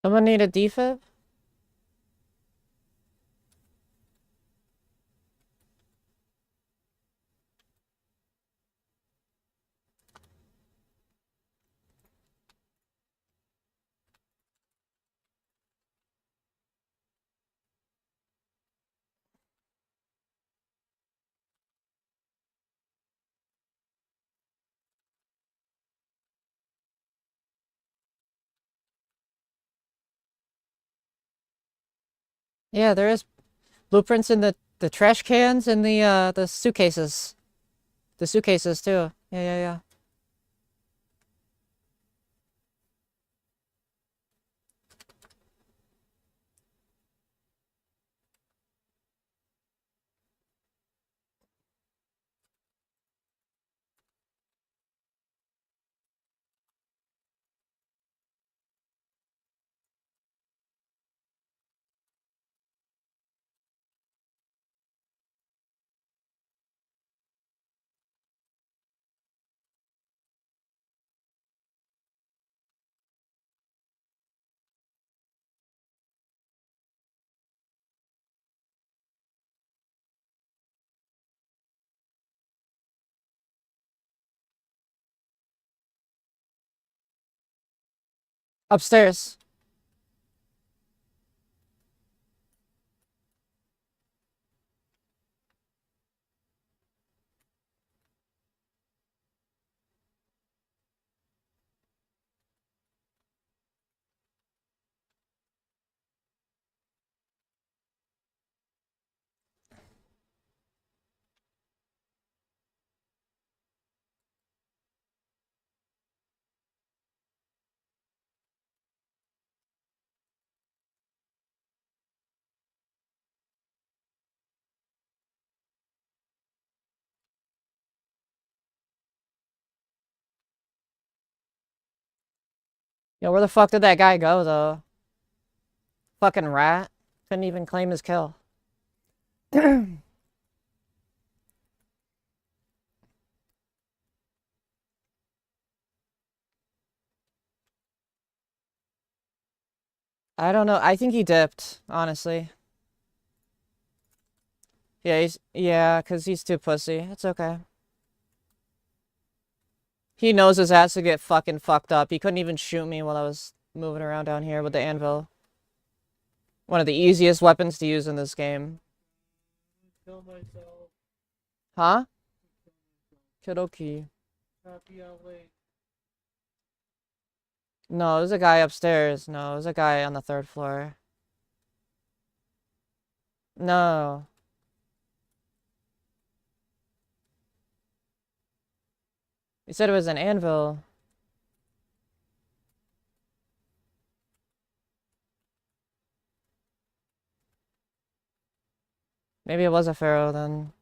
Someone need a defib? Yeah, there is blueprints in the trash cans and the suitcases. The suitcases too. Yeah, yeah, yeah. Upstairs. Yo, where the fuck did that guy go though? Fucking rat. Couldn't even claim his kill. I don't know. I think he dipped, honestly. Yeah, 'cause he's too pussy. It's okay. He knows his ass to get fucking fucked up. He couldn't even shoot me while I was moving around down here with the anvil. One of the easiest weapons to use in this game. Kill myself. Huh? Kill myself. Kidoki. Happy out late. No, there's a guy upstairs. No, there's a guy on the third floor. No. You said it was an anvil. Maybe it was a pharaoh then.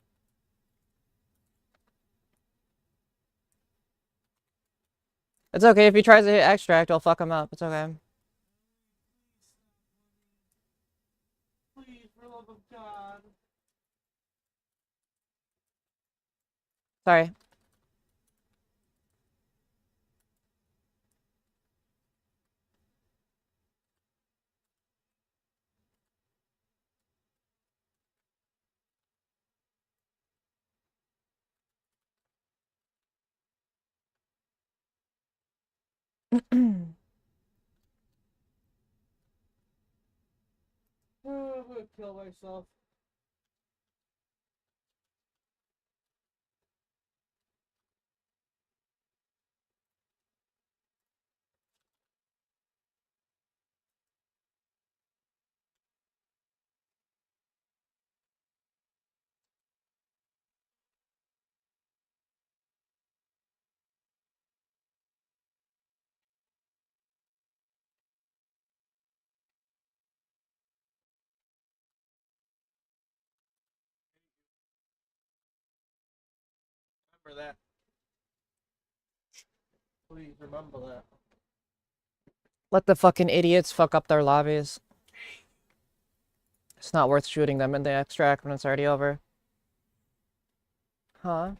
It's okay if he tries to hit extract, I'll fuck him up. It's okay. Please, for the love of God. Sorry. Oh, I'm gonna kill myself. Remember that. Please remember that. Let the fucking idiots fuck up their lobbies. It's not worth shooting them in the extract when it's already over. Huh?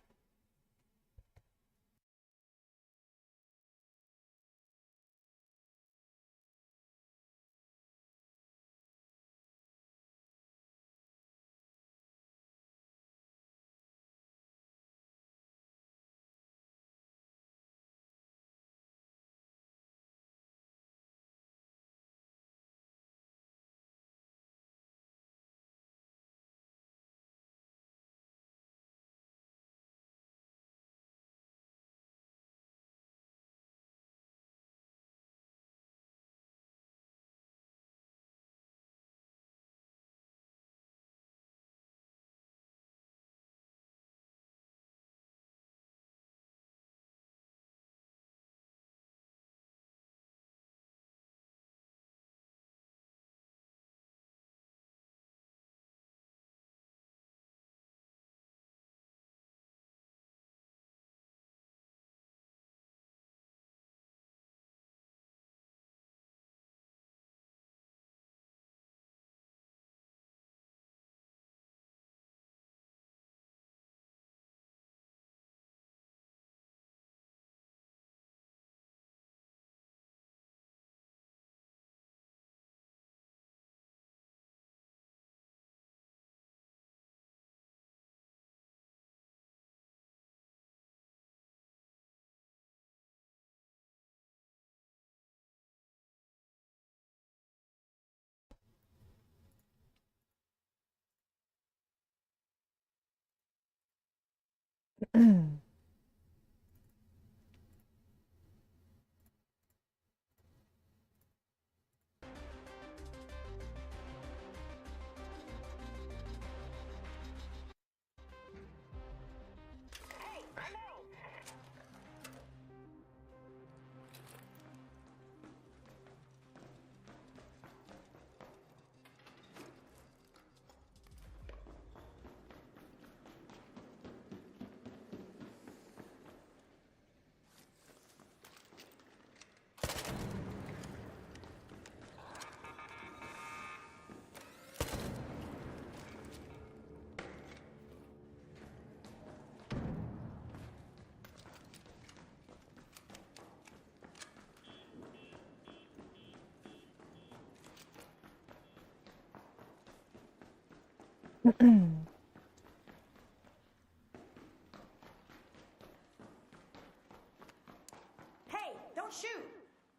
Hey, don't shoot!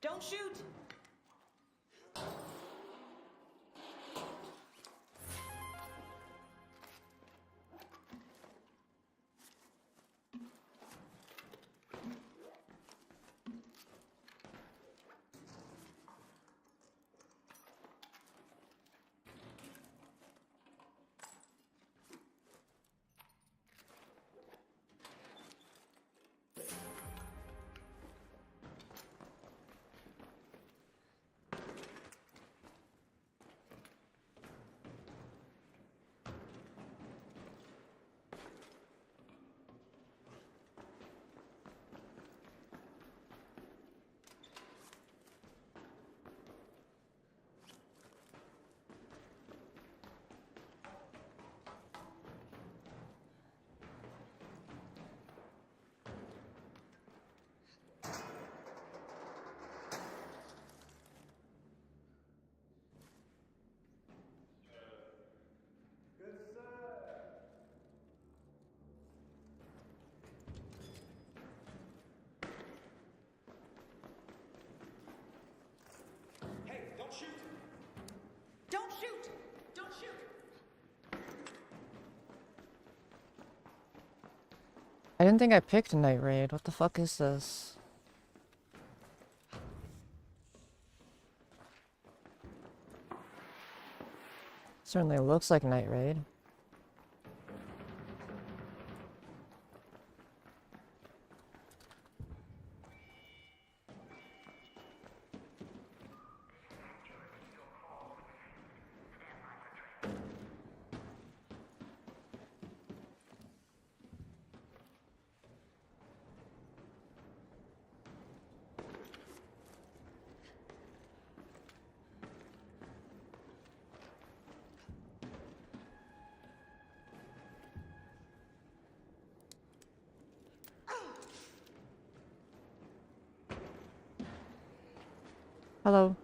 Don't shoot! Hey, don't shoot! Don't shoot! Don't shoot! I didn't think I picked Night Raid. What the fuck is this? Certainly looks like Night Raid. Hello.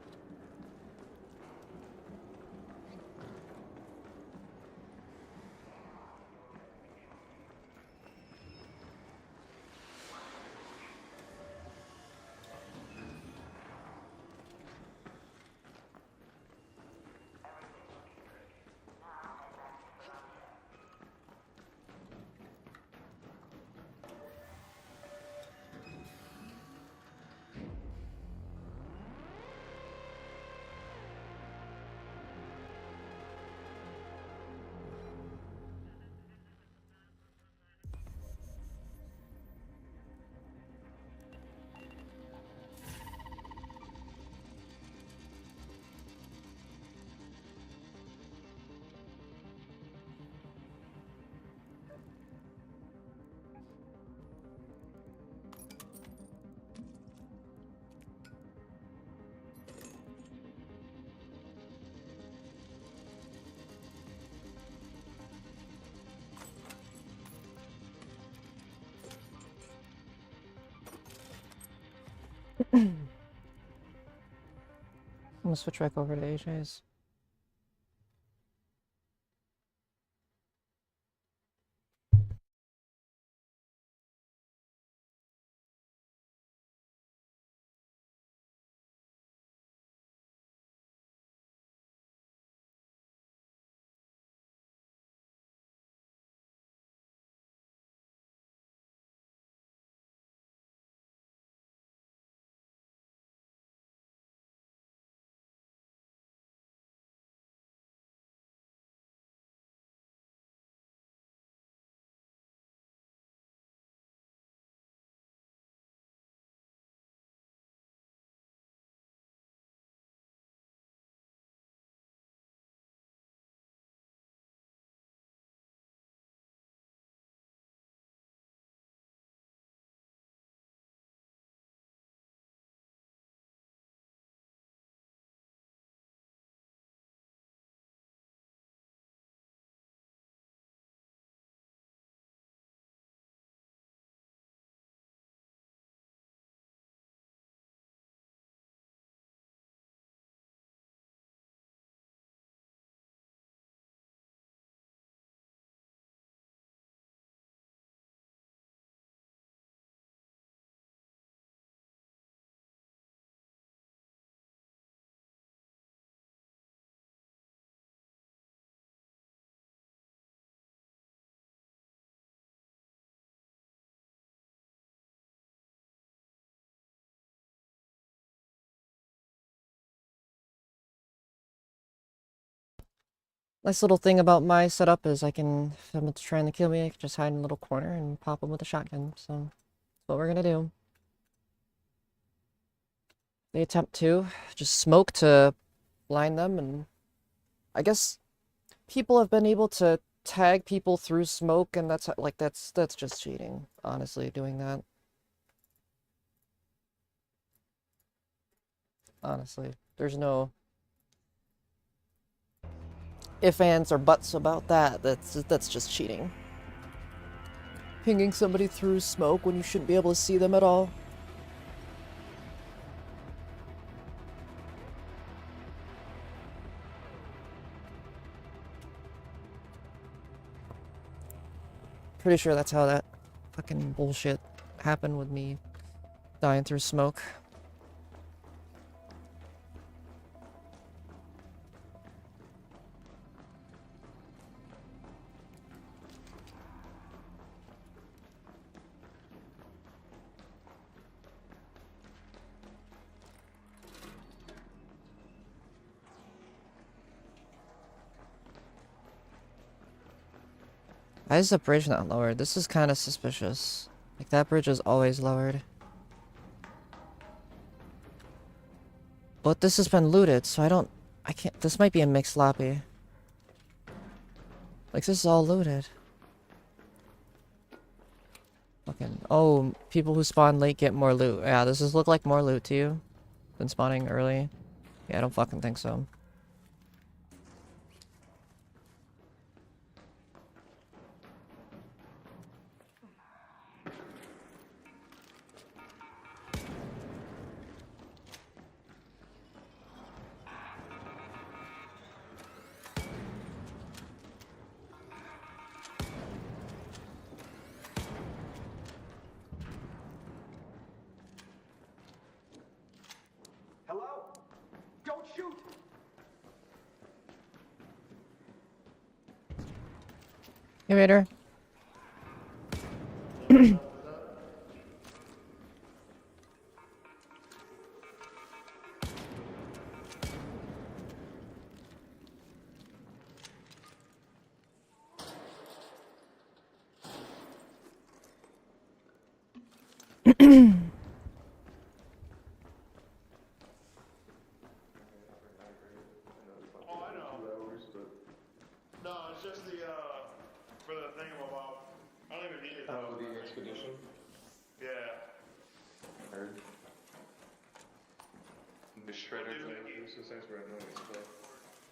I'm gonna switch back over to AJ's. Nice little thing about my setup is I can, if someone's trying to kill me, I can just hide in a little corner and pop them with a shotgun. So that's what we're gonna do. They attempt to just smoke to blind them, and I guess people have been able to tag people through smoke, and that's like that's just cheating, honestly, doing that. Honestly, there's no ifs, ands, or buts about that. That's just cheating. Pinging somebody through smoke when you shouldn't be able to see them at all. Pretty sure that's how that fucking bullshit happened with me dying through smoke. Why is the bridge not lowered? This is kind of suspicious. Like, that bridge is always lowered. But this has been looted, so I can't, this might be a mixed lobby. Like, this is all looted. Fucking, oh, people who spawn late get more loot. Yeah, does this look like more loot to you than spawning early? Yeah, I don't fucking think so. Hello? Don't shoot! Hey, Raider. Oh, I know. No, it's just the, for the thing about, I don't even need it. Oh, the expedition? Yeah. Heard. The shredder thing. This is things where I know it's stuff.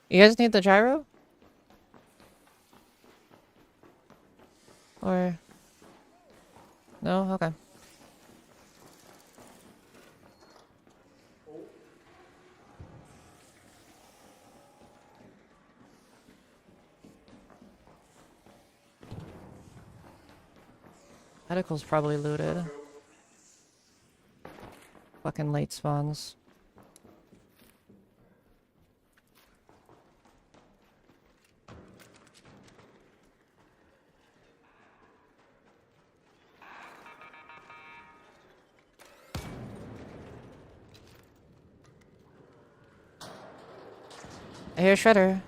You guys need the gyro? Or... No? Okay. Medical's probably looted. Fucking late spawns. I hear Shredder.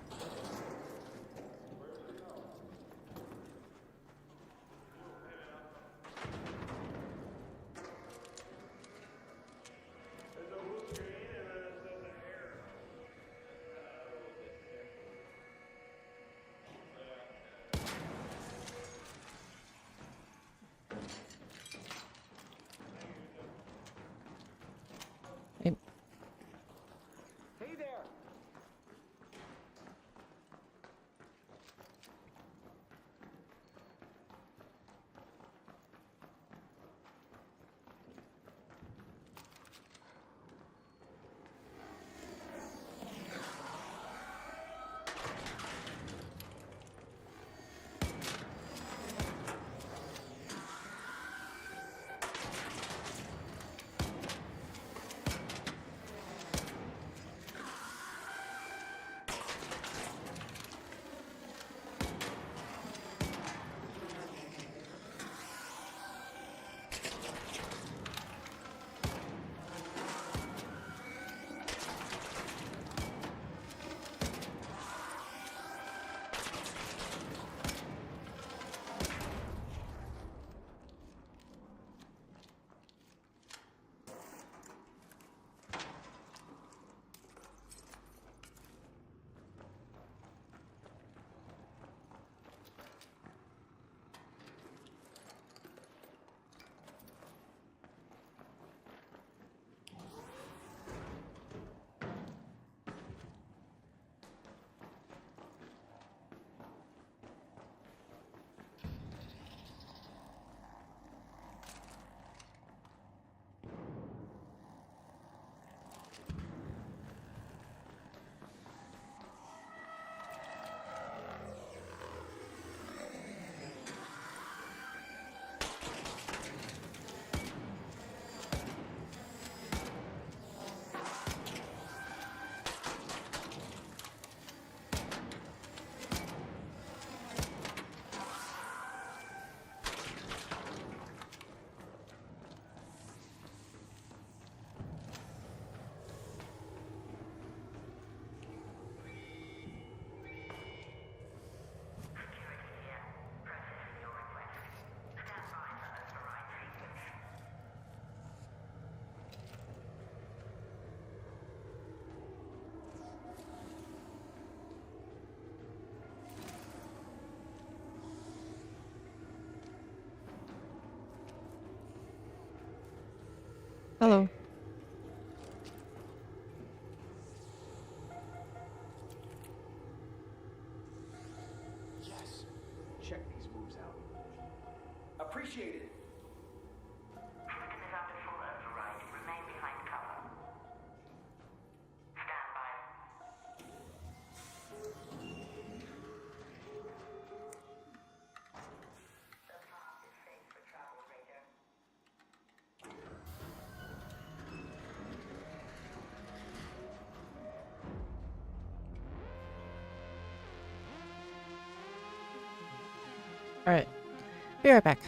Hey, Hey there! Hello. Yes. Check these moves out. Appreciate it. System is under full override. Remain behind cover. Stand by. The path is safe for travel, Raider. Alright. Be right back.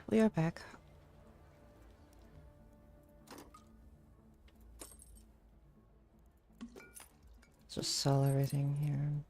We are back. Just sell everything here.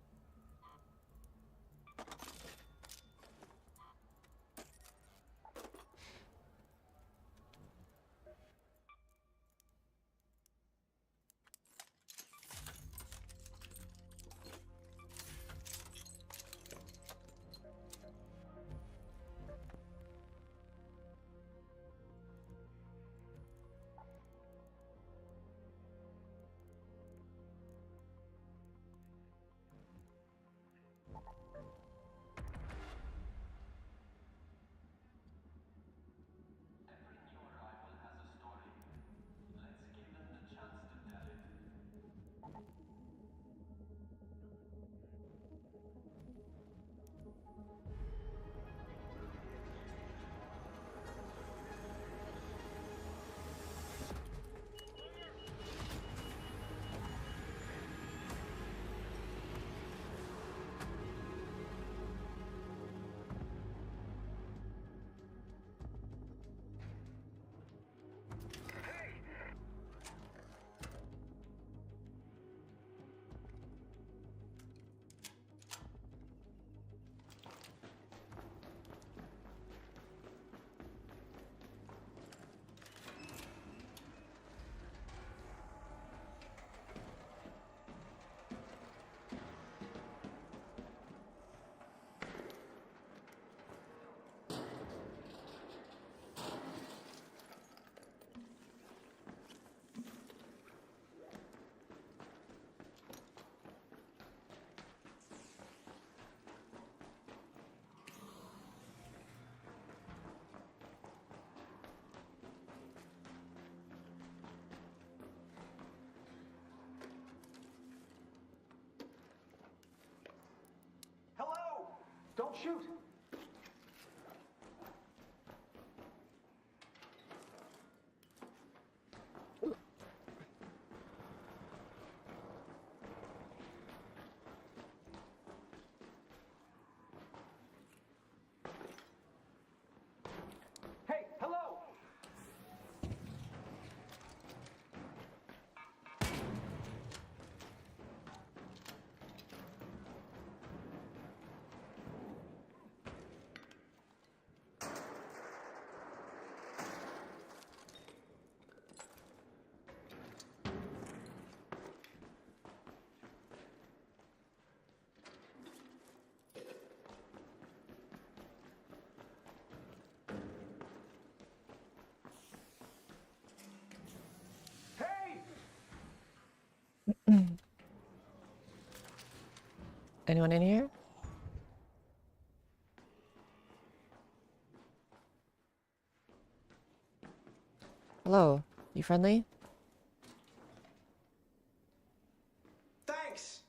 Hello! Don't shoot! Hey, hello! Hey! Anyone in here? Hello, you friendly? Thanks!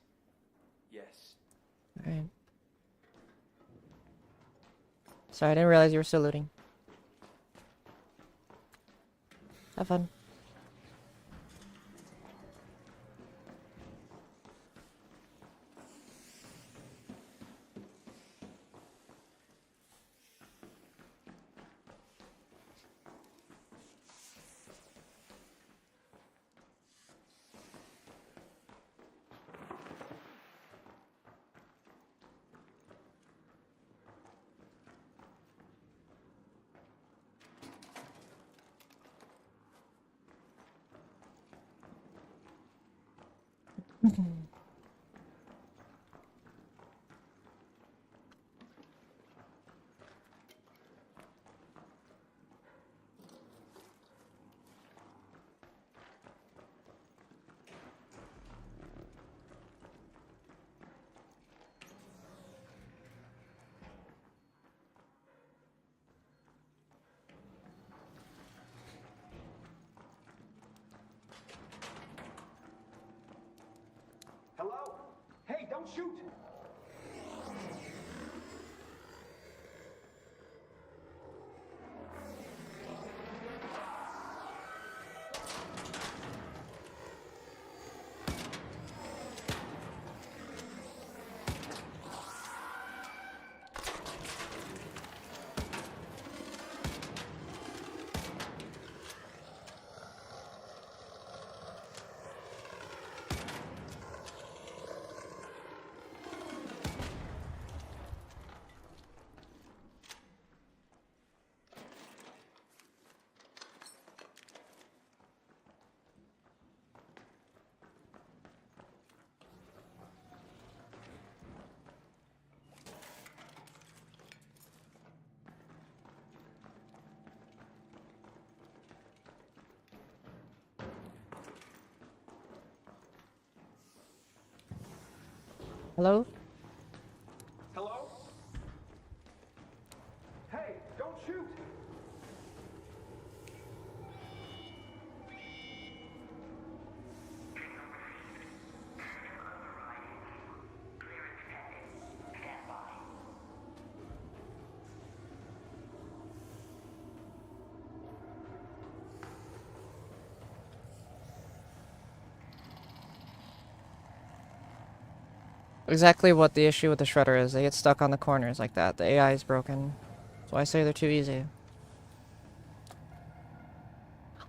Yes. Alright. Sorry, I didn't realize you were still looting. Have fun. Hello? Hey, don't shoot! Hello? Hello? Hey, don't shoot! Exactly what the issue with the shredder is. They get stuck on the corners like that. The AI is broken. So I say they're too easy.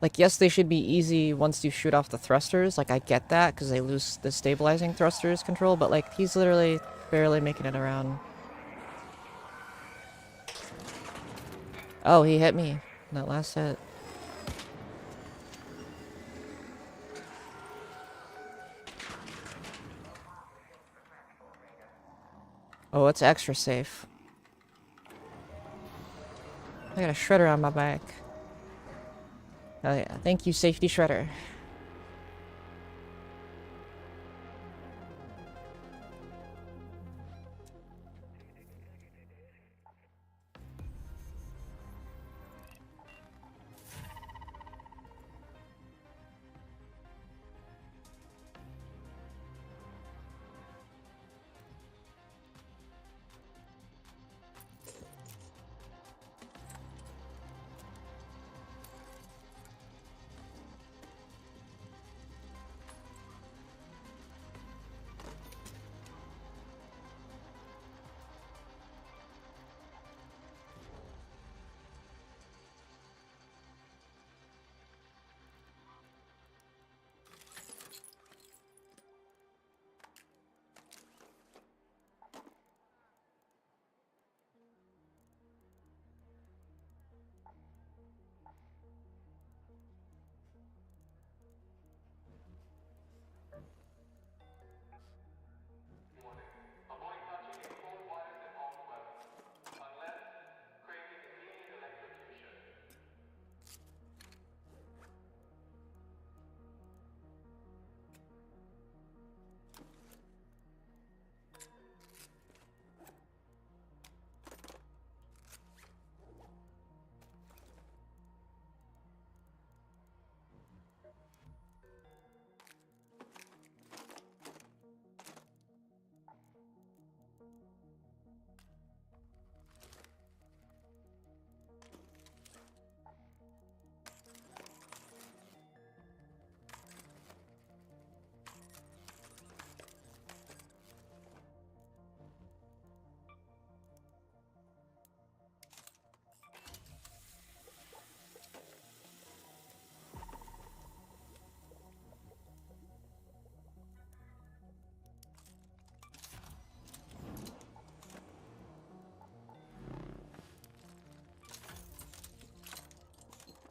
Like, yes, they should be easy once you shoot off the thrusters. Like, I get that, because they lose the stabilizing thrusters control, but, like, he's literally barely making it around. Oh, he hit me. That last hit. Oh, it's extra safe. I got a shredder on my back. Oh yeah, thank you, safety shredder.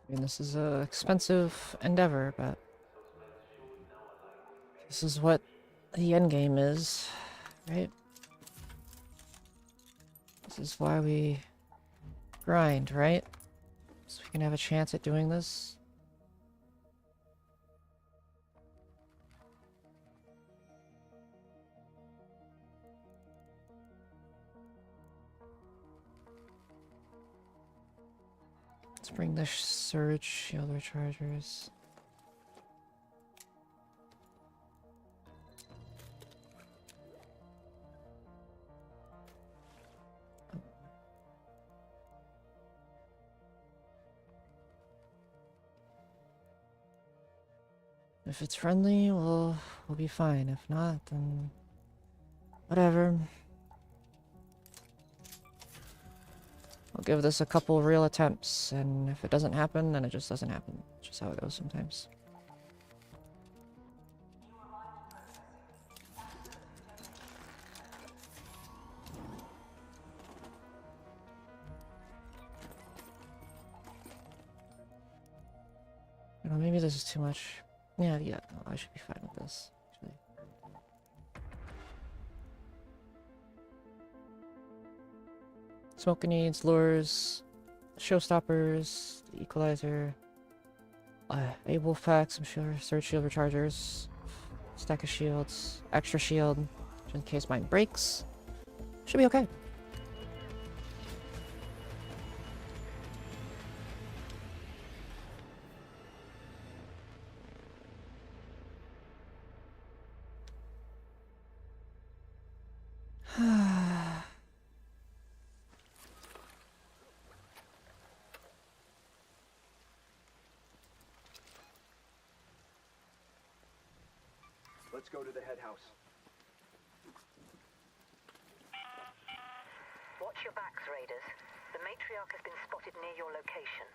I mean, this is a expensive endeavor, but this is what the end game is, right? This is why we grind, right? So we can have a chance at doing this. Let's bring the surge shield rechargers. If it's friendly, we'll be fine. If not, then whatever. I'll give this a couple real attempts, and if it doesn't happen, then it just doesn't happen. It's just how it goes sometimes. You know, maybe this is too much. Yeah, no, I should be fine with this, actually. Smoke grenades, lures, showstoppers, the equalizer, a wolf pack, some surge shield rechargers, stack of shields, extra shield, Just in case mine breaks. Should be okay. Let's go to the head house. Watch your backs, Raiders. The matriarch has been spotted near your location.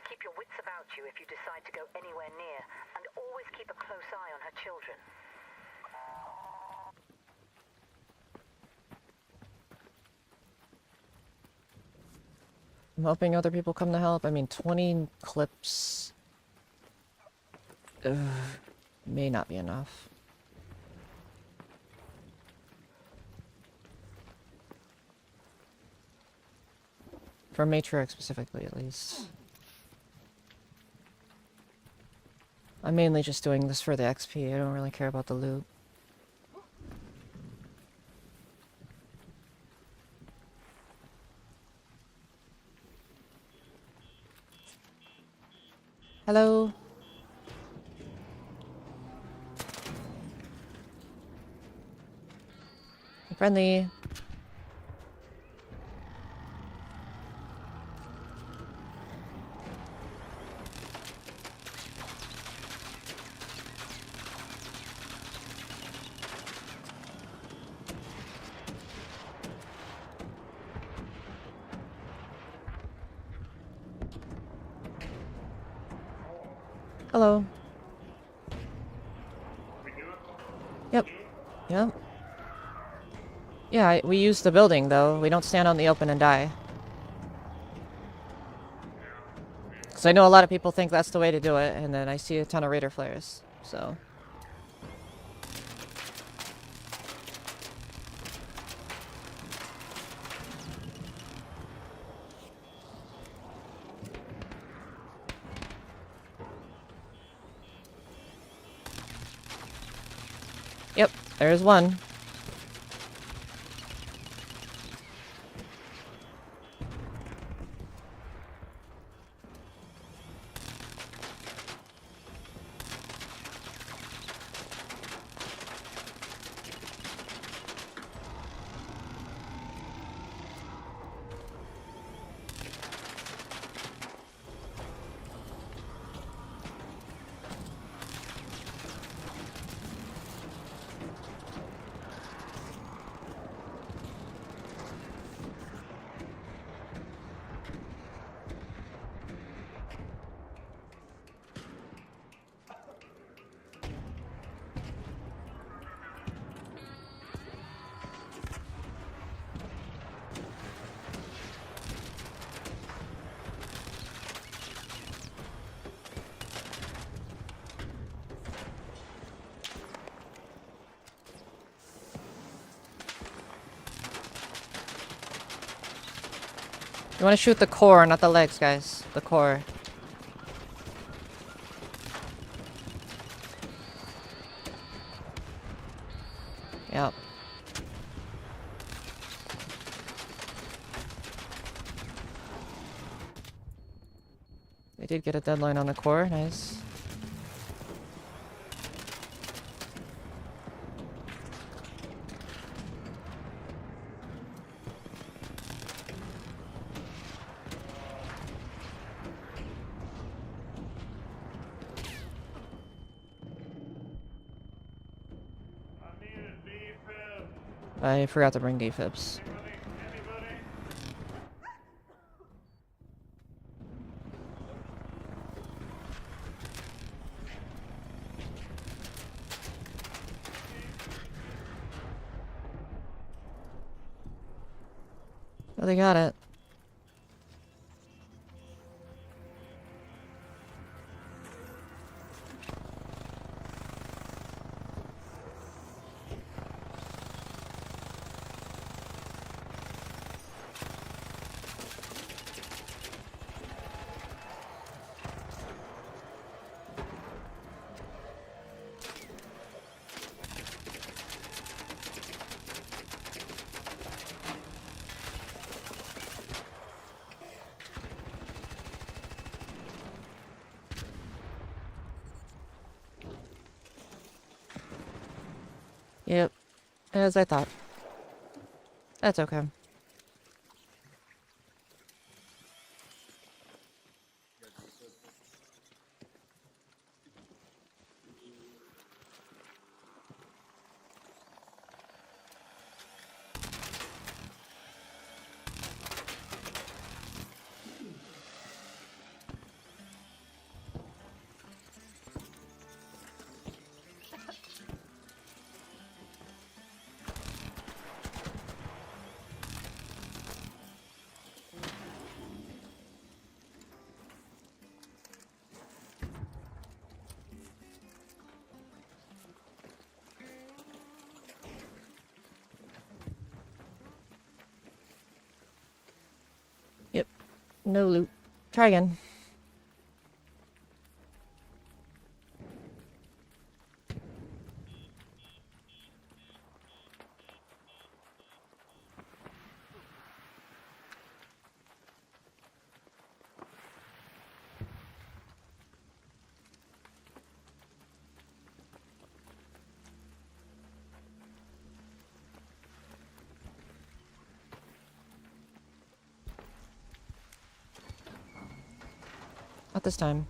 Keep your wits about you if you decide to go anywhere near, and always keep a close eye on her children. I'm hoping other people come to help. I mean, 20 clips may not be enough. For Matriarch specifically, at least. I'm mainly just doing this for the XP. I don't really care about the loot. Hello? I'm friendly. Hello. Yep. Yep. Yeah, we use the building, though. We don't stand on the open and die. Because I know a lot of people think that's the way to do it, and then I see a ton of Raider flares, so... Yep, there's one. You want to shoot the core, not the legs, guys. The core. Yep. They did get a deadline on the core. Nice. I forgot to bring defibs. Oh, they got it. Yep, as I thought. That's okay. Yep, no loot. Try again. Not this time.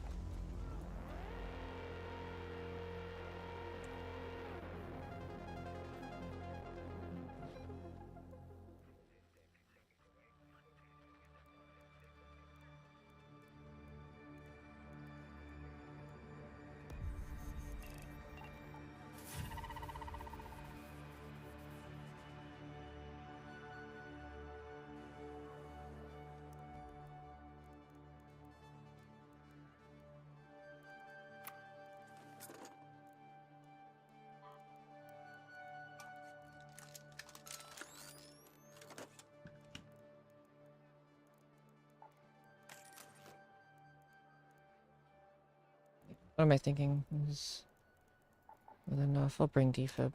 What am I thinking? Is more than enough. I'll bring defib.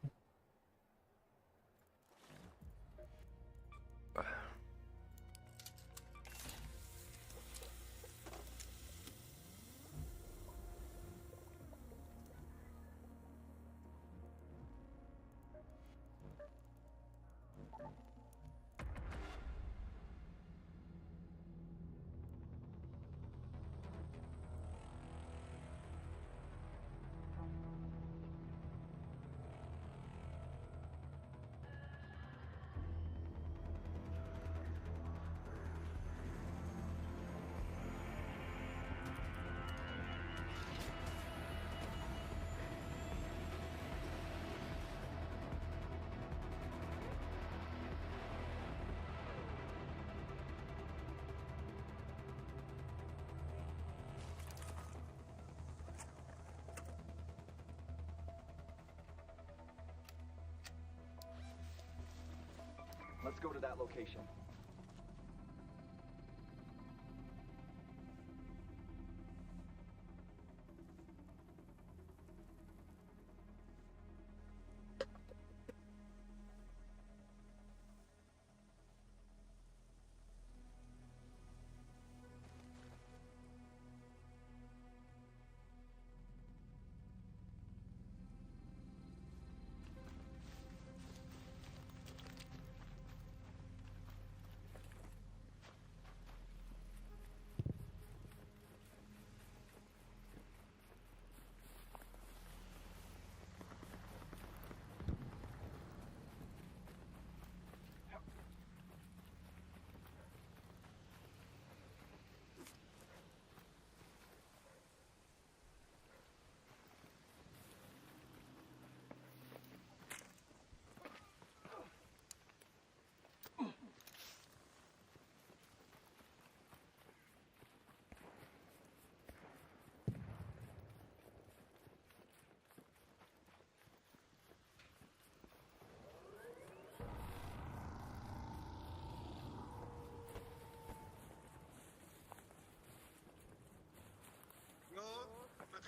Let's go to that location.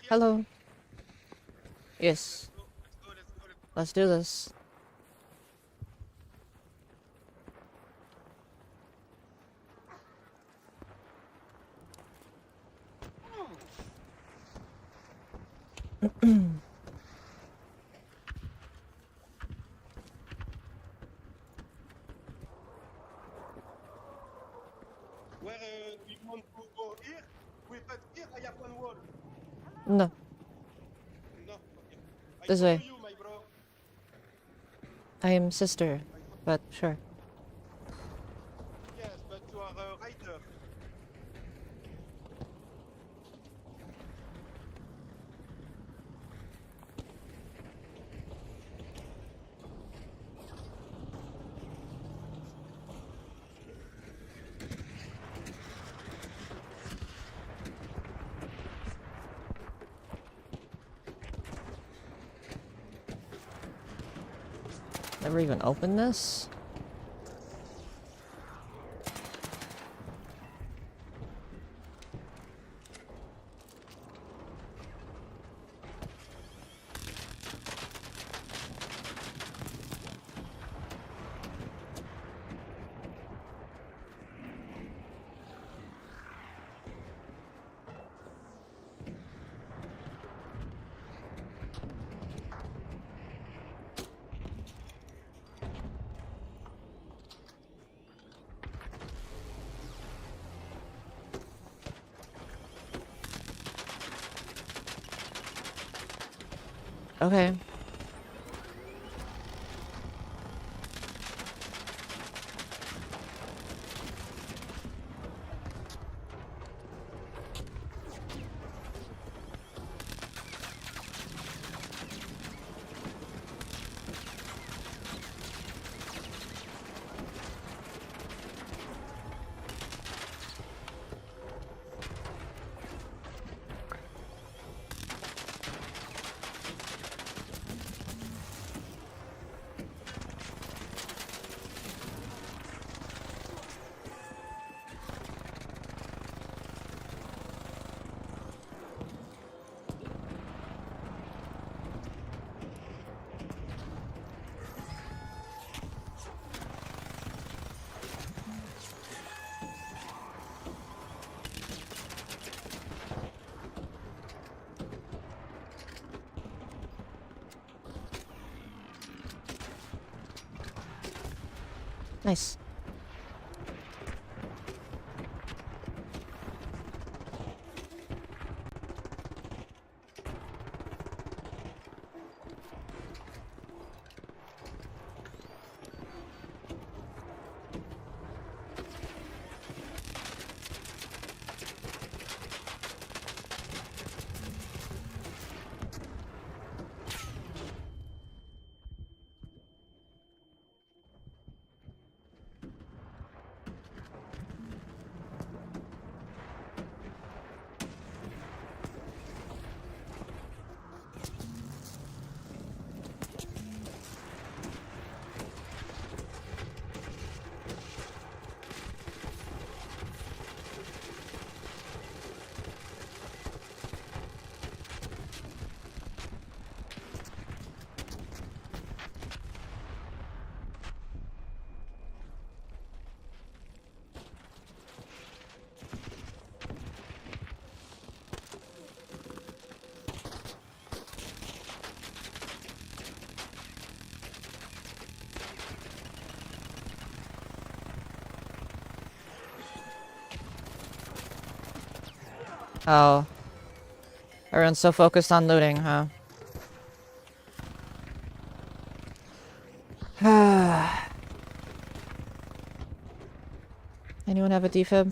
Hello. Yes. Let's do this. This Who are way. you, my bro? I am sister, but sure. Yes, but you are a writer. Never even opened this? Okay. Nice. Oh. Everyone's so focused on looting, huh? Anyone have a defib?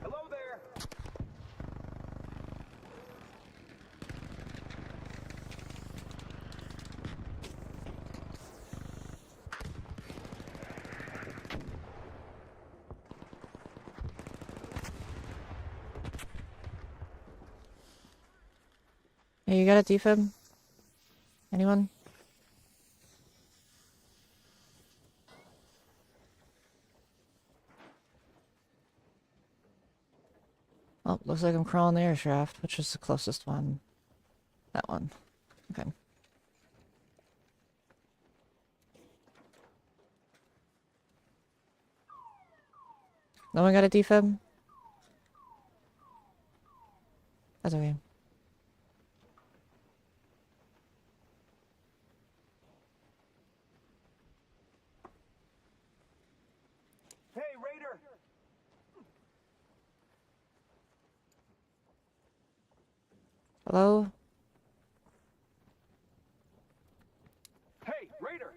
Hello there. Hey, you got a defib? Anyone? Oh, looks like I'm crawling the air shaft. Which is the closest one? That one. Okay. No one got a defib? That's okay. Hey, Raider. Hello? Hey, Raider!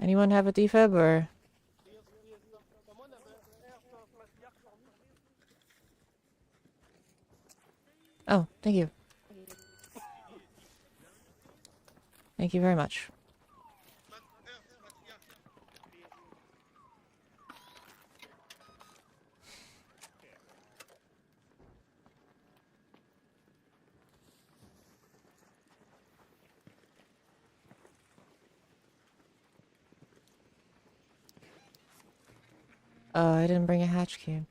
Anyone have a defib or? Oh, thank you. Thank you very much. I didn't bring a hatch key.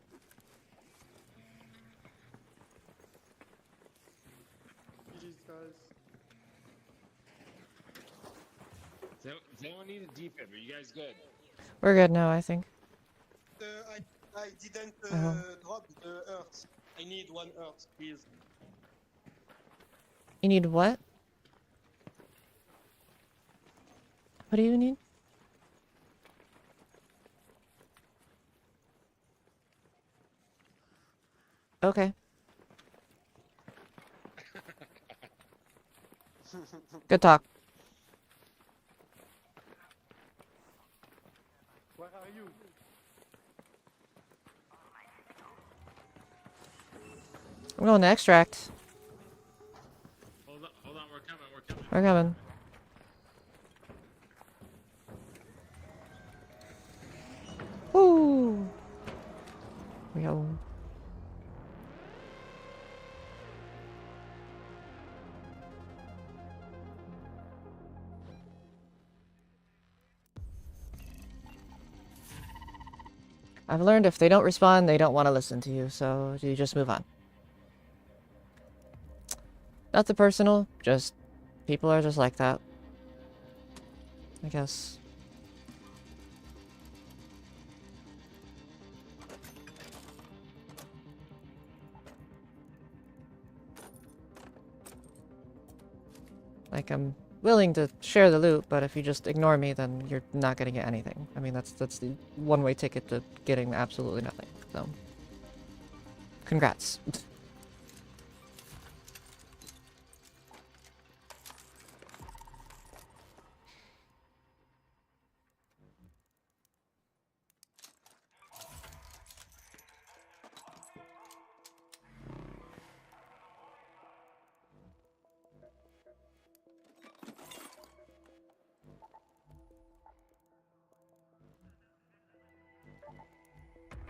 Does anyone need a defib? Are you guys good? We're good now, I think. I didn't Oh. drop the earth. I need 1 earth, please. You need what? What do you need? Okay. Good talk. Where are you? I'm going to extract. Hold on, we're coming. We're coming. Woo! We go. I've learned if they don't respond, they don't want to listen to you, so you just move on. Nothing personal, just people are just like that. I guess. Like, I'm willing to share the loot, but if you just ignore me, then you're not gonna get anything. I mean, that's the one-way ticket to getting absolutely nothing, so. Congrats.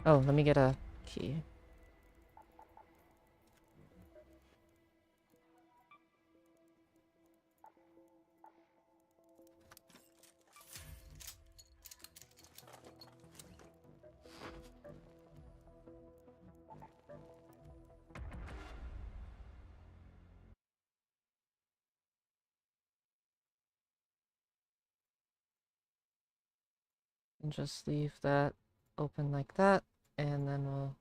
Oh, let me get a key. And just leave that open like that, and then we'll...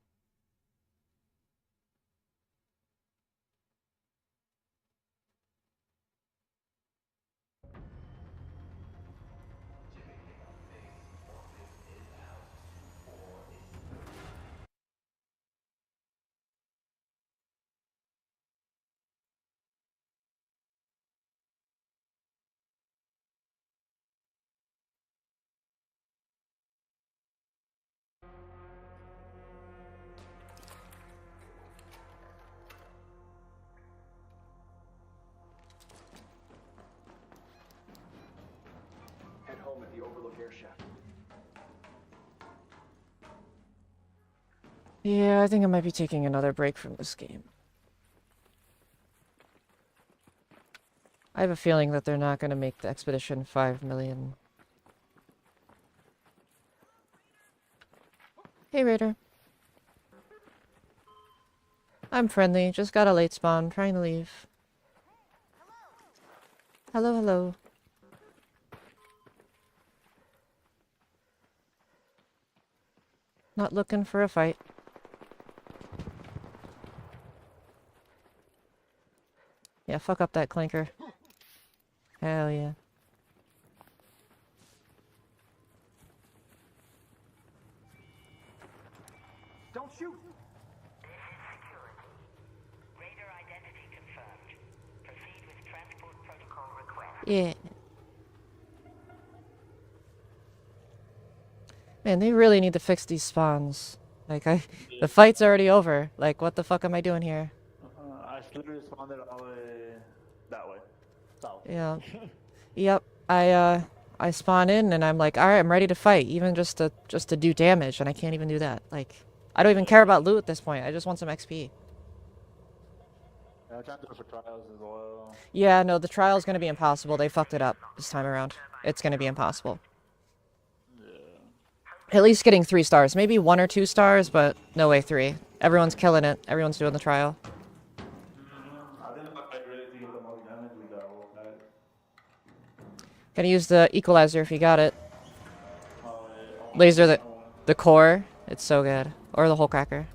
Head home at the Overlook Air Shaft. Yeah, I think I might be taking another break from this game. I have a feeling that they're not going to make the expedition 5 million. Hey, Raider. I'm friendly, just got a late spawn, trying to leave. Hello, hello. Not looking for a fight. Yeah, fuck up that clinker. Hell yeah. Don't shoot! Yeah. Man, they really need to fix these spawns. Like, the fight's already over. Like, what the fuck am I doing here? I literally spawned it all the way that way. South. Yeah. Yep. I spawn in and I'm like, all right, I'm ready to fight, even just to do damage, and I can't even do that. Like, I don't even care about loot at this point. I just want some XP. Yeah, I can't do it for trials as well. Yeah, no, the trial's gonna be impossible. They fucked it up this time around. It's gonna be impossible. Yeah. At least getting 3 stars. Maybe 1 or 2 stars, but no way 3. Everyone's killing it. Everyone's doing the trial. I didn't know I really to get the most damage with that whole pack. Gonna use the equalizer if you got it. Oh, yeah. Laser the core. It's so good. Or the whole cracker.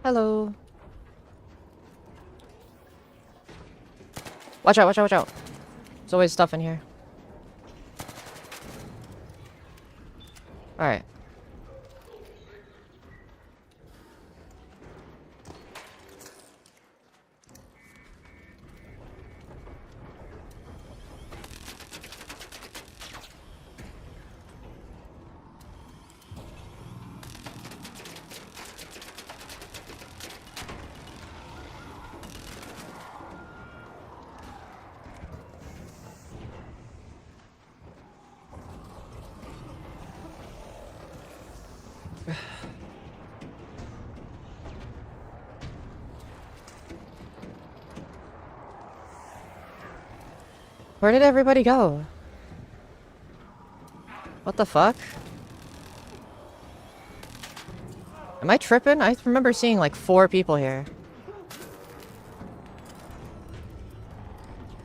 Hello. Watch out, watch out, watch out. There's always stuff in here. Alright. Where did everybody go? What the fuck? Am I tripping? I remember seeing like 4 people here.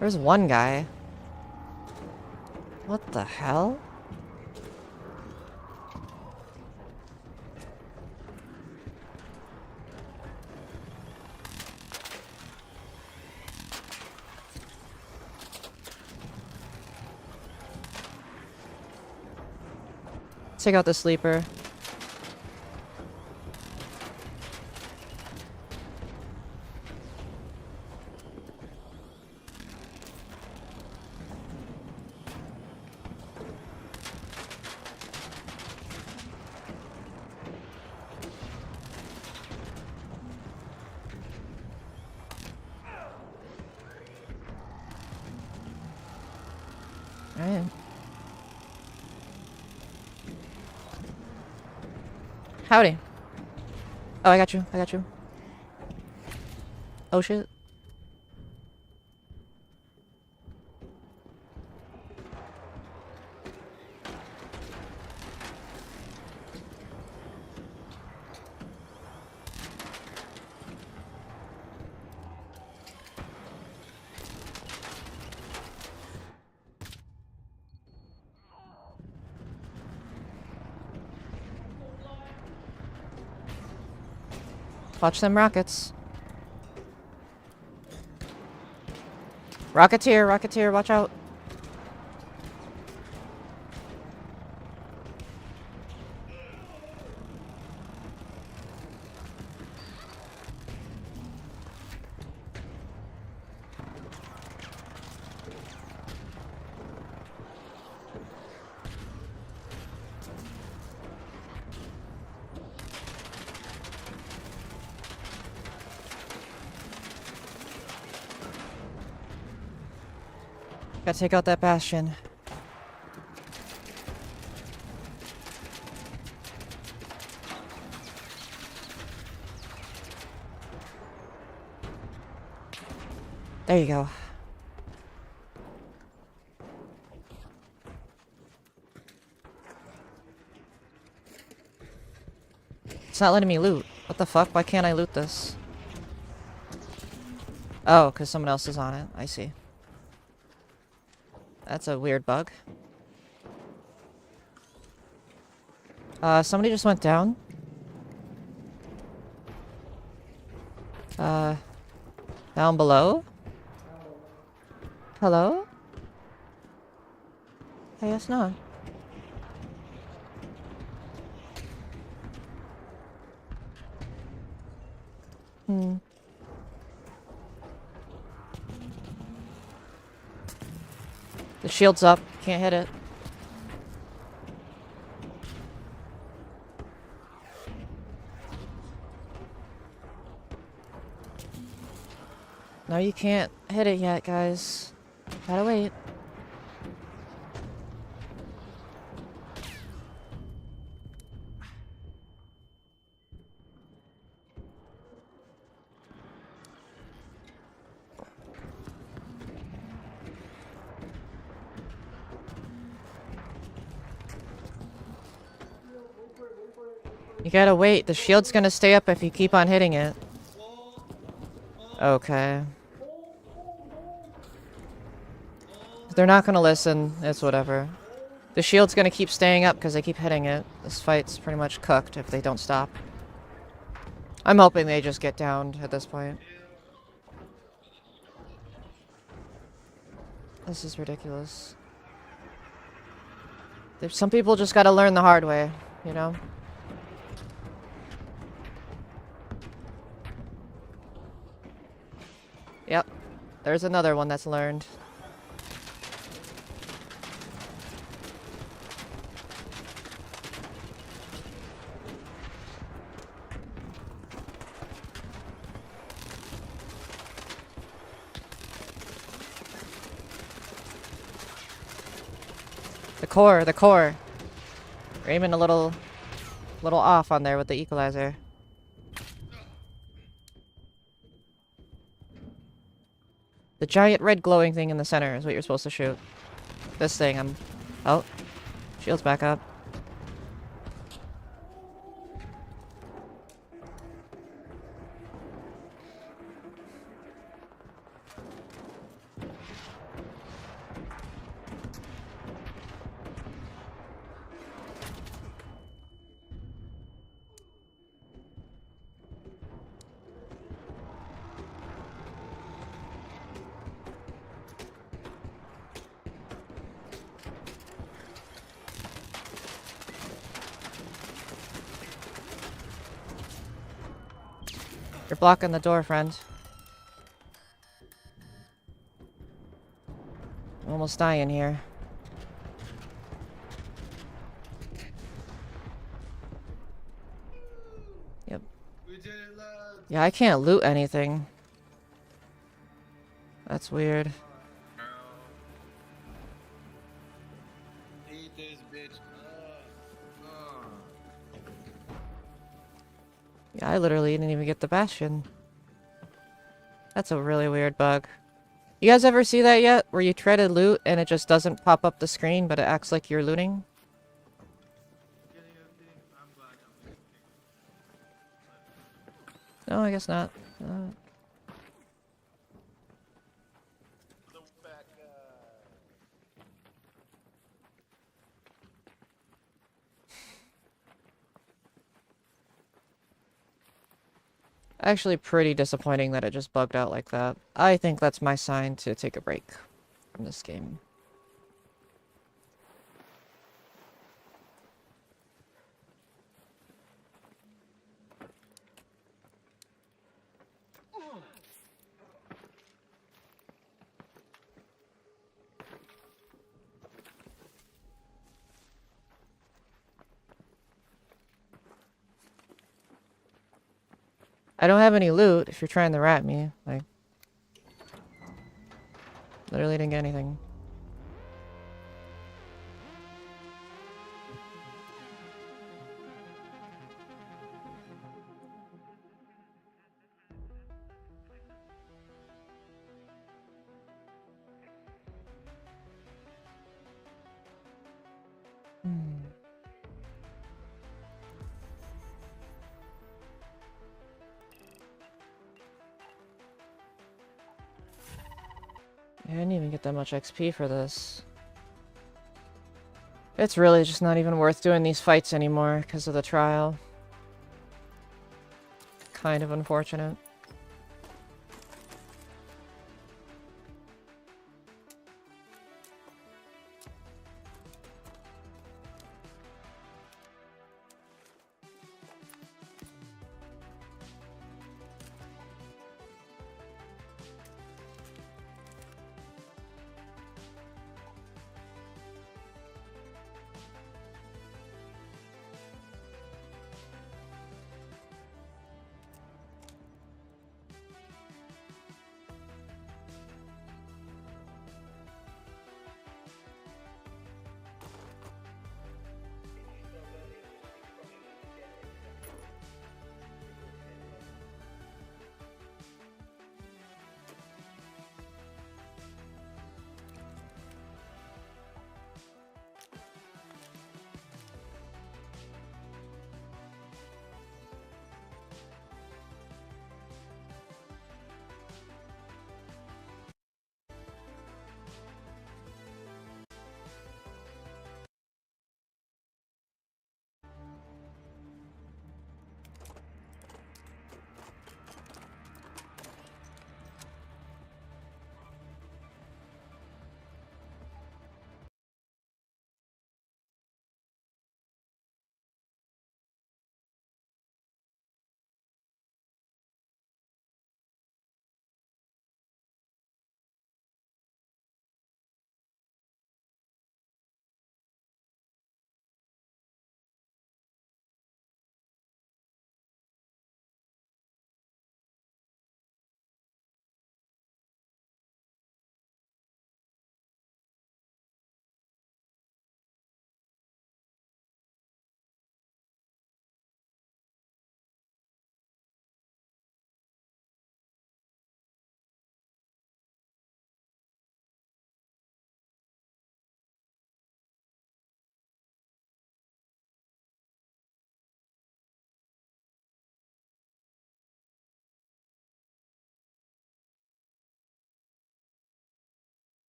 There's one guy. What the hell? Take out the sleeper. Alright. Howdy. Oh, I got you. I got you. Oh, shit. Watch them rockets. Rocketeer, Rocketeer, watch out. Gotta take out that bastion. There you go. It's not letting me loot. What the fuck? Why can't I loot this? Oh, because someone else is on it. I see. That's a weird bug. Somebody just went down. Down below? Hello? I guess not. Hmm. The shield's up. Can't hit it. No, you can't hit it yet, guys. Gotta wait. You gotta wait. The shield's gonna stay up if you keep on hitting it. Okay. They're not gonna listen. It's whatever. The shield's gonna keep staying up because they keep hitting it. This fight's pretty much cooked if they don't stop. I'm hoping they just get downed at this point. This is ridiculous. Some people just gotta learn the hard way, you know? Yep. There's another one that's learned. The core. We're aiming a little off on there with the equalizer. The giant red glowing thing in the center is what you're supposed to shoot. This thing, oh. Shield's back up. You're blocking the door, friend. I'm almost dying here. Yep. Yeah, I can't loot anything. That's weird. Yeah, I literally didn't even get the bastion. That's a really weird bug. You guys ever see that yet? Where you try to loot and it just doesn't pop up the screen, but it acts like you're looting? No, I guess not. Actually pretty disappointing that it just bugged out like that. I think that's my sign to take a break from this game. I don't have any loot if you're trying to rat me. Like, literally didn't get anything. Yeah, I didn't even get that much XP for this. It's really just not even worth doing these fights anymore because of the trial. Kind of unfortunate.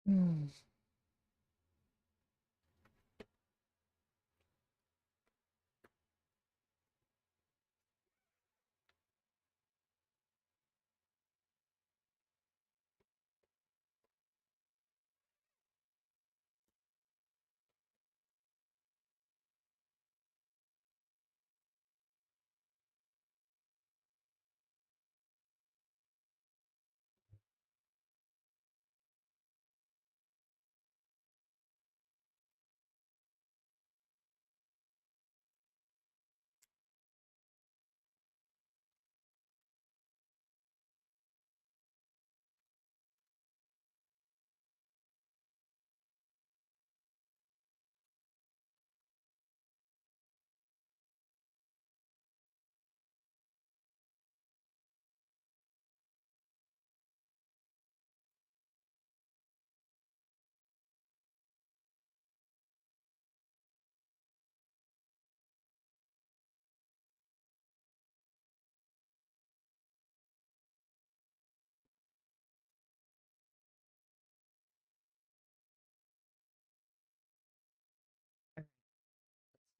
Hmm.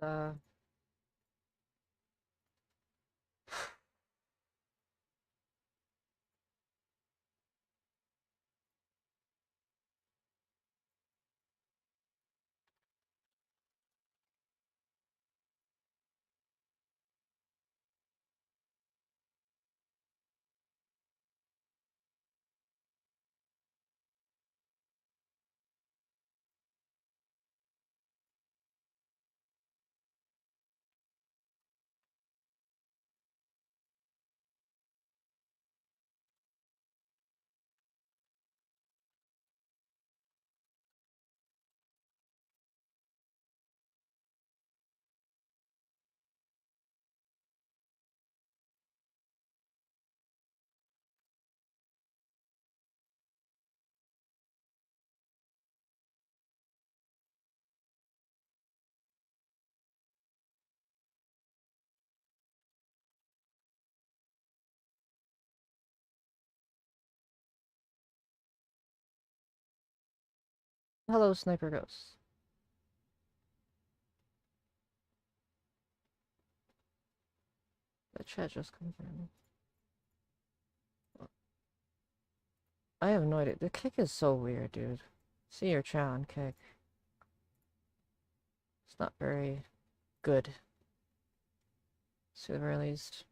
Uh, hello, Sniper Ghost. The chat just confirmed. I have no idea. The kick is so weird, dude. See your chat on kick. It's not very good. To the very least.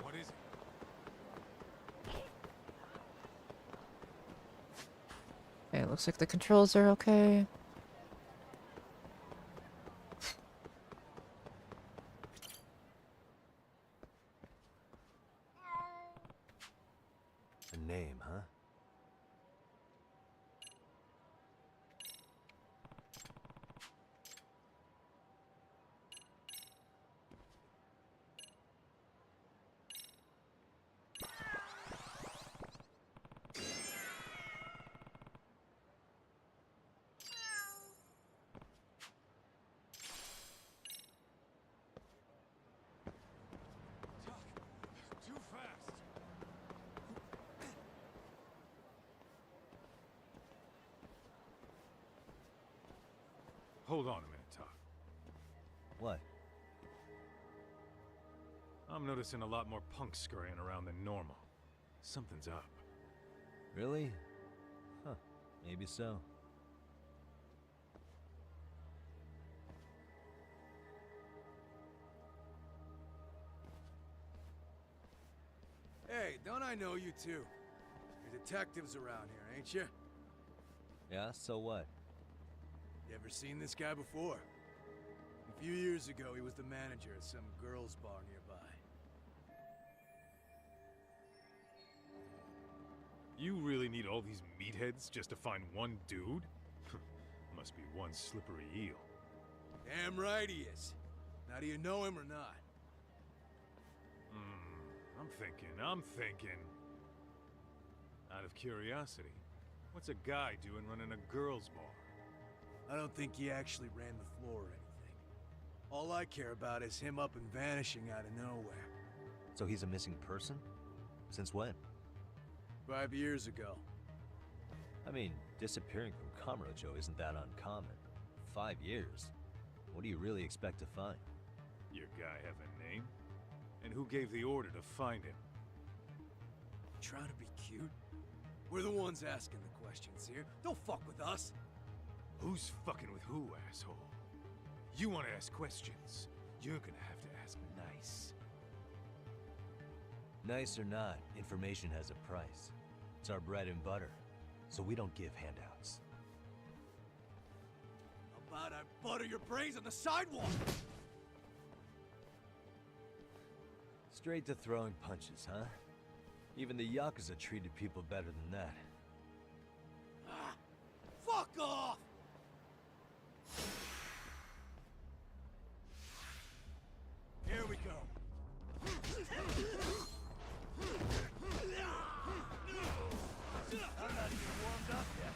What is it? Okay, looks like the controls are okay. A name, huh? Too fast. Hold on a minute, Tuck. What? I'm noticing a lot more punks scurrying around than normal. Something's up. Really? Huh. Maybe so. Hey, don't I know you two? You're detectives around here, ain't you? Yeah, so what? You ever seen this guy before? A few years ago, he was the manager at some girls' bar nearby. You really need all these meatheads just to find one dude? Must be one slippery eel. Damn right he is. Now, do you know him or not? I'm thinking. Out of curiosity, what's a guy doing running a girls' bar? I don't think he actually ran the floor or anything. All I care about is him up and vanishing out of nowhere. So he's a missing person? Since when? 5 years ago. I mean, disappearing from Kamurocho isn't that uncommon. 5 years? What do you really expect to find? Your guy have a name? And who gave the order to find him? Trying to be cute? We're the ones asking the questions here. Don't fuck with us. Who's fucking with who, asshole? You want to ask questions? You're gonna have to ask nice. Nice or not, information has a price. It's our bread and butter, so we don't give handouts. How about I butter your brains on the sidewalk? Straight to throwing punches, huh? Even the Yakuza treated people better than that. Ah, fuck off! Here we go. I'm not even warmed up yet.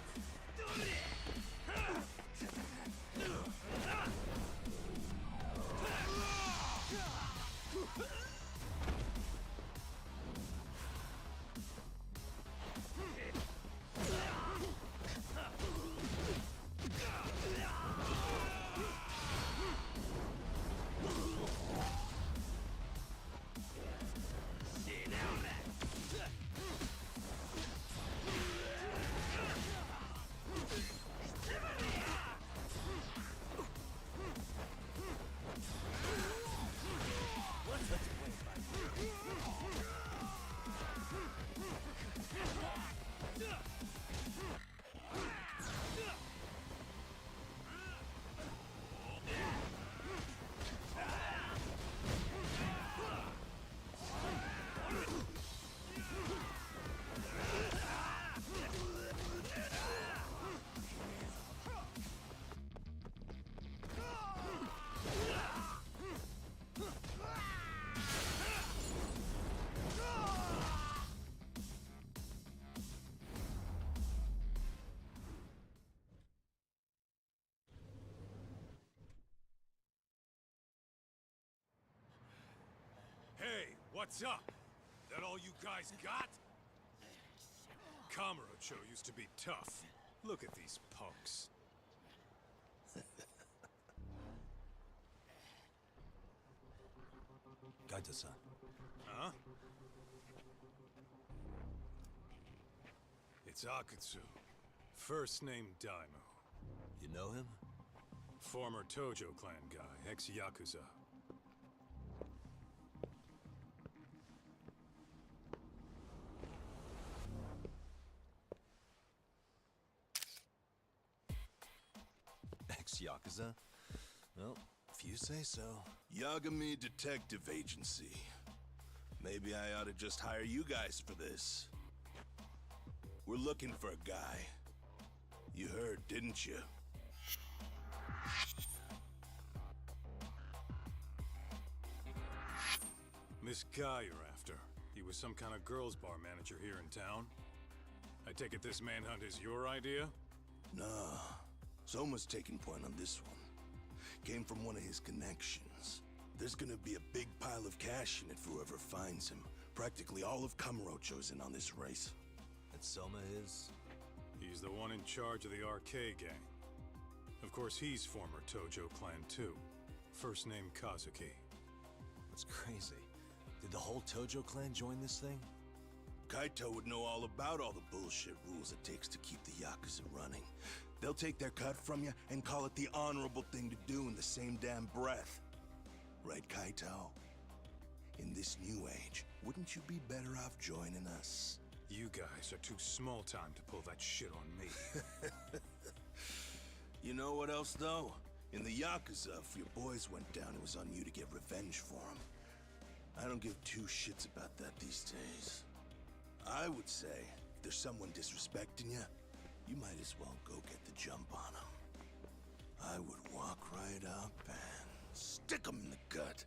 Hey, what's up? That all you guys got? Kamurocho used to be tough. Look at these punks. Kaito-san. Huh? It's Akutsu. First name Daimyo. You know him? Former Tojo clan guy, ex-Yakuza. Ex-Yakuza? Well, if you say so. Yagami Detective Agency. Maybe I ought to just hire you guys for this. We're looking for a guy. You heard, didn't you? This guy you're after, he was some kind of girls' bar manager here in town? I take it this manhunt is your idea? Nah. Soma's taking point on this one. Came from one of his connections. There's gonna be a big pile of cash in it for whoever finds him. Practically all of Kamurocho's in on this race. And Soma is? He's the one in charge of the RK gang. Of course, he's former Tojo clan too. First name Kazuki. That's crazy. Did the whole Tojo clan join this thing? Kaito would know all about all the bullshit rules it takes to keep the Yakuza running. They'll take their cut from you and call it the honorable thing to do in the same damn breath. Right, Kaito? In this new age, wouldn't you be better off joining us? You guys are too small time to pull that shit on me. You know what else, though? In the Yakuza, if your boys went down, it was on you to get revenge for them. I don't give two shits about that these days. I would say, if there's someone disrespecting you, you might as well go get the jump on them. I would walk right up and stick them in the gut.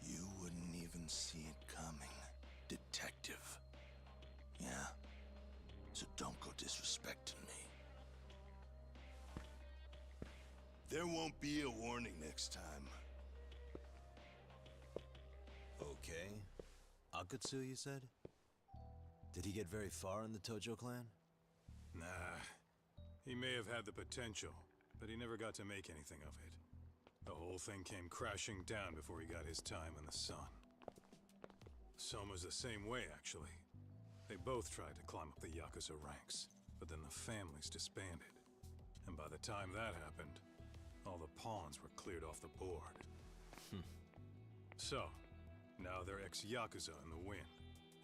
You wouldn't even see it coming, detective. Yeah? So don't go disrespecting me. There won't be a warning next time. Okay. Akatsu, you said? Did he get very far in the Tojo clan? Nah. He may have had the potential, but he never got to make anything of it. The whole thing came crashing down before he got his time in the sun. Soma's the same way, actually. They both tried to climb up the Yakuza ranks, but then the families disbanded. And by the time that happened, all the pawns were cleared off the board. So, now they're ex-Yakuza in the wind.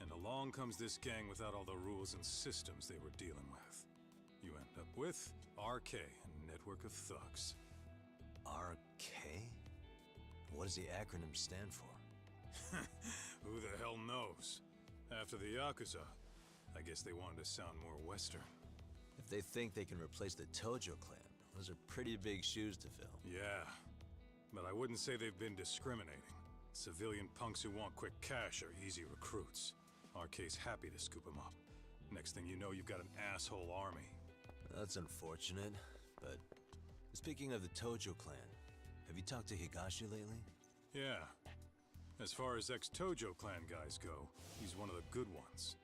And along comes this gang without all the rules and systems they were dealing with. You end up with RK, a network of thugs. RK? What does the acronym stand for? Who the hell knows? After the Yakuza, I guess they wanted to sound more Western. If they think they can replace the Tojo clan, those are pretty big shoes to fill. Yeah, but I wouldn't say they've been discriminating. Civilian punks who want quick cash are easy recruits. RK's happy to scoop them up. Next thing you know, you've got an asshole army. That's unfortunate, but speaking of the Tojo clan, have you talked to Higashi lately? Yeah. As far as ex-Tojo clan guys go, he's one of the good ones.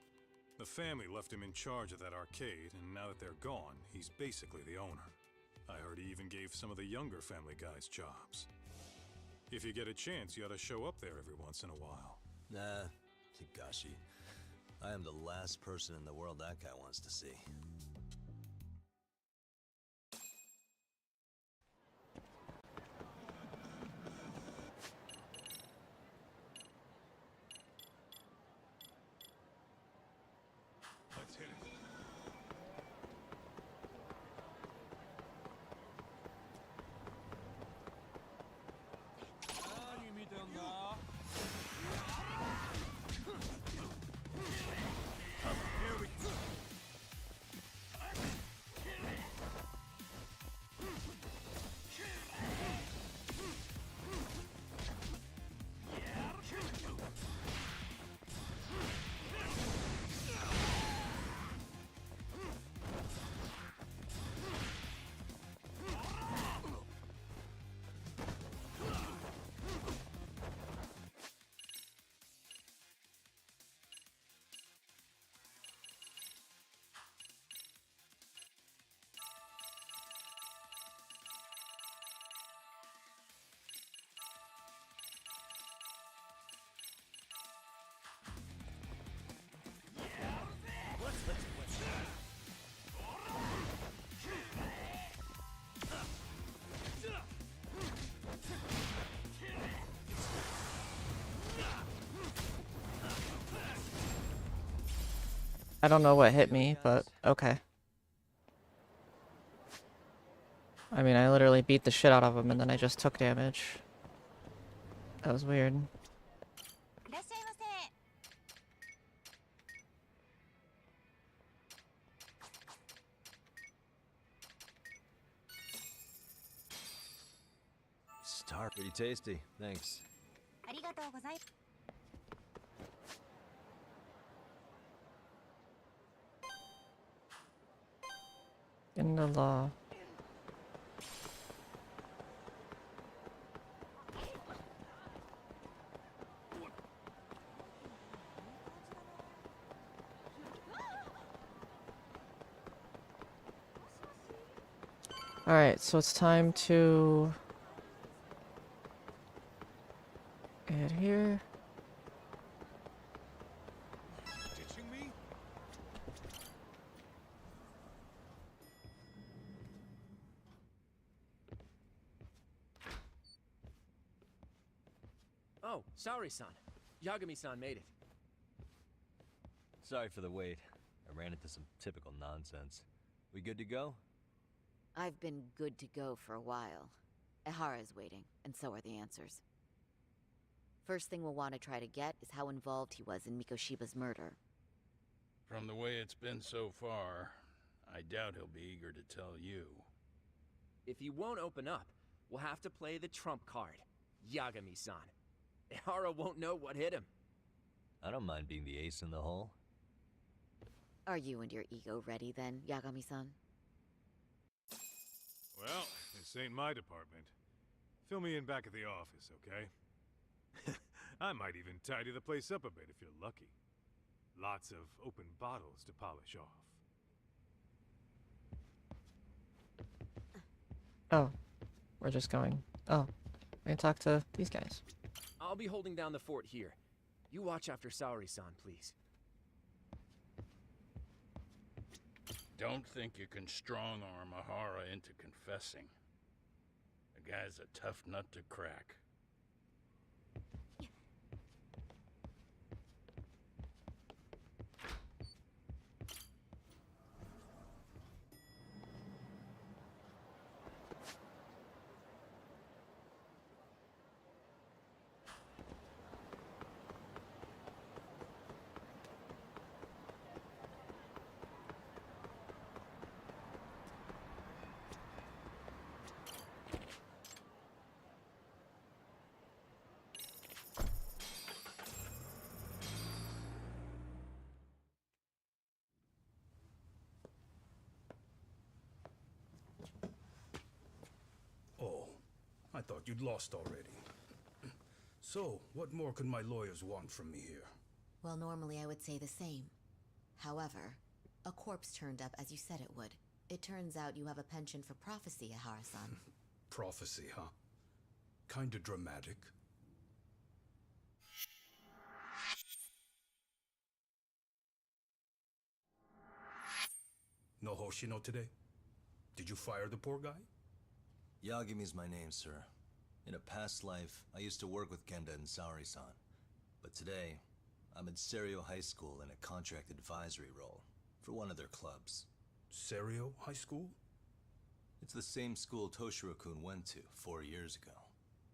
The family left him in charge of that arcade, and now that they're gone, he's basically the owner. I heard he even gave some of the younger family guys jobs. If you get a chance, you ought to show up there every once in a while. Nah, Higashi. I am the last person in the world that guy wants to see. Let's hit it. I don't know what hit me, but okay. I mean, I literally beat the shit out of him and then I just took damage. That was weird. Star, pretty tasty. Thanks. In the law. Alright, so it's time to add here. Ditching me? Oh, sorry-san. Yagami-san made it. Sorry for the wait. I ran into some typical nonsense. We good to go? I've been good to go for a while. Ehara's waiting, and so are the answers. First thing we'll want to try to get is how involved he was in Mikoshiba's murder. From the way it's been so far, I doubt he'll be eager to tell you. If he won't open up, we'll have to play the trump card. Yagami-san. Ehara won't know what hit him. I don't mind being the ace in the hole. Are you and your ego ready then, Yagami-san? Well, this ain't my department. Fill me in back at the office, okay? I might even tidy the place up a bit if you're lucky. Lots of open bottles to polish off. Oh, we're just going. Oh, we're gonna talk to these guys. I'll be holding down the fort here. You watch after Saori-san, please. Don't think you can strong-arm Ehara into confessing. The guy's a tough nut to crack. Oh, I thought you'd lost already. So, what more could my lawyers want from me here? Well, normally I would say the same. However, a corpse turned up as you said it would. It turns out you have a penchant for prophecy, Ehara-san. Prophecy, huh? Kinda dramatic. No Hoshino today? Did you fire the poor guy? Yagami's my name, sir. In a past life, I used to work with Genda and Saori-san. But today, I'm at Serio High School in a contract advisory role for one of their clubs. Serio High School? It's the same school Toshiro-kun went to 4 years ago.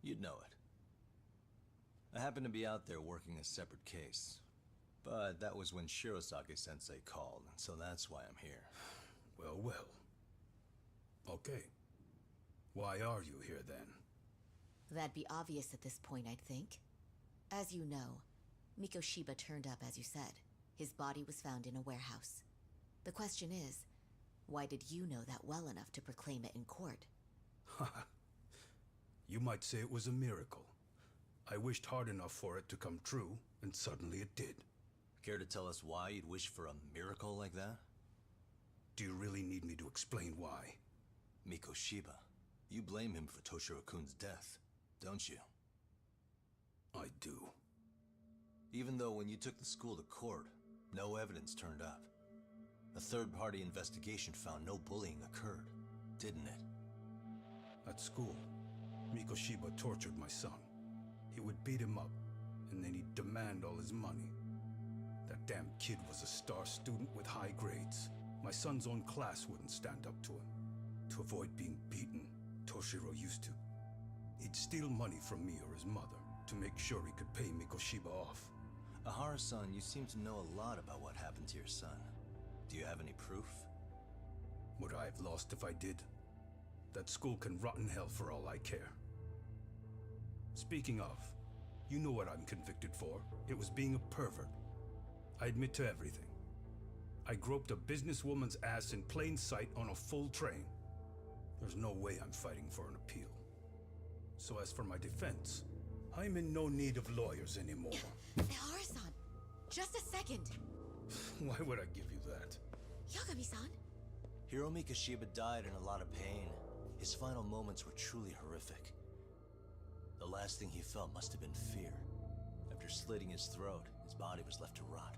You'd know it. I happened to be out there working a separate case. But that was when Shirosake-sensei called, so that's why I'm here. Well, well. Okay. Why are you here then? That'd be obvious at this point, I'd think. As you know, Mikoshiba turned up as you said. His body was found in a warehouse. The question is, why did you know that well enough to proclaim it in court? You might say it was a miracle. I wished hard enough for it to come true, and suddenly it did. Care to tell us why you'd wish for a miracle like that? Do you really need me to explain why? Mikoshiba. You blame him for Toshiro-kun's death, don't you? I do. Even though when you took the school to court, no evidence turned up. A third-party investigation found no bullying occurred, didn't it? At school, Mikoshiba tortured my son. He would beat him up, and then he'd demand all his money. That damn kid was a star student with high grades. My son's own class wouldn't stand up to him. To avoid being beaten, Toshiro used to. He'd steal money from me or his mother to make sure he could pay Mikoshiba off. Ehara-san, you seem to know a lot about what happened to your son. Do you have any proof? Would I have lost if I did? That school can rot in hell for all I care. Speaking of, you know what I'm convicted for. It was being a pervert. I admit to everything. I groped a businesswoman's ass in plain sight on a full train. There's no way I'm fighting for an appeal. So as for my defense, I'm in no need of lawyers anymore. Ehara-san, just a second. Why would I give you that? Yagami-san? Hiro Mikoshiba died in a lot of pain. His final moments were truly horrific. The last thing he felt must have been fear. After slitting his throat, his body was left to rot.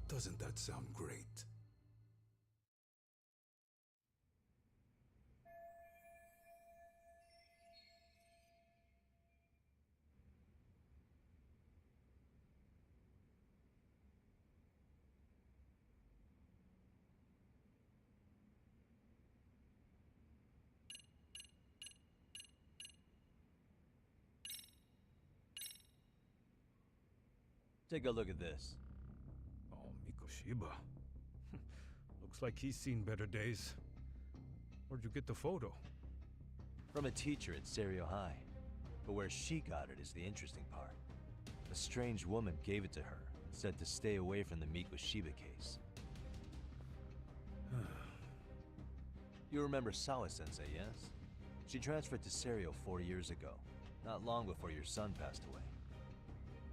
Doesn't that sound great? Take a look at this. Oh, Mikoshiba. Looks like he's seen better days. Where'd you get the photo? From a teacher at Serio High. But where she got it is the interesting part. A strange woman gave it to her, said to stay away from the Mikoshiba case. You remember Sawa-sensei, yes? She transferred to Serio 4 years ago, not long before your son passed away.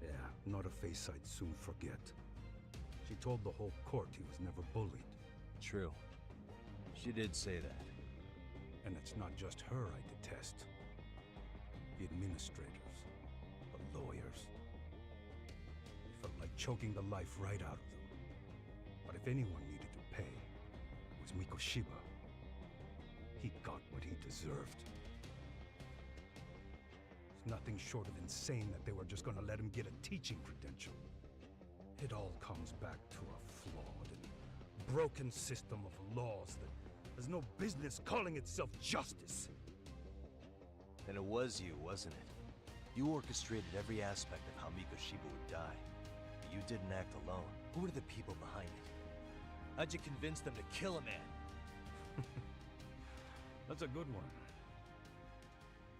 Yeah, not a face I'd soon forget. She told the whole court he was never bullied. True. She did say that. And it's not just her I detest. The administrators, the lawyers. It felt like choking the life right out of them. But if anyone needed to pay, it was Mikoshiba. He got what he deserved. It's nothing short of insane that they were just gonna let him get a teaching credential. It all comes back to a flawed and broken system of laws that has no business calling itself justice. Then it was you, wasn't it? You orchestrated every aspect of how Mikoshiba would die. But you didn't act alone. Who were the people behind it? How'd you convince them to kill a man? That's a good one.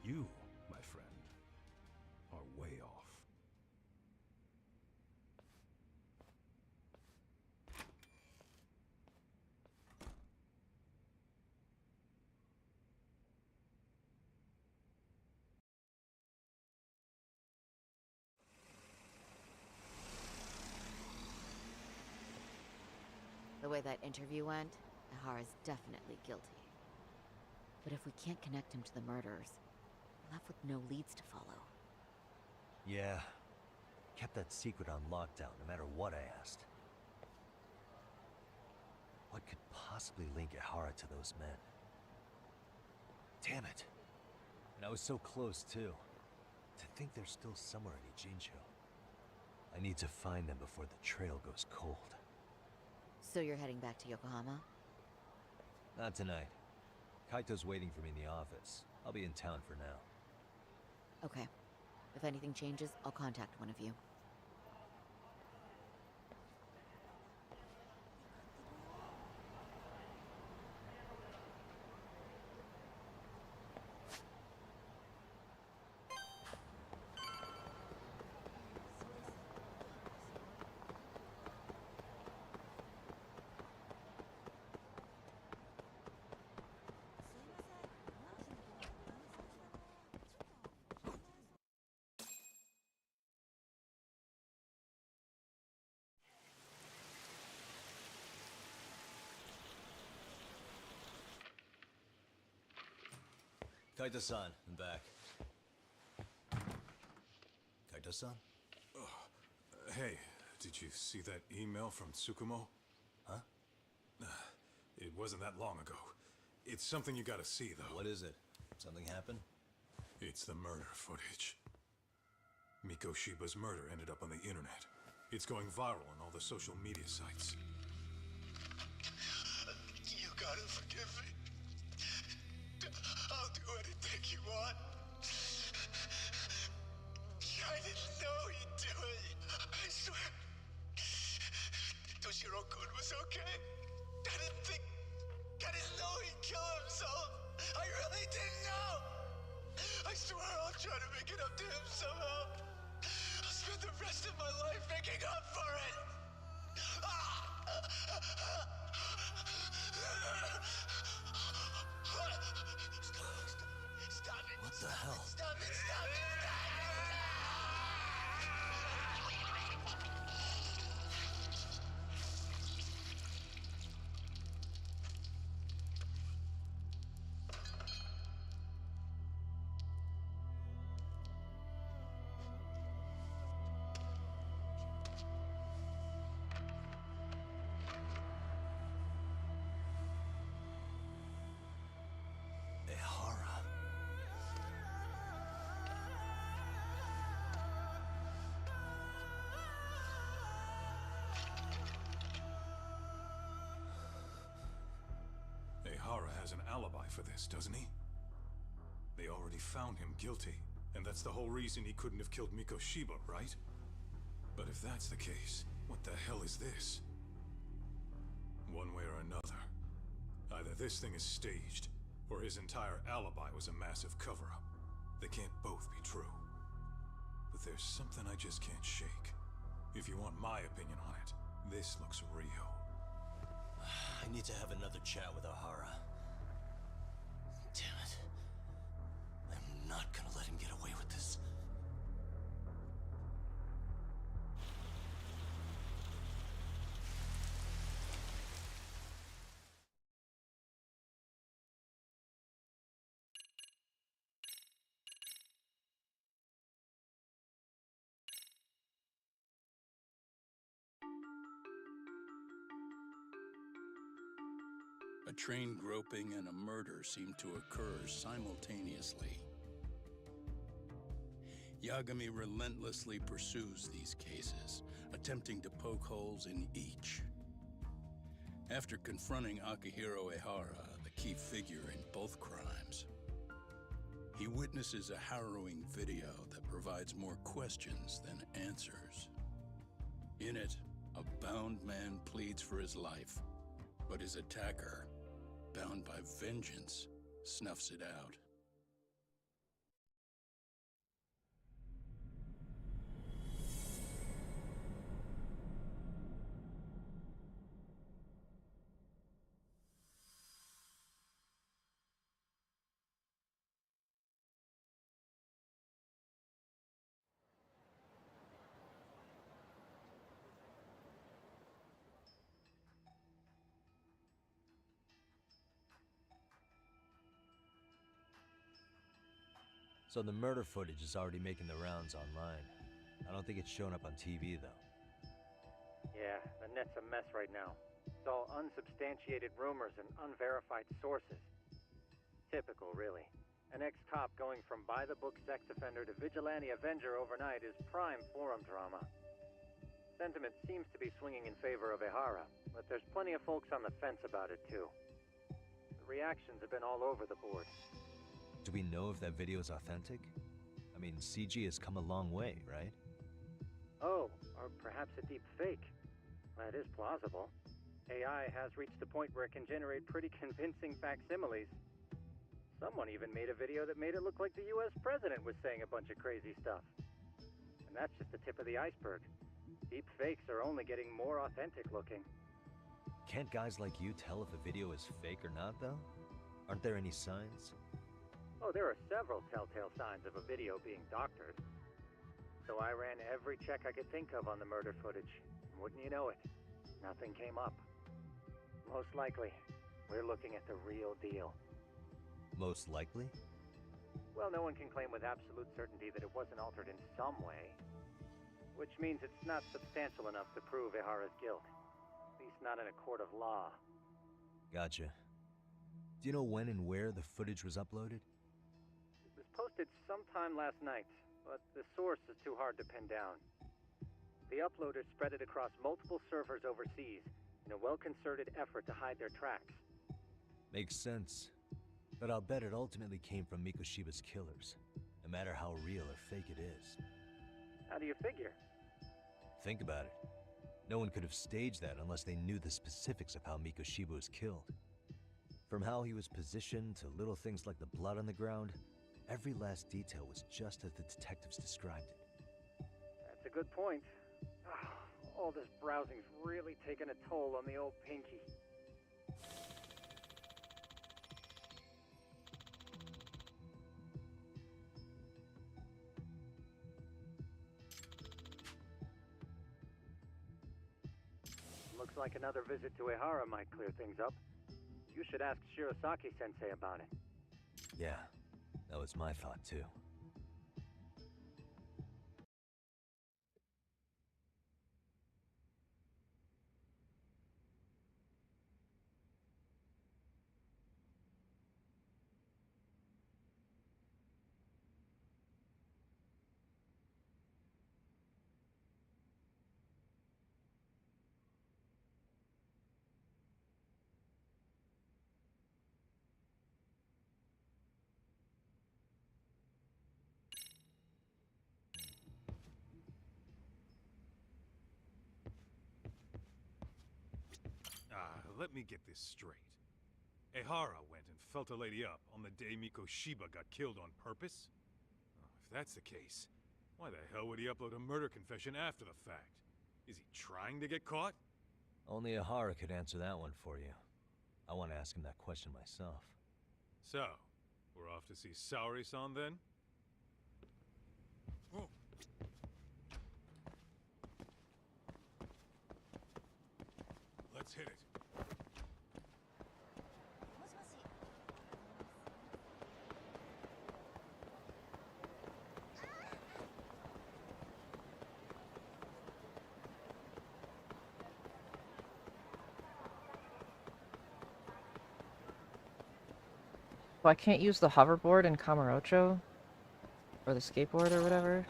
You, my friend, are way off. The way that interview went, Ihara's definitely guilty. But if we can't connect him to the murderers, we're left with no leads to follow. Yeah. Kept that secret on lockdown, no matter what I asked. What could possibly link Ihara to those men? Damn it! And I was so close, too. To think they're still somewhere in Ijincho. I need to find them before the trail goes cold. So you're heading back to Yokohama? Not tonight. Kaito's waiting for me in the office. I'll be in town for now. Okay. If anything changes, I'll contact one of you. Kaito-san, I'm back. Kaito-san? Hey, did you see that email from Tsukumo? Huh? It wasn't that long ago. It's something you gotta see, though. What is it? Something happened? It's the murder footage. Mikoshiba's murder ended up on the internet. It's going viral on all the social media sites. You gotta forgive me. I'll do anything you want. I didn't know he'd do it. I swear. Toshiro-kun was okay. I didn't know he'd kill himself. I really didn't know. I swear I'll try to make it up to him somehow. I'll spend the rest of my life making up for it. Stop it. What the hell? Stop it, stop it, Ihara has an alibi for this, doesn't he? They already found him guilty, and that's the whole reason he couldn't have killed Mikoshiba, right? But if that's the case, what the hell is this? One way or another, either this thing is staged, or his entire alibi was a massive cover-up. They can't both be true. But there's something I just can't shake. If you want my opinion on it, this looks real. I need to have another chat with O'Hara. Damn it. I'm not gonna let him get away with this. A train groping and a murder seem to occur simultaneously. Yagami relentlessly pursues these cases, attempting to poke holes in each. After confronting Akihiro Ehara, the key figure in both crimes, he witnesses a harrowing video that provides more questions than answers. In it, a bound man pleads for his life, but his attacker, bound by vengeance, snuffs it out. So the murder footage is already making the rounds online. I don't think it's showing up on TV, though. Yeah, the net's a mess right now. It's all unsubstantiated rumors and unverified sources. Typical, really. An ex-cop going from by-the-book sex offender to vigilante avenger overnight is prime forum drama. Sentiment seems to be swinging in favor of Ehara, but there's plenty of folks on the fence about it, too. The reactions have been all over the board. Do we know if that video is authentic? I mean, CG has come a long way, right? Oh, or perhaps a deep fake. That is plausible. AI has reached the point where it can generate pretty convincing facsimiles. Someone even made a video that made it look like the US president was saying a bunch of crazy stuff. And that's just the tip of the iceberg. Deep fakes are only getting more authentic looking. Can't guys like you tell if a video is fake or not, though? Aren't there any signs? Oh, there are several telltale signs of a video being doctored. So I ran every check I could think of on the murder footage. Wouldn't you know it, nothing came up. Most likely, we're looking at the real deal. Most likely? Well, no one can claim with absolute certainty that it wasn't altered in some way. Which means it's not substantial enough to prove Ehara's guilt. At least not in a court of law. Gotcha. Do you know when and where the footage was uploaded? It was posted sometime last night, but the source is too hard to pin down. The uploaders spread it across multiple servers overseas in a well-concerted effort to hide their tracks. Makes sense. But I'll bet it ultimately came from Mikoshiba's killers, no matter how real or fake it is. How do you figure? Think about it. No one could have staged that unless they knew the specifics of how Mikoshiba was killed. From how he was positioned to little things like the blood on the ground, every last detail was just as the detectives described it. That's a good point. All this browsing's really taken a toll on the old pinky. Looks like another visit to Ehara might clear things up. You should ask Shirosaki-sensei about it. Yeah, that was my thought too. let me get this straight. Ehara went and felt a lady up on the day Mikoshiba got killed on purpose? Oh, if that's the case, why the hell would he upload a murder confession after the fact? Is he trying to get caught? Only Ehara could answer that one for you. I want to ask him that question myself. So, we're off to see Saori-san then? Oh. Let's hit it. So I can't use the hoverboard in Kamurocho? Or the skateboard or whatever?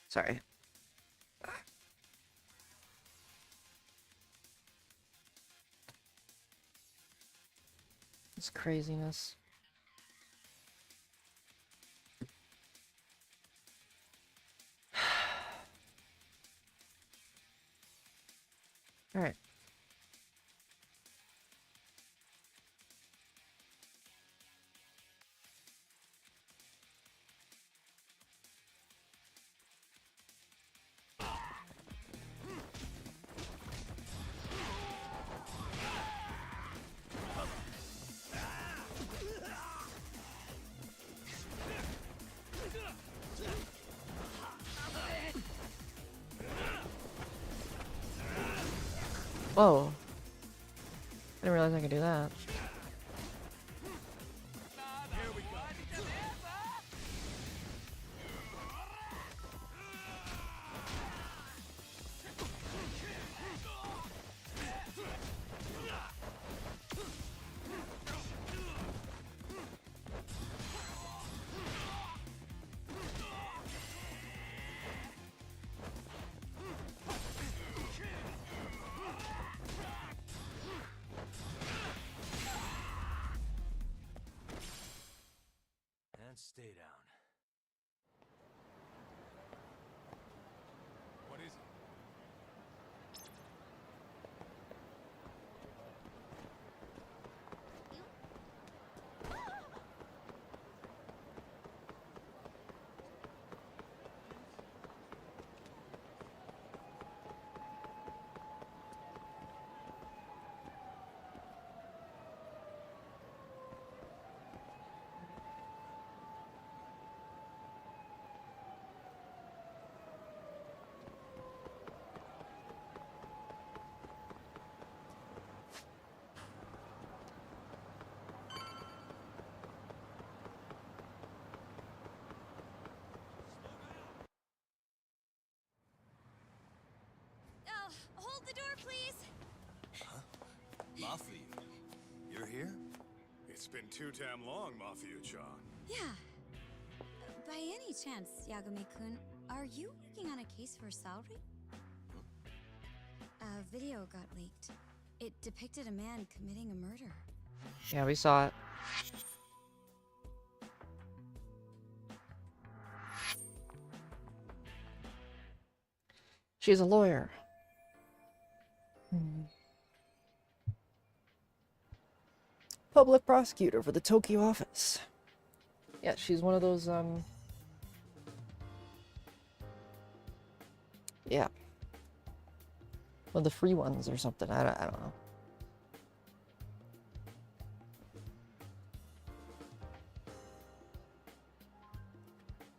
Sorry. It's craziness. All right. Whoa. I didn't realize I could do that. And stay down. What is it? Hold the door, please. Mafia, you're here? It's been too damn long, Mafia-chan. Yeah. By any chance, Yagami-kun, are you working on a case for Saori? A video got leaked. It depicted a man committing a murder. Yeah, we saw it. She's a lawyer. Public prosecutor for the Tokyo office. Yeah, she's one of those, yeah. One of the free ones or something, I don't know.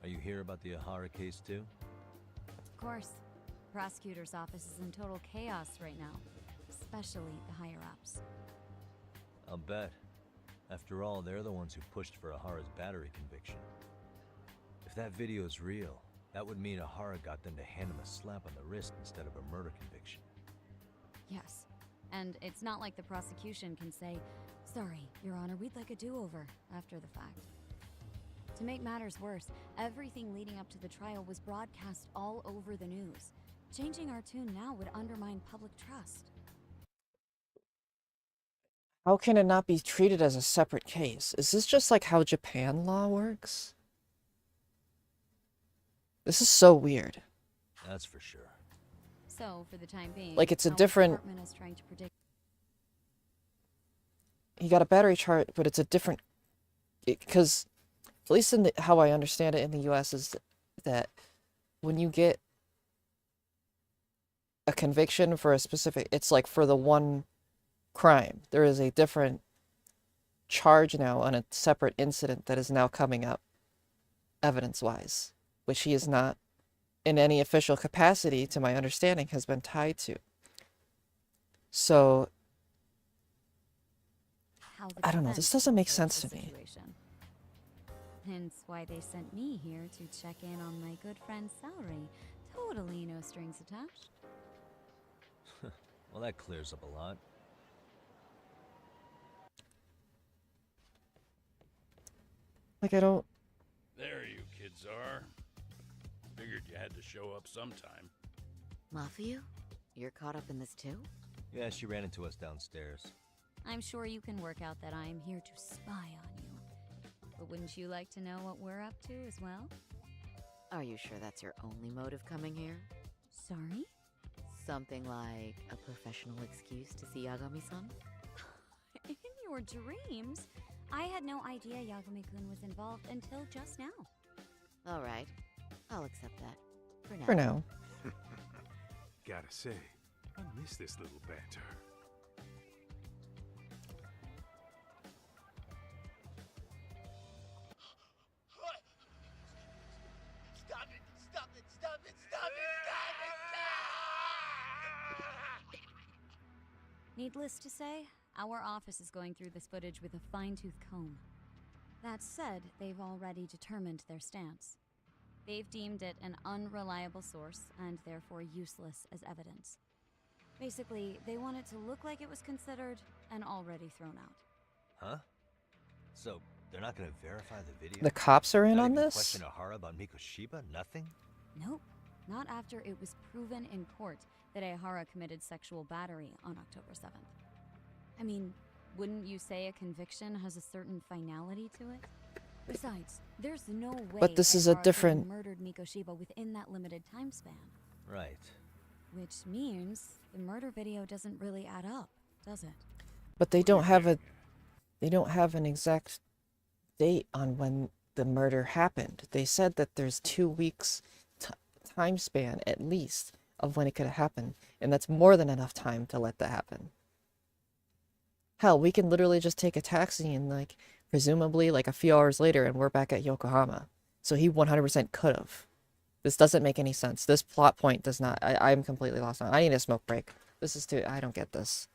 Are you here about the Ehara case too? Of course. Prosecutor's office is in total chaos right now, especially the higher-ups. I'll bet. After all, they're the ones who pushed for Ahara's battery conviction. If that video is real, that would mean Ehara got them to hand him a slap on the wrist instead of a murder conviction. Yes. And it's not like the prosecution can say, "Sorry, Your Honor, we'd like a do-over," after the fact. To make matters worse, everything leading up to the trial was broadcast all over the news. Changing our tune now would undermine public trust. How can it not be treated as a separate case? Is this just like how Japan law works? This is so weird. That's for sure. So, for the time being, Like, it's a our different... department is trying to predict. He got a battery chart, but it's a different... Because, at least in how I understand it in the US, is that when you get a conviction for a specific... It's like for the one crime. There is a different charge now on a separate incident that is now coming up, evidence-wise, which he is not, in any official capacity, to my understanding, has been tied to. So, I don't know, this doesn't make sense to me. Hence why they sent me here to check in on my good friend's salary. Totally no strings attached. Well, that clears up a lot. Like, I don't... There you kids are. Figured you had to show up sometime. Mafiu? You're caught up in this too? Yeah, she ran into us downstairs. I'm sure you can work out that I'm here to spy on you. But wouldn't you like to know what we're up to as well? Are you sure that's your only motive coming here? Sorry? Something like a professional excuse to see Yagami-san? In your dreams? I had no idea Yagami-kun was involved until just now. Alright, I'll accept that. For now. For now. Gotta say, I miss this little banter. Stop it! Stop it! Stop it! Stop it! Stop it! Needless to say, our office is going through this footage with a fine-tooth comb. That said, they've already determined their stance. They've deemed it an unreliable source and therefore useless as evidence. Basically, they want it to look like it was considered and already thrown out. Huh? So, they're not gonna verify the video? The cops are in Not on even this? question Ahara about Mikoshiba? Nothing? Nope. Not after it was proven in court that Ehara committed sexual battery on October 7th. I mean, wouldn't you say a conviction has a certain finality to it? Besides, there's no way But this is a Ehara could different... have murdered Mikoshiba within that limited time span. Right. Which means the murder video doesn't really add up, does it? But they don't have a... They don't have an exact date on when the murder happened. They said that there's 2 weeks time span, at least, of when it could have happened. And that's more than enough time to let that happen. Hell, we can literally just take a taxi and, like, presumably, like, a few hours later, and we're back at Yokohama. So he 100% could have. This doesn't make any sense. This plot point does not... I'm completely lost on it. I need a smoke break. This is too... I don't get this.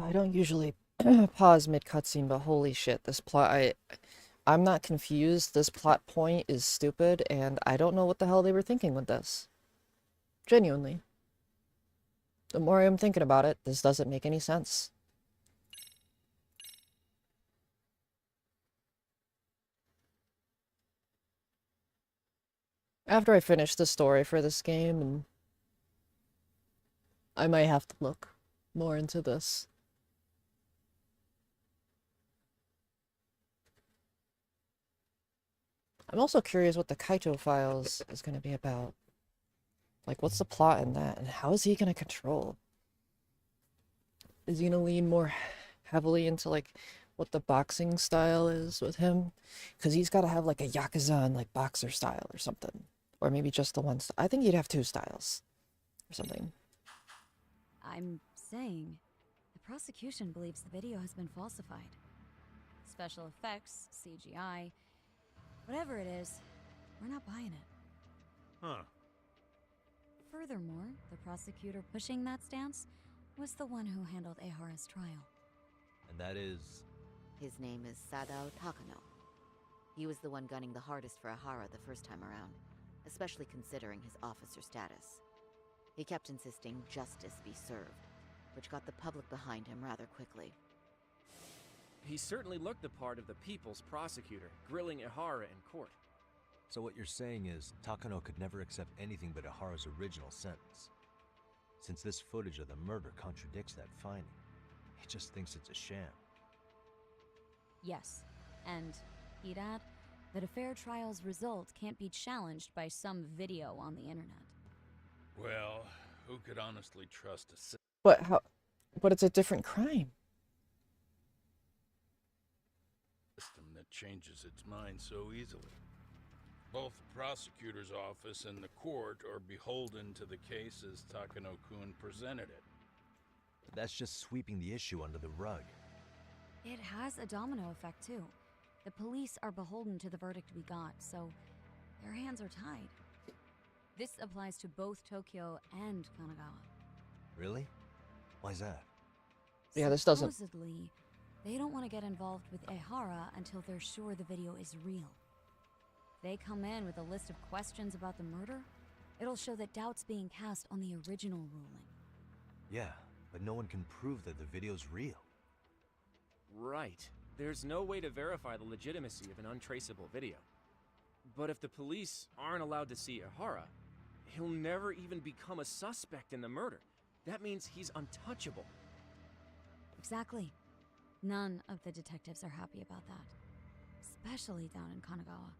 I don't usually pause mid cutscene, but holy shit, this plot, I'm not confused. This plot point is stupid, and I don't know what the hell they were thinking with this. Genuinely. The more I'm thinking about it, this doesn't make any sense. After I finish the story for this game, and I might have to look more into this. I'm also curious what the Kaito Files is going to be about. Like, what's the plot in that, and how is he going to control? Is he going to lean more heavily into, like, what the boxing style is with him? Because he's got to have, like, a Yakuza and, like, boxer style or something. Or maybe just the one style. I think he'd have 2 styles. Or something. I'm saying, the prosecution believes the video has been falsified. Special effects, CGI, whatever it is, we're not buying it. Huh. Furthermore, the prosecutor pushing that stance was the one who handled Ehara's trial. And that is... His name is Sadao Takano. He was the one gunning the hardest for Ehara the first time around, especially considering his officer status. He kept insisting justice be served, which got the public behind him rather quickly. He certainly looked the part of the people's prosecutor, grilling Ehara in court. So what you're saying is, Takano could never accept anything but Ehara's original sentence. Since this footage of the murder contradicts that finding, he just thinks it's a sham. Yes, and he'd add that a fair trial's result can't be challenged by some video on the internet. Well, who could honestly trust a But how... But it's a different crime. system that changes its mind so easily? Both the prosecutor's office and the court are beholden to the case as Takano-kun presented it. But that's just sweeping the issue under the rug. It has a domino effect, too. The police are beholden to the verdict we got, so their hands are tied. This applies to both Tokyo and Kanagawa. Really? Why's that? Yeah, this doesn't... Supposedly, they don't want to get involved with Ehara until they're sure the video is real. They come in with a list of questions about the murder, it'll show that doubt's being cast on the original ruling. Yeah, but no one can prove that the video's real. Right. There's no way to verify the legitimacy of an untraceable video. But if the police aren't allowed to see Ehara, he'll never even become a suspect in the murder. That means he's untouchable. Exactly. None of the detectives are happy about that. Especially down in Kanagawa.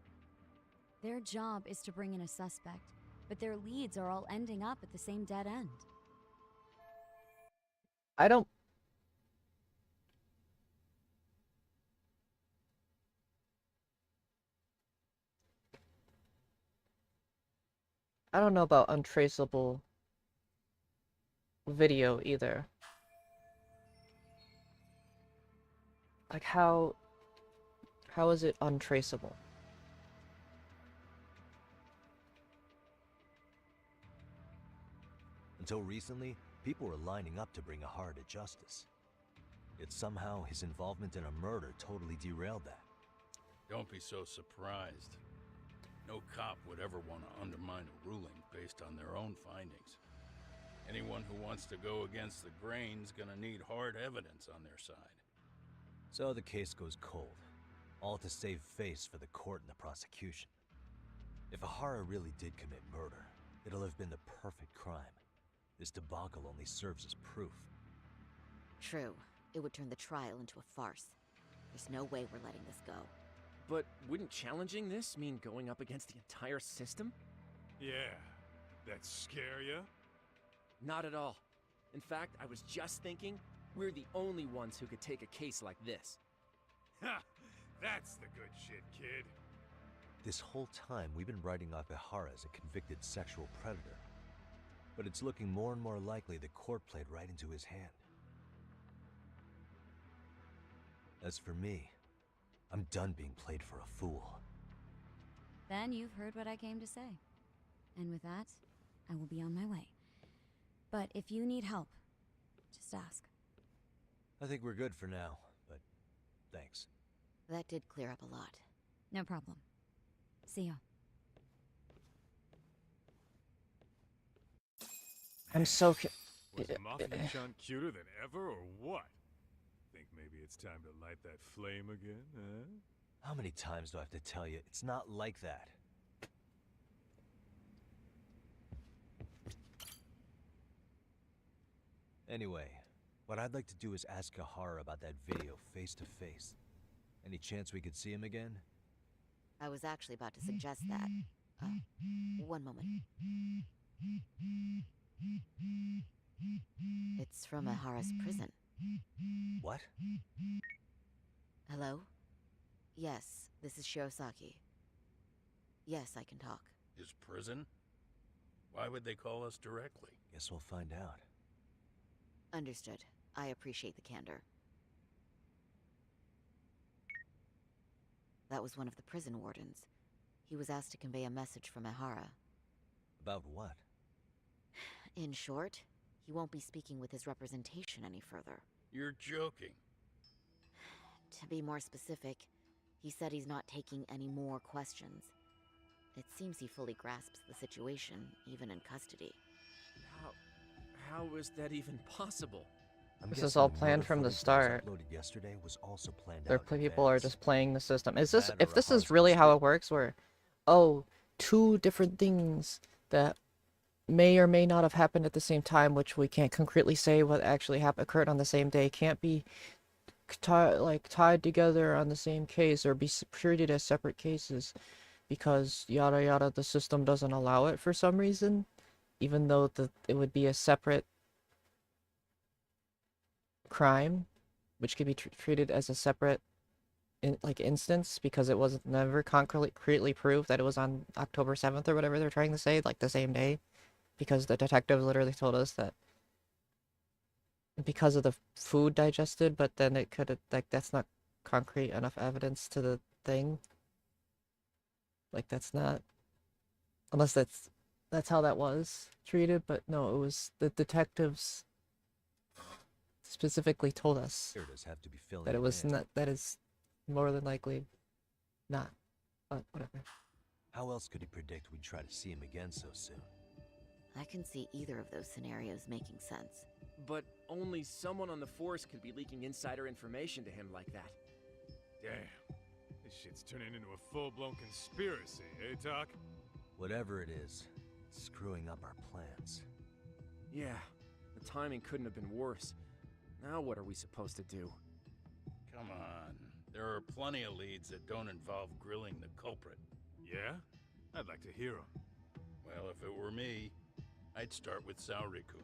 Their job is to bring in a suspect, but their leads are all ending up at the same dead end. I don't... I don't know about untraceable video either. Like how is it untraceable? Until recently, people were lining up to bring Ehara to justice. Yet somehow his involvement in a murder totally derailed that. Don't be so surprised. No cop would ever want to undermine a ruling based on their own findings. Anyone who wants to go against the grain's gonna need hard evidence on their side. So the case goes cold, all to save face for the court and the prosecution. If Ehara really did commit murder, it'll have been the perfect crime. This debacle only serves as proof. True. It would turn the trial into a farce. There's no way we're letting this go. But wouldn't challenging this mean going up against the entire system? Yeah. That scare ya? Not at all. In fact, I was just thinking, we're the only ones who could take a case like this. Ha! That's the good shit, kid. This whole time, we've been writing off Ehara as a convicted sexual predator. But it's looking more and more likely the court played right into his hand. As for me, I'm done being played for a fool. Then you've heard what I came to say. And with that, I will be on my way. But if you need help, just ask. I think we're good for now, but thanks. That did clear up a lot. No problem. See ya. I'm so Was Mafia-chan cuter than ever, or what? Think maybe it's time to light that flame again, huh? How many times do I have to tell you? It's not like that. Anyway, what I'd like to do is ask Ahara about that video face to face. Any chance we could see him again? I was actually about to suggest that. One moment. It's from Ahara's prison. What? Hello? Yes, this is Shirosaki. Yes, I can talk. His prison? Why would they call us directly? Guess we'll find out. Understood. I appreciate the candor. That was one of the prison wardens. He was asked to convey a message from Ahara. About what? In short, he won't be speaking with his representation any further. You're joking. To be more specific, he said he's not taking any more questions. It seems he fully grasps the situation, even in custody. How is that even possible? This is all planned from the start. Uploaded yesterday was also planned Their out in people are advance. just playing the system. Is this, That if or this is Ahara's really how it works, where, oh, two different things that may or may not have happened at the same time, which we can't concretely say what actually occurred on the same day, can't be tied together on the same case or be treated as separate cases because yada yada, the system doesn't allow it for some reason, even though it would be a separate crime, which could be treated as a separate instance because it was never concretely proved that it was on October 7th or whatever they're trying to say, like the same day, because the detective literally told us that because of the food digested, but then it could have, like, that's not concrete enough evidence to the thing. Like, that's not, unless that's how that was treated, but no, it was the detectives specifically told us Have to be filling that it was in. not, that is more than likely not, but whatever. How else could he predict we'd try to see him again so soon? I can see either of those scenarios making sense. But only someone on the force could be leaking insider information to him like that. Damn. This shit's turning into a full-blown conspiracy, eh, Doc? Whatever it is, it's screwing up our plans. Yeah, the timing couldn't have been worse. Now what are we supposed to do? Come on. There are plenty of leads that don't involve grilling the culprit. Yeah? I'd like to hear them. Well, if it were me, I'd start with Saori-kun.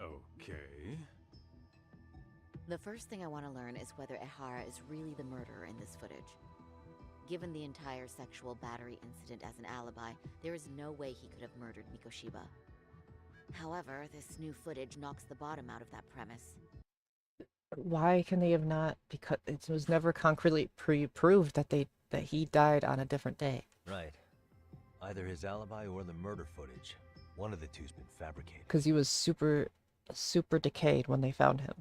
Okay. The first thing I want to learn is whether Ehara is really the murderer in this footage. Given the entire sexual battery incident as an alibi, there is no way he could have murdered Mikoshiba. However, this new footage knocks the bottom out of that premise. Why can they have not? Because it was never concretely proved that he died on a different day. Right. Either his alibi or the murder footage. One of the two's been fabricated. Because he was super decayed when they found him.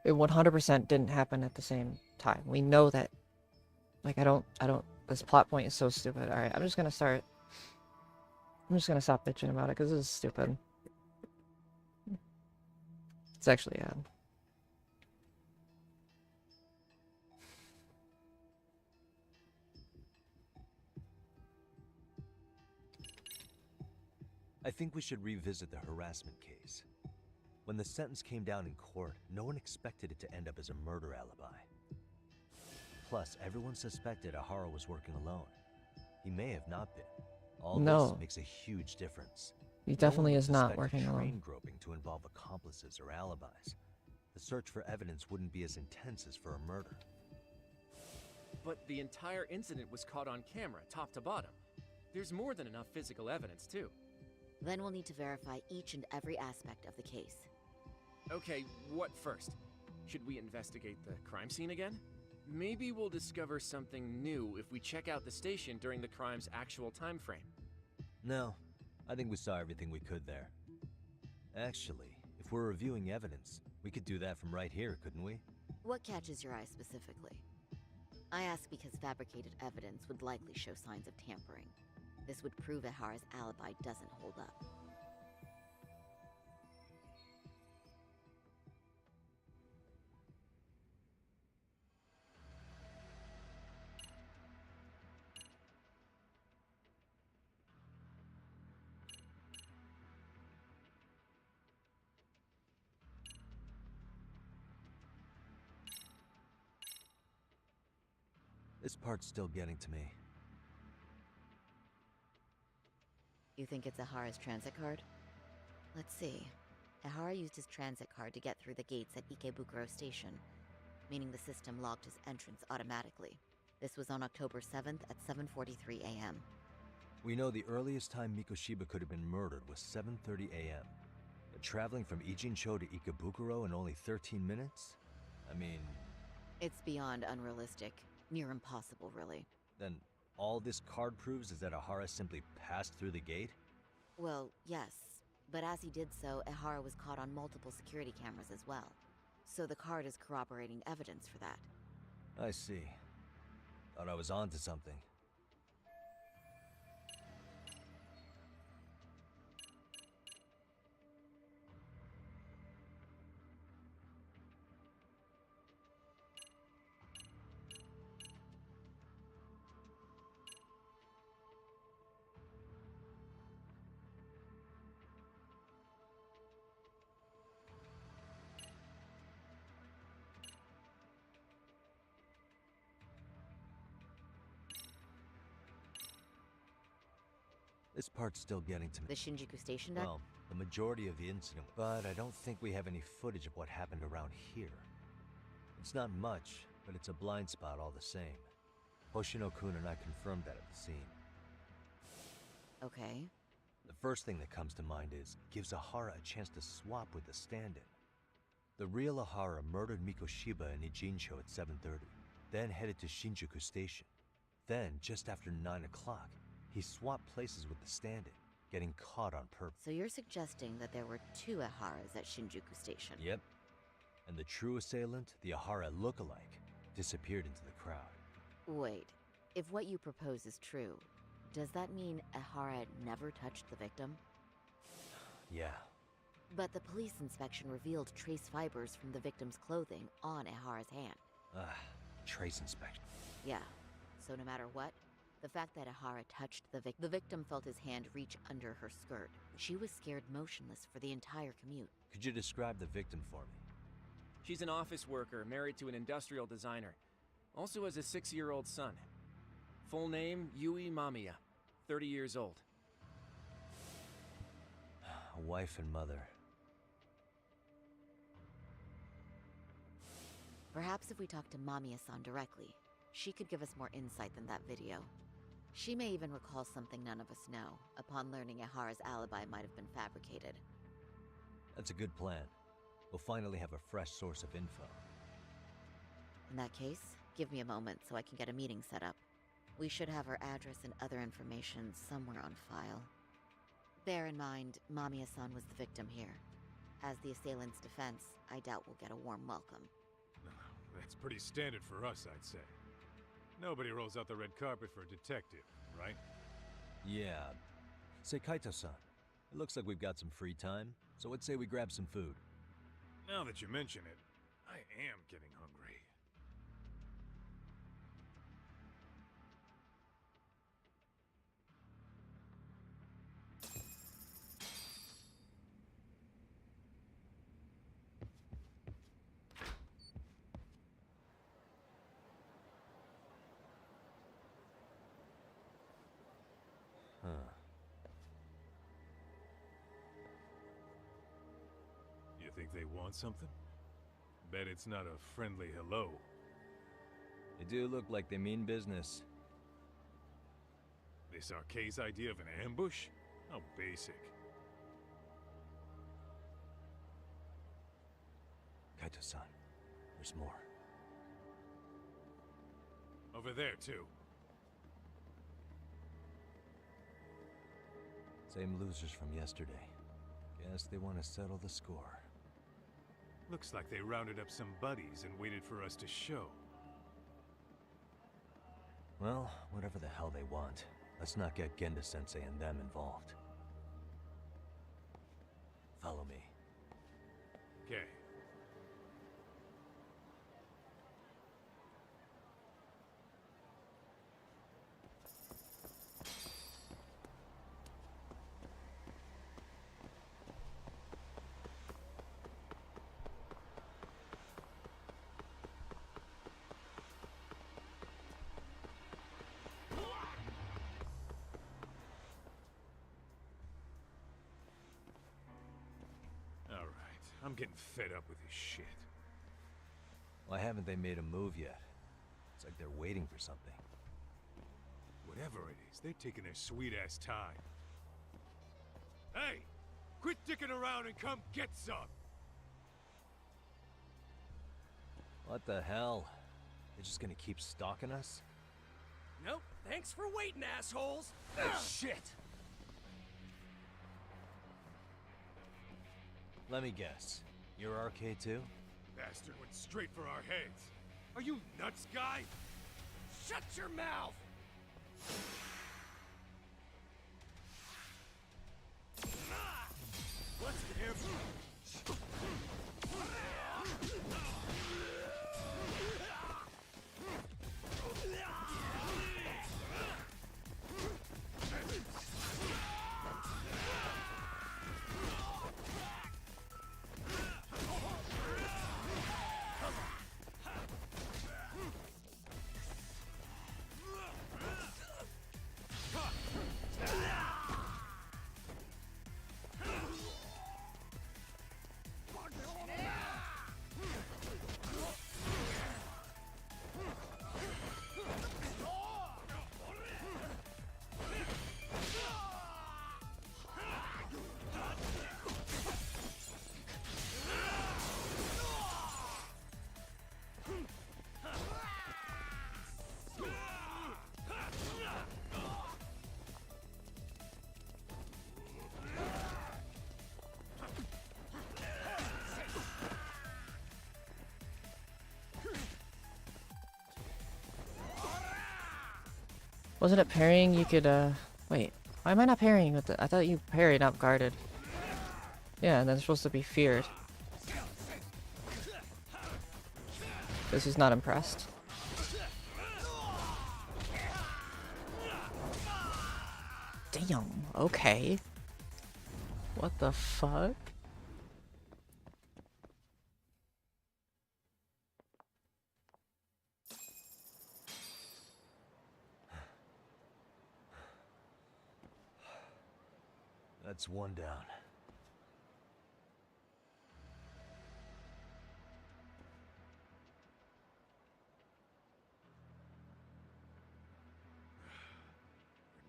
It 100% didn't happen at the same time. We know that. Like, I don't, this plot point is so stupid. Alright, I'm just gonna stop bitching about it, because this is stupid. It's actually, I think we should revisit the harassment case. When the sentence came down in court, no one expected it to end up as a murder alibi. Plus, everyone suspected Ahara was working alone. He may have not been. All this makes a huge difference. He definitely No one is would not suspect working train alone. groping to involve accomplices or alibis. The search for evidence wouldn't be as intense as for a murder. But the entire incident was caught on camera, top to bottom. There's more than enough physical evidence, too. Then we'll need to verify each and every aspect of the case. Okay, what first? Should we investigate the crime scene again? Maybe we'll discover something new if we check out the station during the crime's actual time frame. No, I think we saw everything we could there. Actually, if we're reviewing evidence, we could do that from right here, couldn't we? What catches your eye specifically? I ask because fabricated evidence would likely show signs of tampering. This would prove Ihara's alibi doesn't hold up. This part's still getting to me. You think it's Ihara's transit card? Let's see. Ihara used his transit card to get through the gates at Ikebukuro Station, meaning the system logged his entrance automatically. This was on October 7th at 7:43 a.m. We know the earliest time Mikoshiba could have been murdered was 7:30 a.m. But traveling from Ijincho to Ikebukuro in only 13 minutes? I mean... It's beyond unrealistic. Near impossible, really. Then all this card proves is that Ihara simply passed through the gate? Well, yes. But as he did so, Ihara was caught on multiple security cameras as well. So the card is corroborating evidence for that. I see. Thought I was onto something. This part's still getting to me. The Shinjuku Station deck? Well, the majority of the incident, but I don't think we have any footage of what happened around here. It's not much, but it's a blind spot all the same. Hoshino-kun and I confirmed that at the scene. Okay. The first thing that comes to mind is, gives Ihara a chance to swap with the stand-in. The real Ihara murdered Mikoshiba in Ijincho at 7:30, then headed to Shinjuku Station. Then, just after 9 o'clock, he swapped places with the stand-in, getting caught on purpose. So you're suggesting that there were two Iharas at Shinjuku Station? Yep. And the true assailant, the Ihara look-alike, disappeared into the crowd. Wait. If what you propose is true, does that mean Ihara never touched the victim? Yeah. But the police inspection revealed trace fibers from the victim's clothing on Ihara's hand. Trace inspection. Yeah. So no matter what, the fact that Ihara touched the victim felt his hand reach under her skirt. She was scared motionless for the entire commute. Could you describe the victim for me? She's an office worker married to an industrial designer. Also has a 6-year-old son. Full name, Yui Mamiya. 30 years old. A wife and mother. Perhaps if we talk to Mamiya-san directly, she could give us more insight than that video. She may even recall something none of us know, upon learning Ihara's alibi might have been fabricated. That's a good plan. We'll finally have a fresh source of info. In that case, give me a moment so I can get a meeting set up. We should have her address and other information somewhere on file. Bear in mind, Mamiya-san was the victim here. As the assailant's defense, I doubt we'll get a warm welcome. That's pretty standard for us, I'd say. Nobody rolls out the red carpet for a detective, right? Yeah. Say, Kaito-san, it looks like we've got some free time, so let's say we grab some food. Now that you mention it, I am getting hungry. You think they want something? Bet it's not a friendly hello. They do look like they mean business. This Arcade's idea of an ambush? How basic. Kaito-san, there's more. Over there, too. Same losers from yesterday. Guess they want to settle the score. Looks like they rounded up some buddies and waited for us to show. Well, whatever the hell they want, let's not get Genda-sensei and them involved. Follow me. Okay. I'm getting fed up with this shit. Why haven't they made a move yet? It's like they're waiting for something. Whatever it is, they're taking their sweet-ass time. Hey! Quit dicking around and come get some! What the hell? They're just gonna keep stalking us? Nope. Thanks for waiting, assholes! Shit! Let me guess. You're RK too? Bastard went straight for our heads. Are you nuts, guy? Shut your mouth! What's him? Wasn't it parrying? You could, wait. Why am I not parrying with it? I thought you parried, not guarded. Yeah, and then it's supposed to be feared. Because he's not impressed. Damn, okay. What the fuck? That's one down.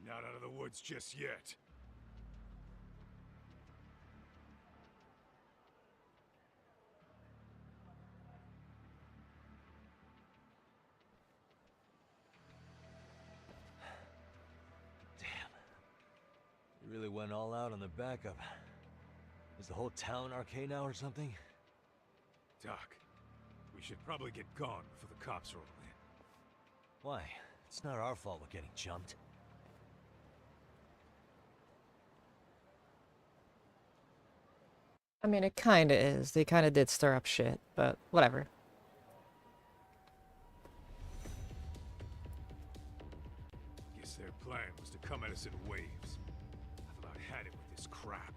We're not out of the woods just yet. You really went all out on the backup. Is the whole town RK now or something? Doc, we should probably get gone before the cops roll in. Why? It's not our fault we're getting jumped. I mean, it kinda is. They kinda did stir up shit, but whatever. Guess their plan was to come at us in waves. I've about had it with this crap.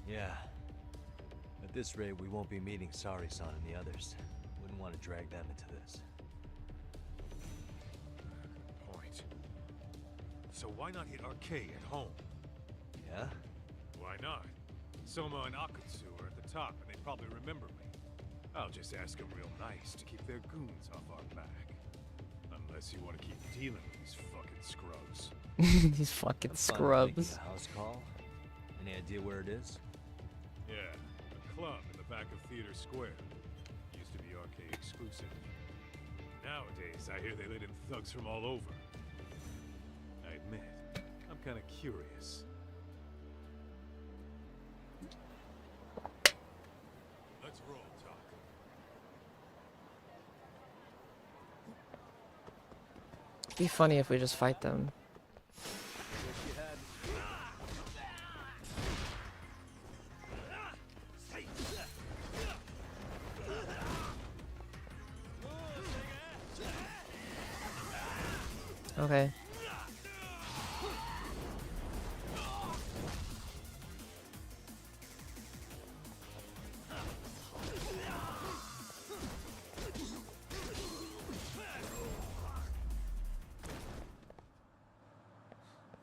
Yeah. At this rate, we won't be meeting Sari-san and the others. Wouldn't want to drag them into this. Good point. So why not hit RK at home? Yeah? Why not? Soma and Akutsu are at the top, and they probably remember me. I'll just ask them real nice to keep their goons off our back. Unless you want to keep dealing with these fucking scrubs. These fucking I'm fine with scrubs. making a house call. Any idea where it is? Yeah, a club in the back of Theater Square. Used to be RK exclusive. Nowadays, I hear they let in thugs from all over. I admit, I'm kind of curious. Be funny if we just fight them. Okay.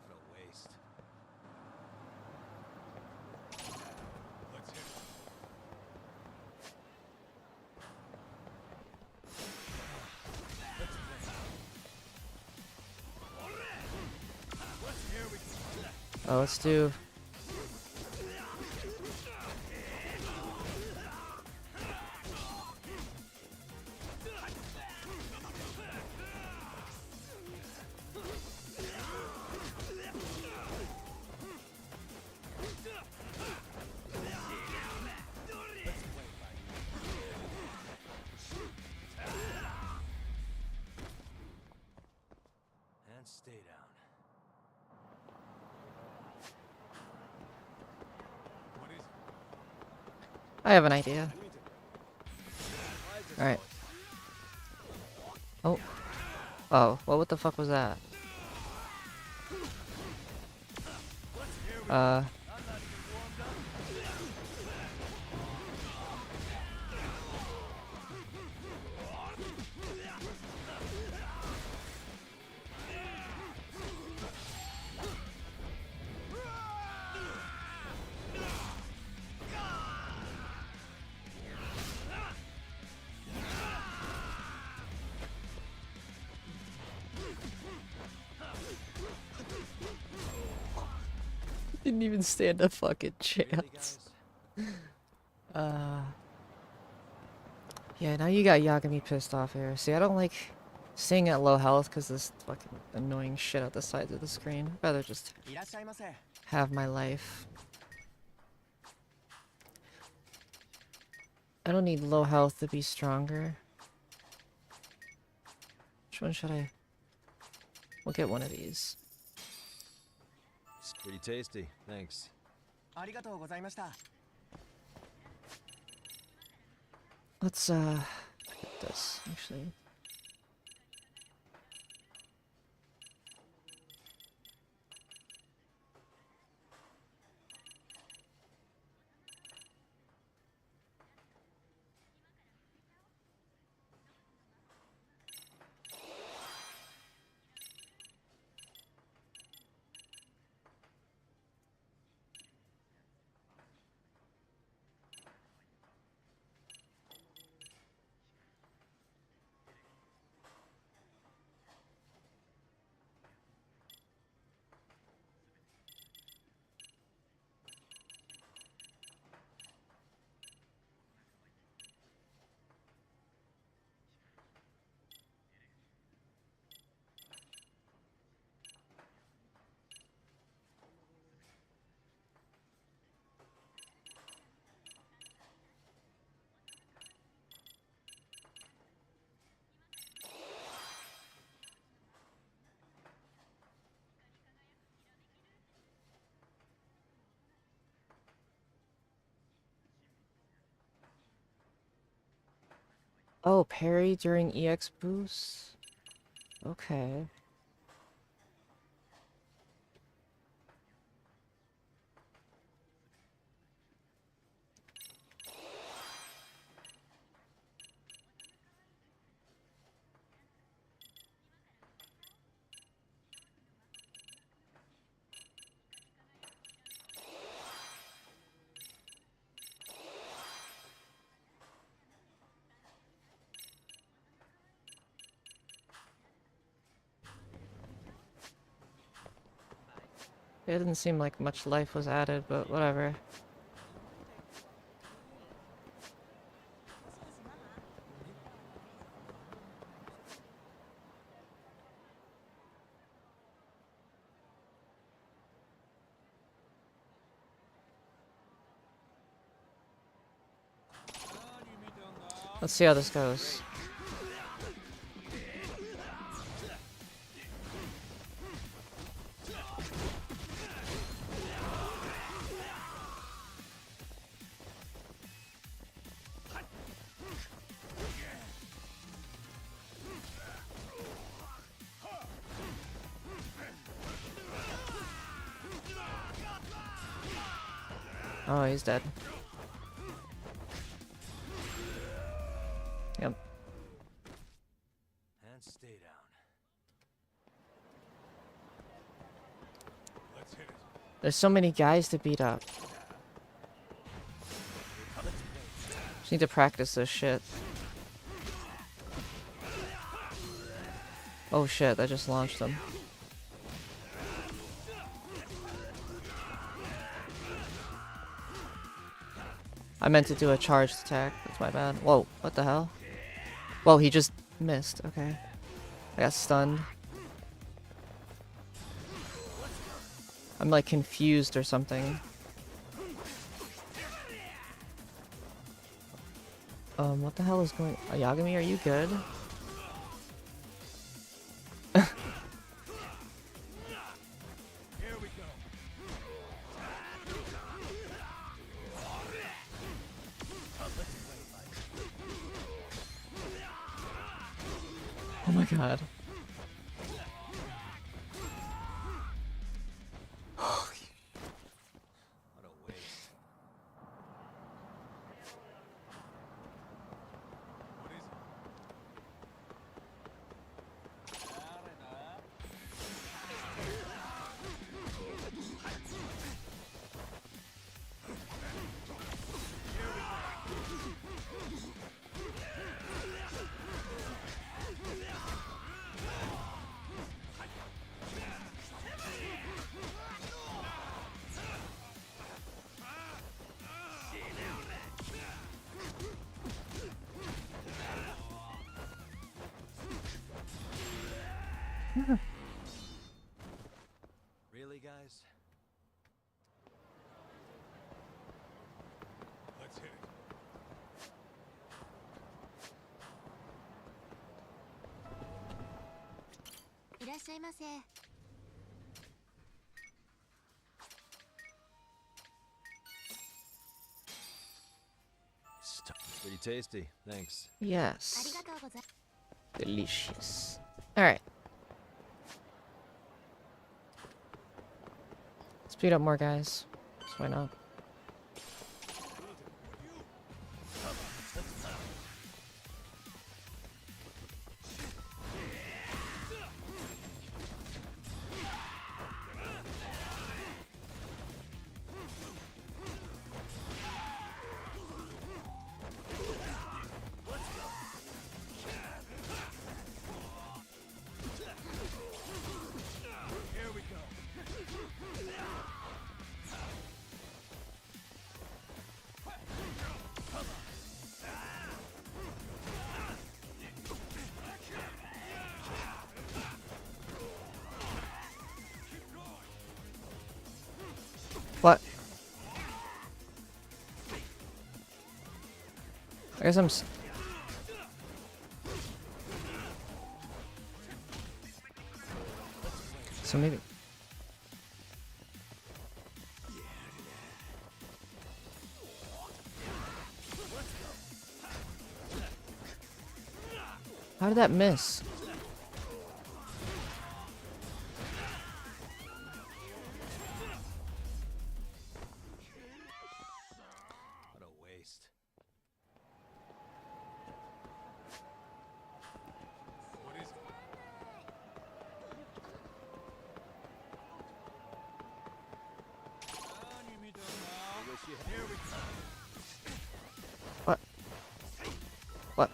What a waste. Let's hit it. Oh, let's do. And stay down. What is it? I have an idea. Alright. Oh. Oh, well, what the fuck was that? Didn't even stand a fucking chance. Yeah, now you got Yagami pissed off here. See, I don't like seeing at low health because this fucking annoying shit at the sides of the screen. I'd rather just have my life. I don't need low health to be stronger. Which one should I? We'll get one of these. It's pretty tasty, thanks. Let's get this actually. Oh, parry during EX boost? Okay. It didn't seem like much life was added, but whatever. Let's see how this goes. Oh, he's dead. Yep. And stay down. Let's hit it. There's so many guys to beat up. Just need to practice this shit. Oh shit, that just launched them. I meant to do a charged attack. That's my bad. Whoa, what the hell? Whoa, he just missed. Okay. I got stunned. I'm like confused or something. What the hell is going... Yagami, are you good? Oh my god. What a waste. What is it? Really, guys? Let's hit it. Pretty tasty, thanks. Yes. Delicious. Alright. Let's beat up more guys. So why not? What? I guess I'm so maybe... How did that miss? What a waste. What is it? Here we go. What? What?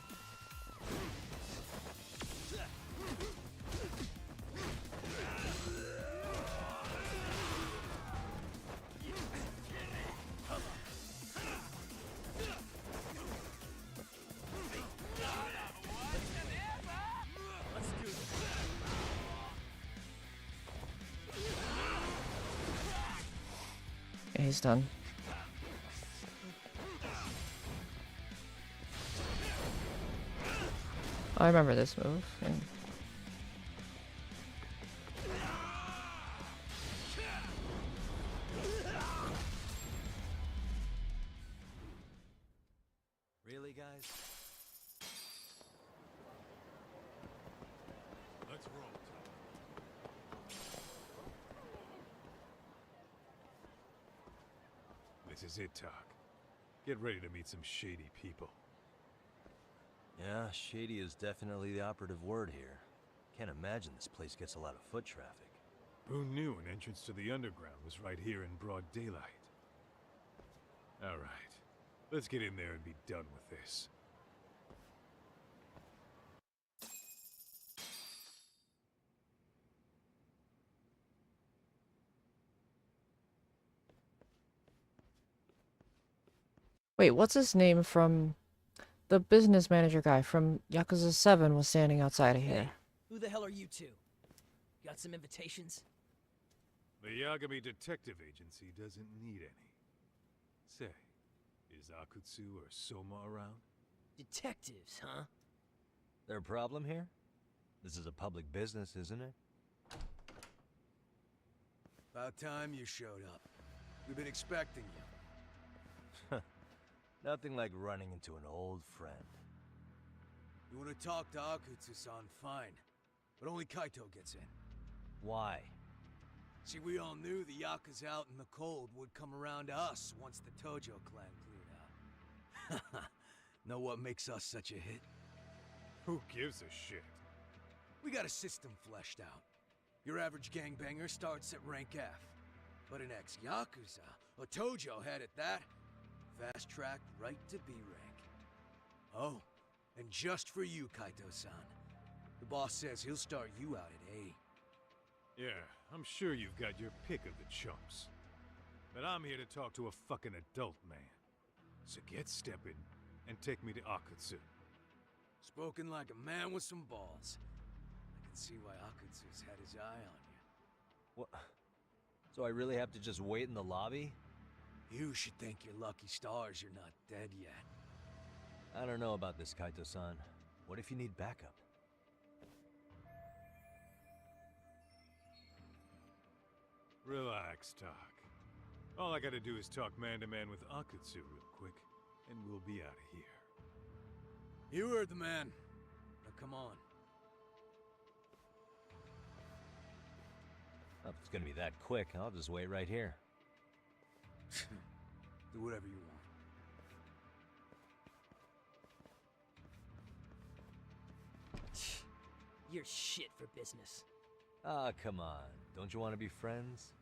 Yeah, he's done. I remember this move. Yeah. Really, guys? Let's roll. This is it, Talk. Get ready to meet some shady people. Yeah, shady is definitely the operative word here. Can't imagine this place gets a lot of foot traffic. Who knew an entrance to the underground was right here in broad daylight? Alright, let's get in there and be done with this. Wait, what's his name from the business manager guy from Yakuza 7 was standing outside of here. Who the hell are you two? Got some invitations? The Yagami Detective Agency doesn't need any. Say, is Akutsu or Soma around? Detectives, huh? There a problem here? This is a public business, isn't it? About time you showed up. We've been expecting you. Nothing like running into an old friend. You want to talk to Akutsu-san, fine. But only Kaito gets in. Why? See, we all knew the Yakuza out in the cold would come around to us once the Tojo clan cleared out. Know what makes us such a hit? Who gives a shit? We got a system fleshed out. Your average gangbanger starts at rank F. But an ex-Yakuza, a Tojo head at that, fast track right to B rank. Oh, and just for you, Kaito-san. The boss says he'll start you out at A. Yeah, I'm sure you've got your pick of the chumps. But I'm here to talk to a fucking adult man. So get stepping and take me to Akutsu. Spoken like a man with some balls. I can see why Akutsu's had his eye on you. What? So I really have to just wait in the lobby? You should thank your lucky stars you're not dead yet. I don't know about this, Kaito-san. What if you need backup? Relax, Doc. All I gotta do is talk man-to-man with Akutsu real quick, and we'll be out of here. You heard the man. Now come on. If it's gonna be that quick, I'll just wait right here. Do whatever you want. You're shit for business. Ah, come on. Don't you want to be friends?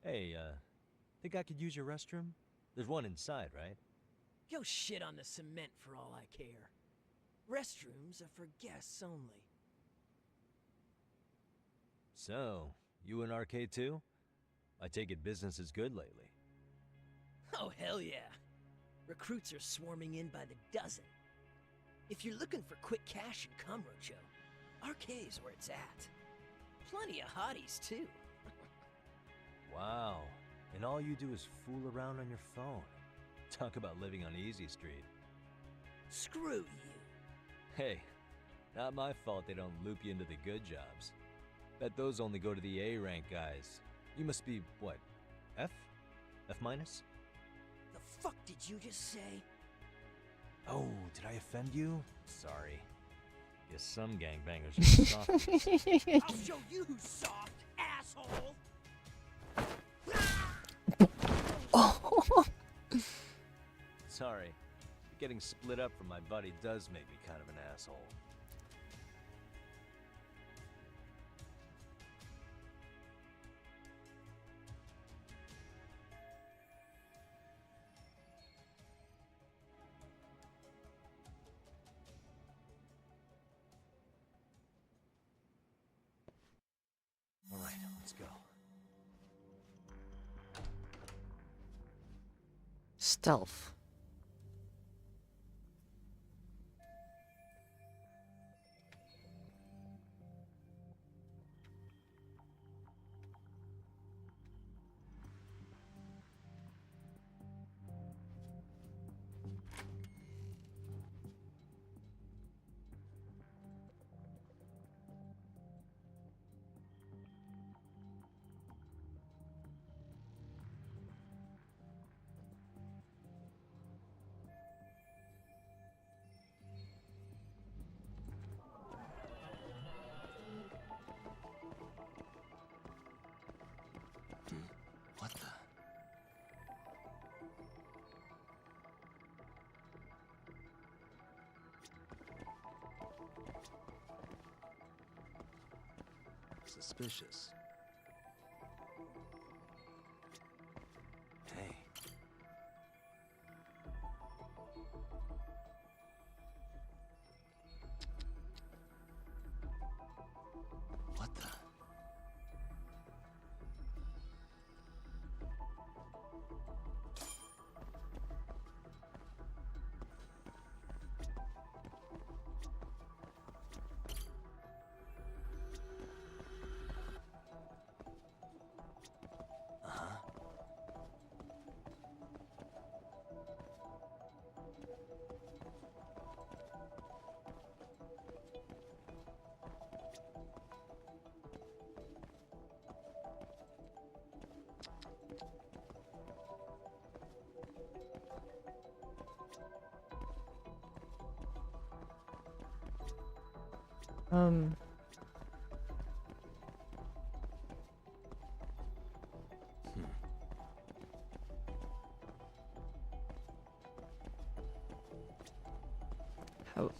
Hey, think I could use your restroom? There's one inside, right? Go shit on the cement for all I care. Restrooms are for guests only. So, you in RK too? I take it business is good lately. Oh, hell yeah. Recruits are swarming in by the dozen. If you're looking for quick cash in Kamurocho, RK's where it's at. Plenty of hotties, too. Wow. And all you do is fool around on your phone. Talk about living on Easy Street. Screw you. Hey, not my fault they don't loop you into the good jobs. Bet those only go to the A-rank guys. You must be, what, F? F minus? The fuck did you just say? Oh, did I offend you? Sorry. Guess some gangbangers are soft. I'll show you who's soft, asshole! Sorry. Getting split up from my buddy does make me kind of an asshole. All right, let's go. Stealth. Suspicious. Hey. What the? Um. How?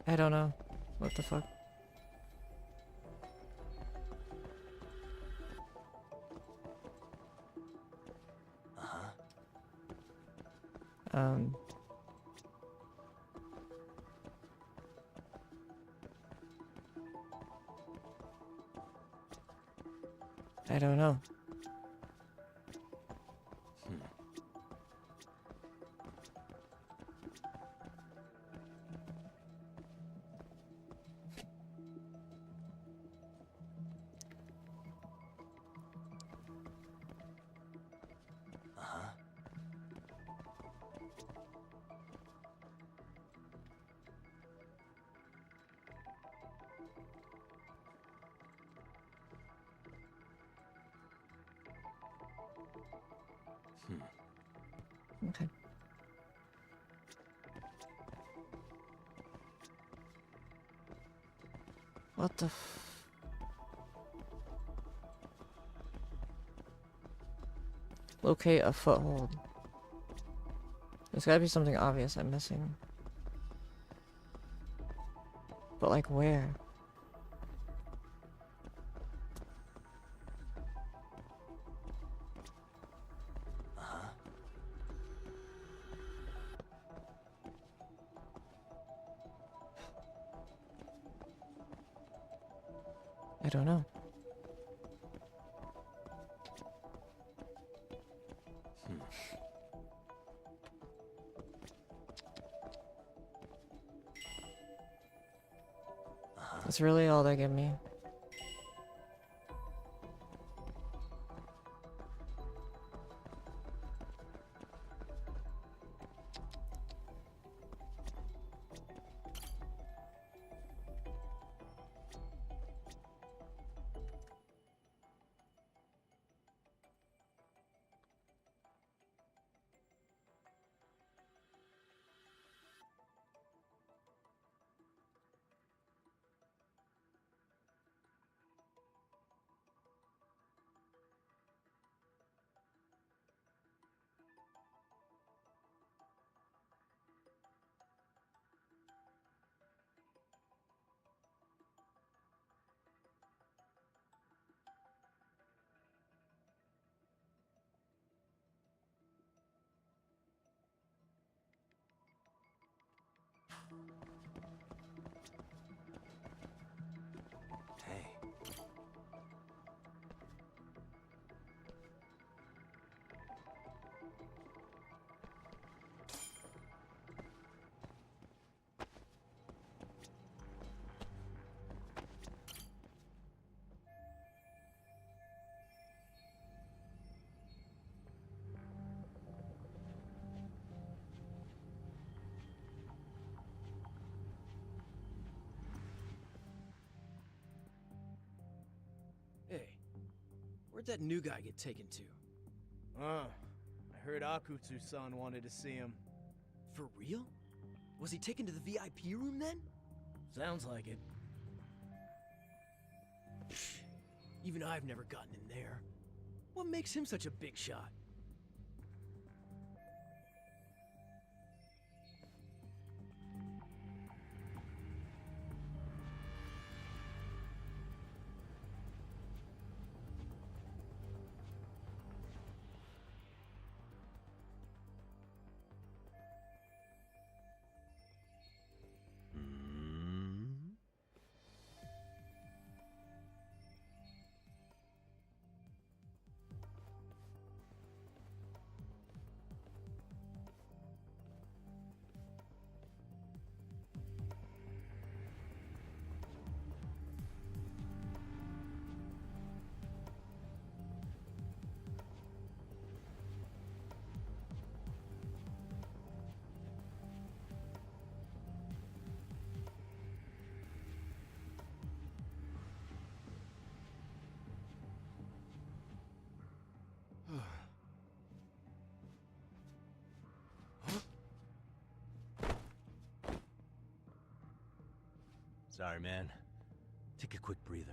I don't know. What the fuck? Um. I don't know. Okay. What the Locate a foothold. There's gotta be something obvious I'm missing. But like where? I don't know. That's really all they give me. Hey. Hey, where'd that new guy get taken to? I heard Akutsu-san wanted to see him. For real? Was he taken to the VIP room then? Sounds like it. Even I've never gotten in there. What makes him such a big shot? Sorry, man. Take a quick breather.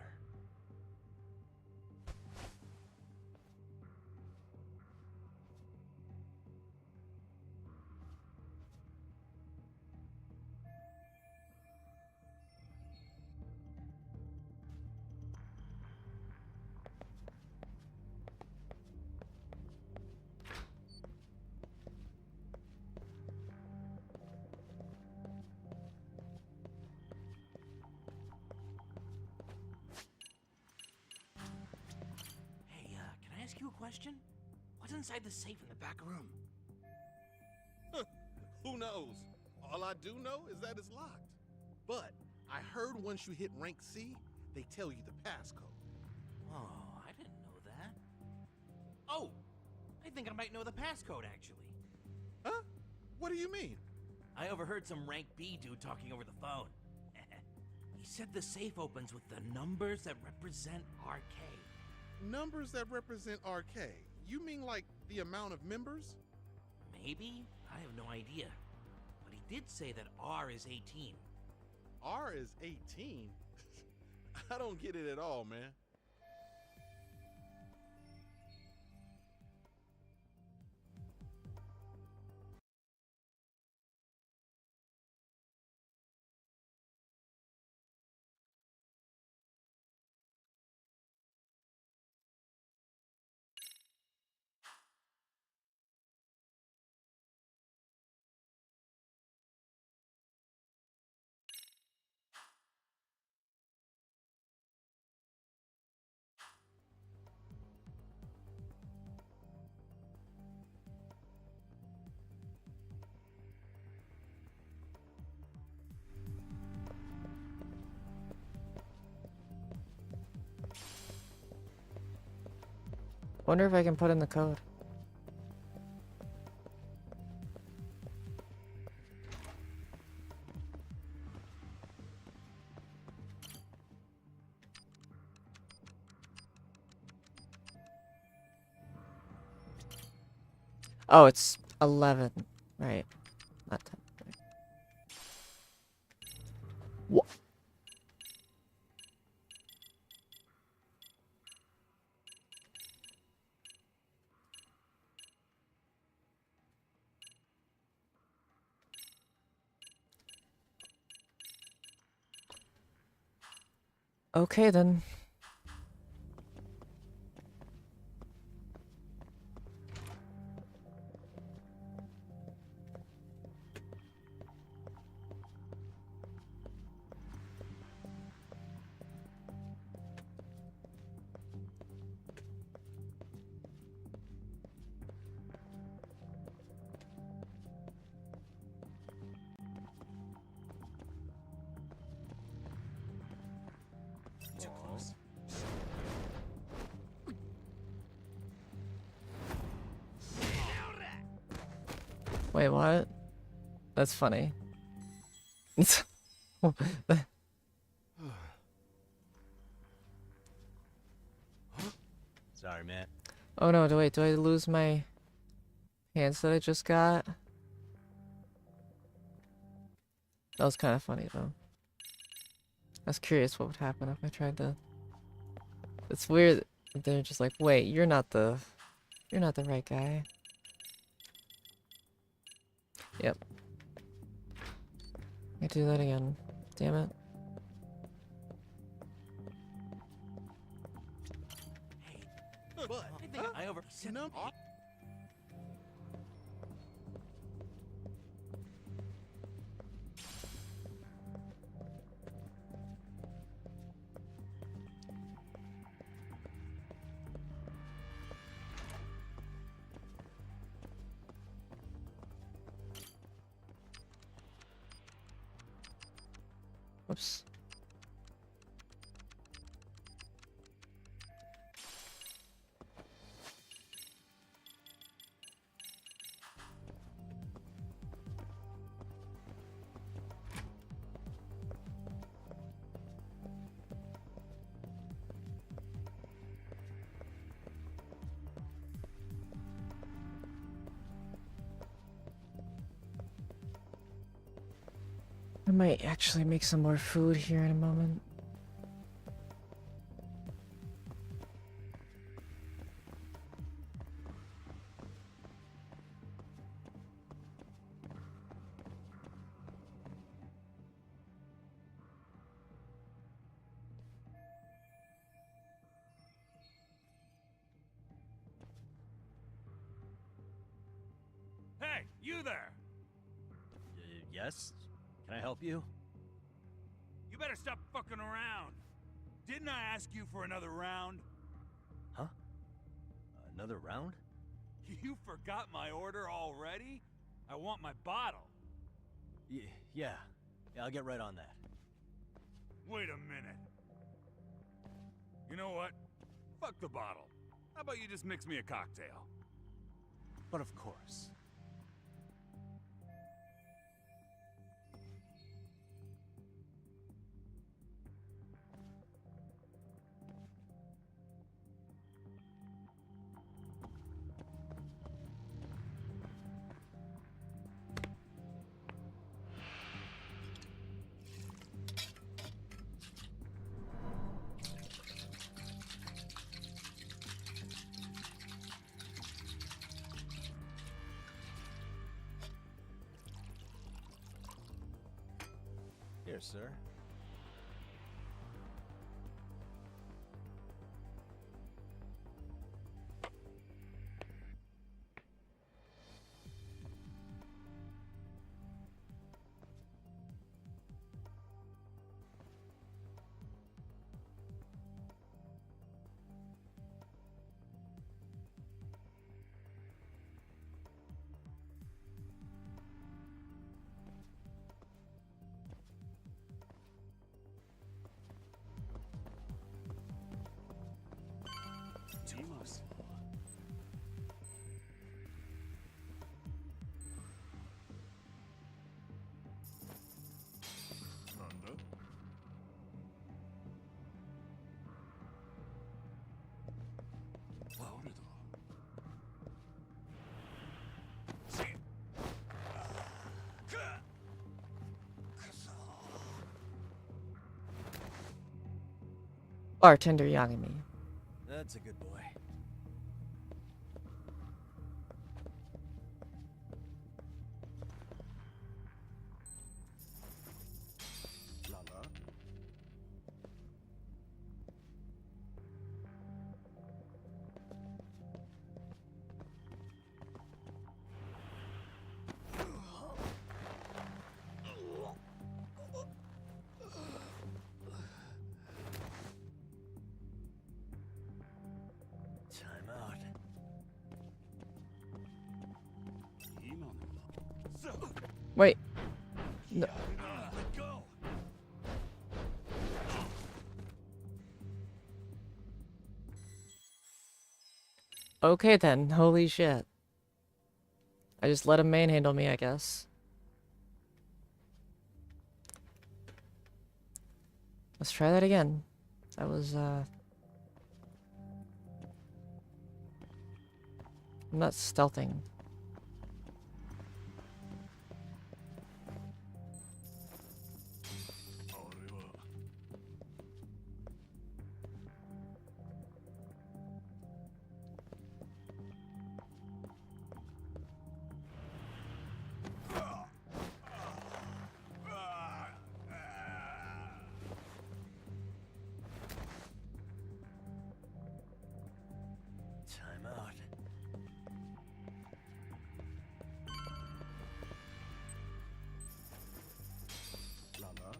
Hey, can I ask you a question? What's inside the safe in the back room? Who knows? All I do know is that it's locked. But I heard once you hit rank C, they tell you the passcode. Oh, I didn't know that. Oh, I think I might know the passcode, actually. Huh? What do you mean? I overheard some rank B dude talking over the phone. He said the safe opens with the numbers that represent RK. Numbers that represent RK? You mean like the amount of members? Maybe? I have no idea. But he did say that R is 18. R is 18? I don't get it at all, man. Wonder if I can put in the code. Oh, it's 11. Right. Not 10. Right. What? Okay, then. Too close. Wait, what? That's funny. Sorry, man. Oh no, wait, do I lose my hands that I just got? That was kind of funny though. I was curious what would happen if I tried to. It's weird. They're just like, wait, you're not the right guy. Yep. I do that again. Damn it. But I think I oversaid Number. Whoops. I might actually make some more food here in a moment. Hey, you there! Yes? Can I help you? You better stop fucking around. Didn't I ask you for another round? Huh? Another round? You forgot my order already? I want my bottle. Yeah. Yeah, I'll get right on that. Wait a minute. You know what? Fuck the bottle. How about you just mix me a cocktail? But of course. Here, sir. Timos. Bartender Yagami. That's a good boy. Lala. Time out. Wait. No. Let go. Okay then, holy shit. I just let him manhandle me, I guess. Let's try that again. That was, I'm not stealthing. Time out. Lala.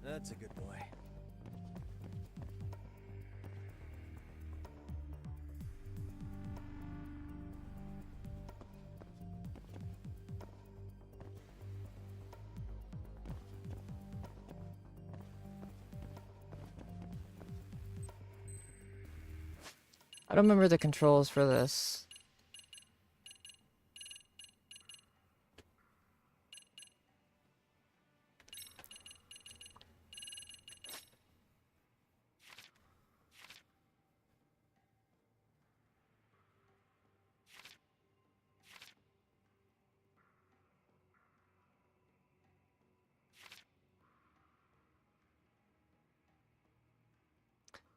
That's a good boy. I don't remember the controls for this.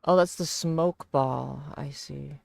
Oh, that's the smoke ball. I see.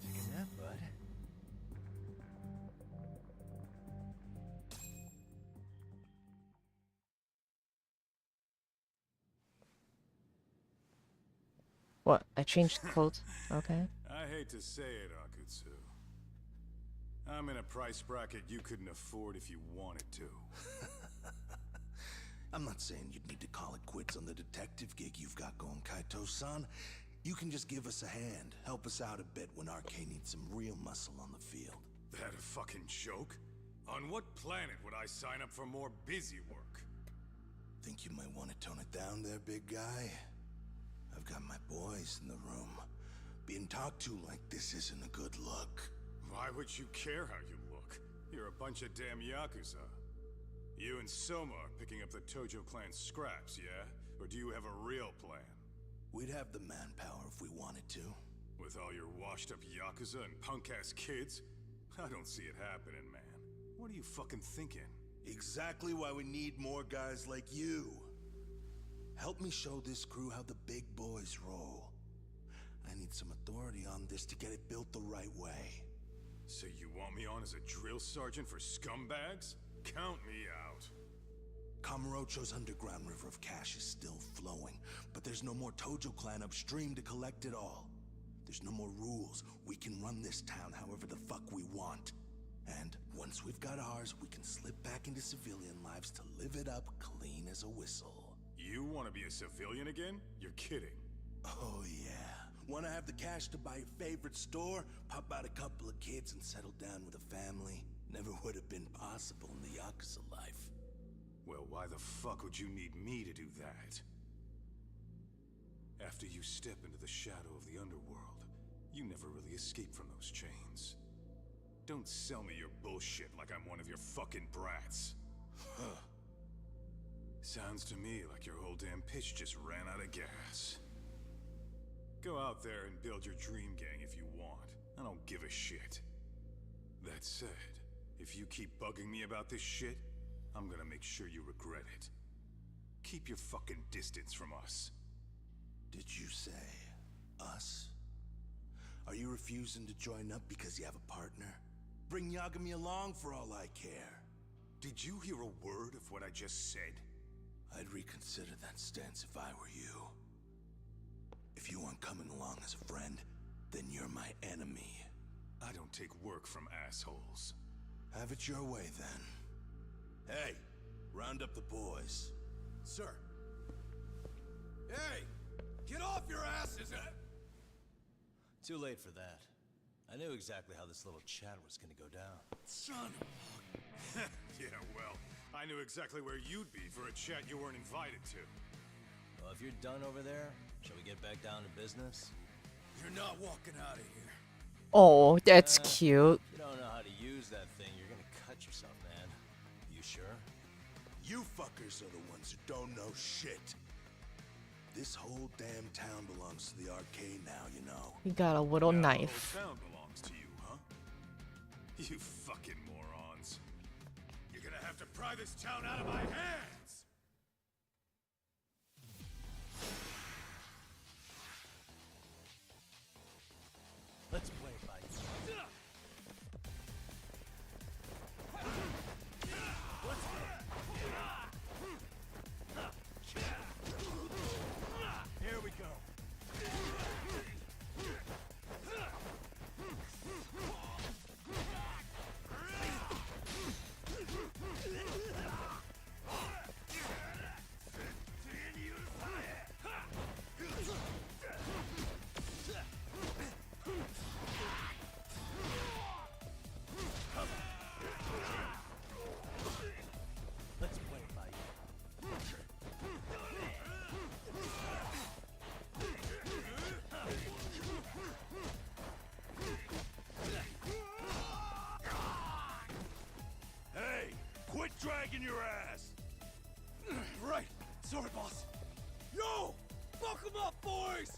Take a nap, bud. What? I changed clothes? Okay. I hate to say it, Akutsu. I'm in a price bracket you couldn't afford if you wanted to. I'm not saying you'd need to call it quits on the detective gig you've got going, Kaito-san. You can just give us a hand, help us out a bit when RK needs some real muscle on the field. That a fucking joke? On what planet would I sign up for more busy work? Think you might want to tone it down there, big guy? I've got my boys in the room. Being talked to like this isn't a good look. Why would you care how you look? You're a bunch of damn Yakuza. You and Soma are picking up the Tojo clan's scraps, yeah? Or do you have a real plan? We'd have the manpower if we wanted to. With all your washed-up Yakuza and punk-ass kids? I don't see it happening, man. What are you fucking thinking? Exactly why we need more guys like you. Help me show this crew how the big boys roll. I need some authority on this to get it built the right way. So you want me on as a drill sergeant for scumbags? Count me out. Kamurocho's underground river of cash is still flowing, but there's no more Tojo clan upstream to collect it all. There's no more rules. We can run this town however the fuck we want. And once we've got ours, we can slip back into civilian lives to live it up clean as a whistle. You want to be a civilian again? You're kidding. Oh yeah. Want to have the cash to buy your favorite store, pop out a couple of kids and settle down with a family? Never would have been possible in the Yakuza life. Well, why the fuck would you need me to do that? After you step into the shadow of the underworld, you never really escape from those chains. Don't sell me your bullshit like I'm one of your fucking brats. Huh. Sounds to me like your whole damn pitch just ran out of gas. Go out there and build your dream gang if you want. I don't give a shit. That said, if you keep bugging me about this shit, I'm gonna make sure you regret it. Keep your fucking distance from us. Did you say us? Are you refusing to join up because you have a partner? Bring Yagami along for all I care. Did you hear a word of what I just said? I'd reconsider that stance if I were you. If you aren't coming along as a friend, then you're my enemy. I don't take work from assholes. Have it your way, then. Hey, round up the boys. Sir. Hey! Get off your asses! Too late for that. I knew exactly how this little chat was gonna go down. Son of Yeah, well, I knew exactly where you'd be for a chat you weren't invited to. Well, if you're done over there, shall we get back down to business? You're not walking out of here. Oh, that's cute. If you don't know how to use that thing, you're gonna cut yourself, man. You sure? You fuckers are the ones who don't know shit. This whole damn town belongs to the arcade now, you know. He got a little Now knife. The whole town belongs to you, huh? You fucking morons. You're gonna have to pry this town out of my hands! Let's play it by Here we go. in your ass! Right. Sorry, boss. Yo! Buck 'em up, boys!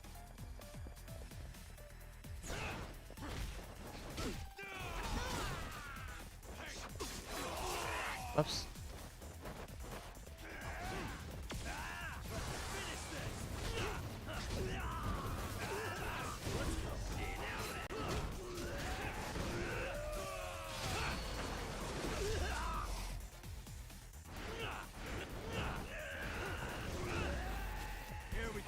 Oops. Here we go.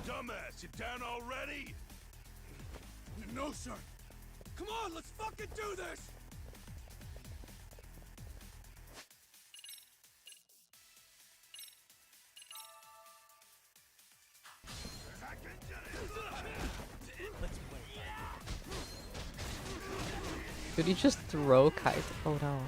Dumbass, you down already? No, sir. Come on, let's fucking do this! Could he just throw Kaito? Oh no.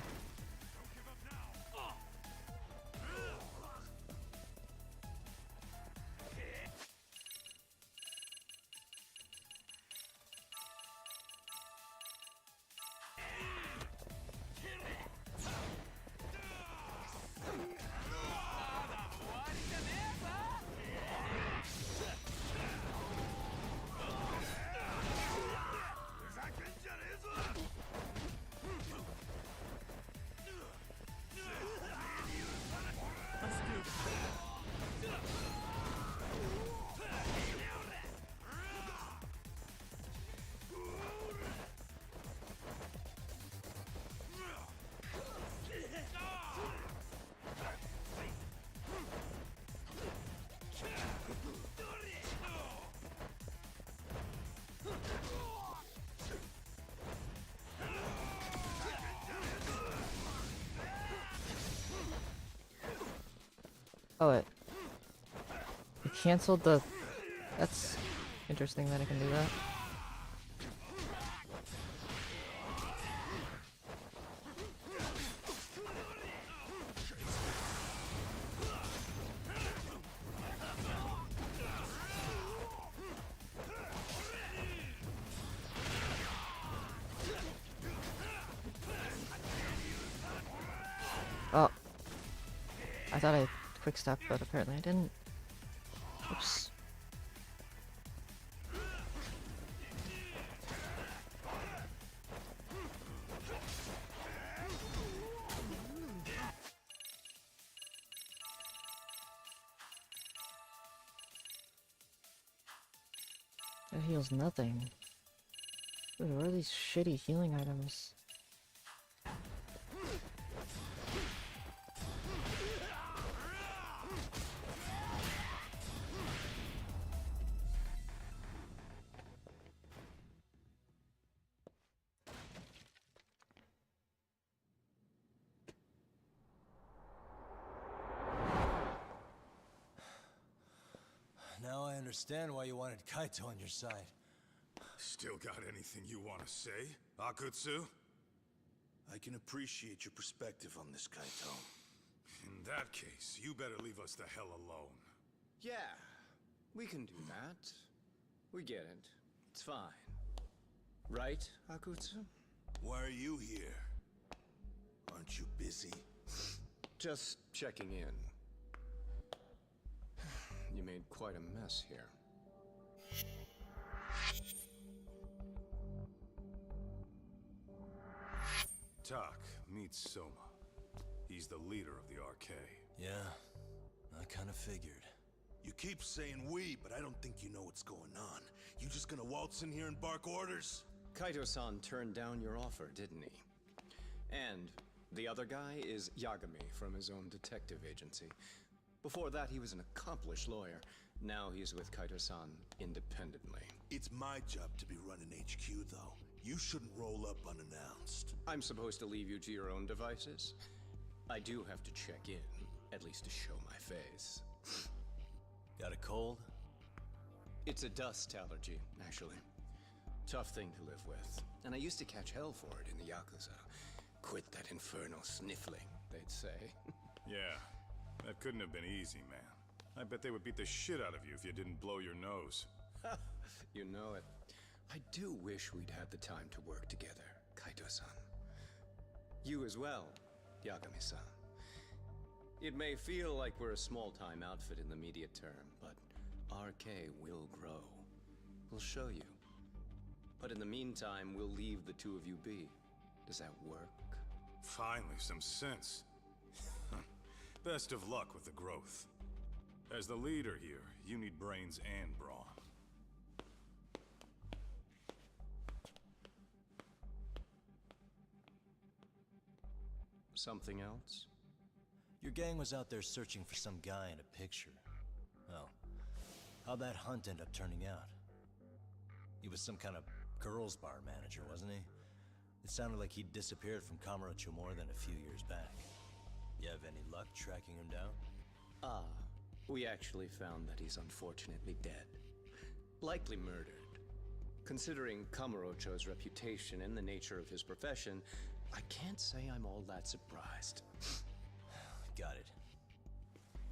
Oh, it canceled the... That's interesting that I can do that. Oh. I thought I quick step, but apparently I didn't. Oops. That heals nothing. Dude, what are these shitty healing items? Now I understand why you wanted Kaito on your side. Still got anything you want to say, Akutsu? I can appreciate your perspective on this, Kaito. In that case, you better leave us the hell alone. Yeah, we can do that. We get it. It's fine. Right, Akutsu? Why are you here? Aren't you busy? Just checking in. You made quite a mess here. Tak meets Soma. He's the leader of the RK. Yeah, I kind of figured. You keep saying we, but I don't think you know what's going on. You just gonna waltz in here and bark orders? Kaito-san turned down your offer, didn't he? And the other guy is Yagami from his own detective agency. Before that, he was an accomplished lawyer. Now he's with Kaito-san independently. It's my job to be running HQ, though. You shouldn't roll up unannounced. I'm supposed to leave you to your own devices? I do have to check in, at least to show my face. Got a cold? It's a dust allergy, actually. Tough thing to live with. And I used to catch hell for it in the Yakuza. Quit that infernal sniffling, they'd say. Yeah, that couldn't have been easy, man. I bet they would beat the shit out of you if you didn't blow your nose. You know it. I do wish we'd had the time to work together, Kaito-san. You as well, Yagami-san. It may feel like we're a small-time outfit in the immediate term, but RK will grow. We'll show you. But in the meantime, we'll leave the two of you be. Does that work? Finally, some sense. Best of luck with the growth. As the leader here, you need brains and brawn. Something else? Your gang was out there searching for some guy in a picture. Oh. How'd that hunt end up turning out? He was some kind of girls' bar manager, wasn't he? It sounded like he'd disappeared from Kamurocho more than a few years back. You have any luck tracking him down? Ah, we actually found that he's unfortunately dead. Likely murdered. Considering Kamurocho's reputation and the nature of his profession, I can't say I'm all that surprised. Got it.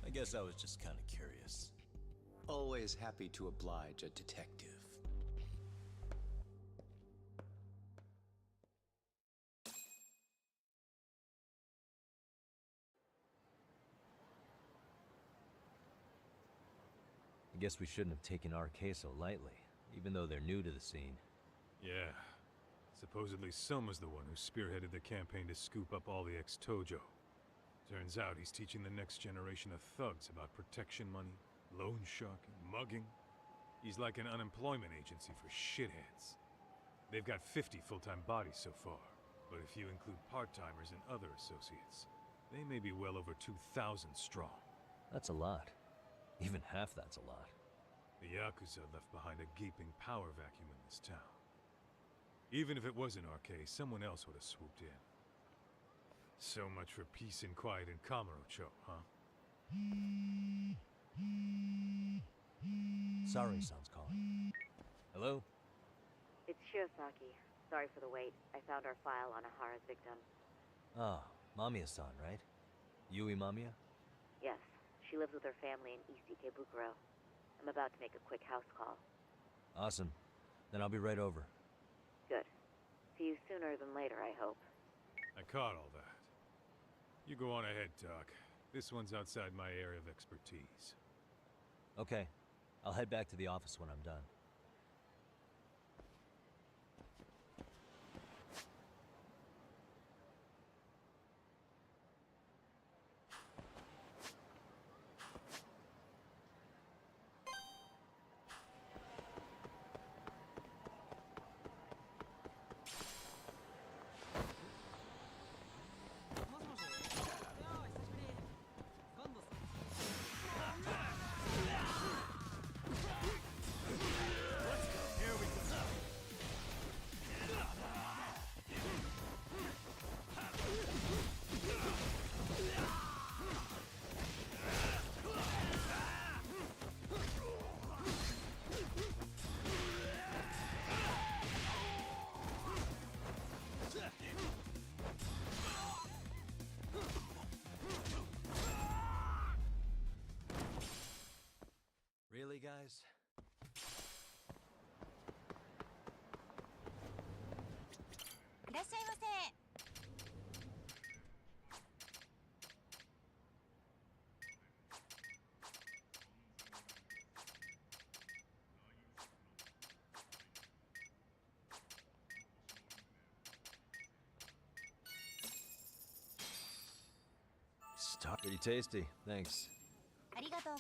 I guess I was just kind of curious. Always happy to oblige a detective. I guess we shouldn't have taken RK so lightly, even though they're new to the scene. Yeah. Supposedly Soma's the one who spearheaded the campaign to scoop up all the ex-Tojo. Turns out he's teaching the next generation of thugs about protection money, loan sharking, mugging. He's like an unemployment agency for shitheads. They've got 50 full-time bodies so far, but if you include part-timers and other associates, they may be well over 2,000 strong. That's a lot. Even half that's a lot. The Yakuza left behind a gaping power vacuum in this town. Even if it wasn't RK, someone else would have swooped in. So much for peace and quiet in Kamurocho, huh? Sorry-san's calling. Hello? It's Shirosaki. Sorry for the wait. I found our file on Ahara's victim. Ah, Mamiya-san, right? Yui Mamiya? Yes, she lives with her family in East Ikebukuro. I'm about to make a quick house call. Awesome. Then I'll be right over. Good. See you sooner than later, I hope. I caught all that. You go on ahead, Doc. This one's outside my area of expertise. Okay. I'll head back to the office when I'm done. Really, guys? Pretty tasty, thanks. ありがとう。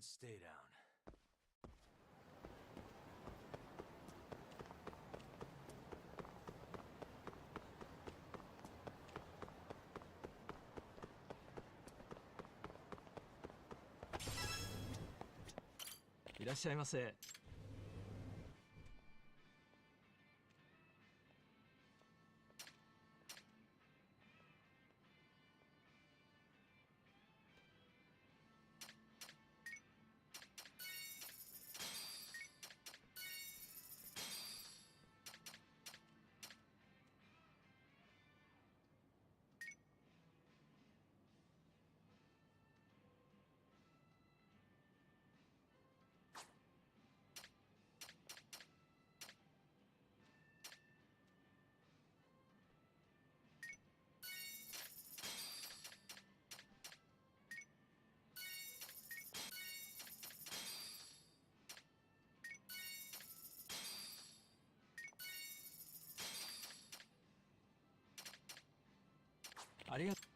and stay down.いらっしゃいませ。ありがとう。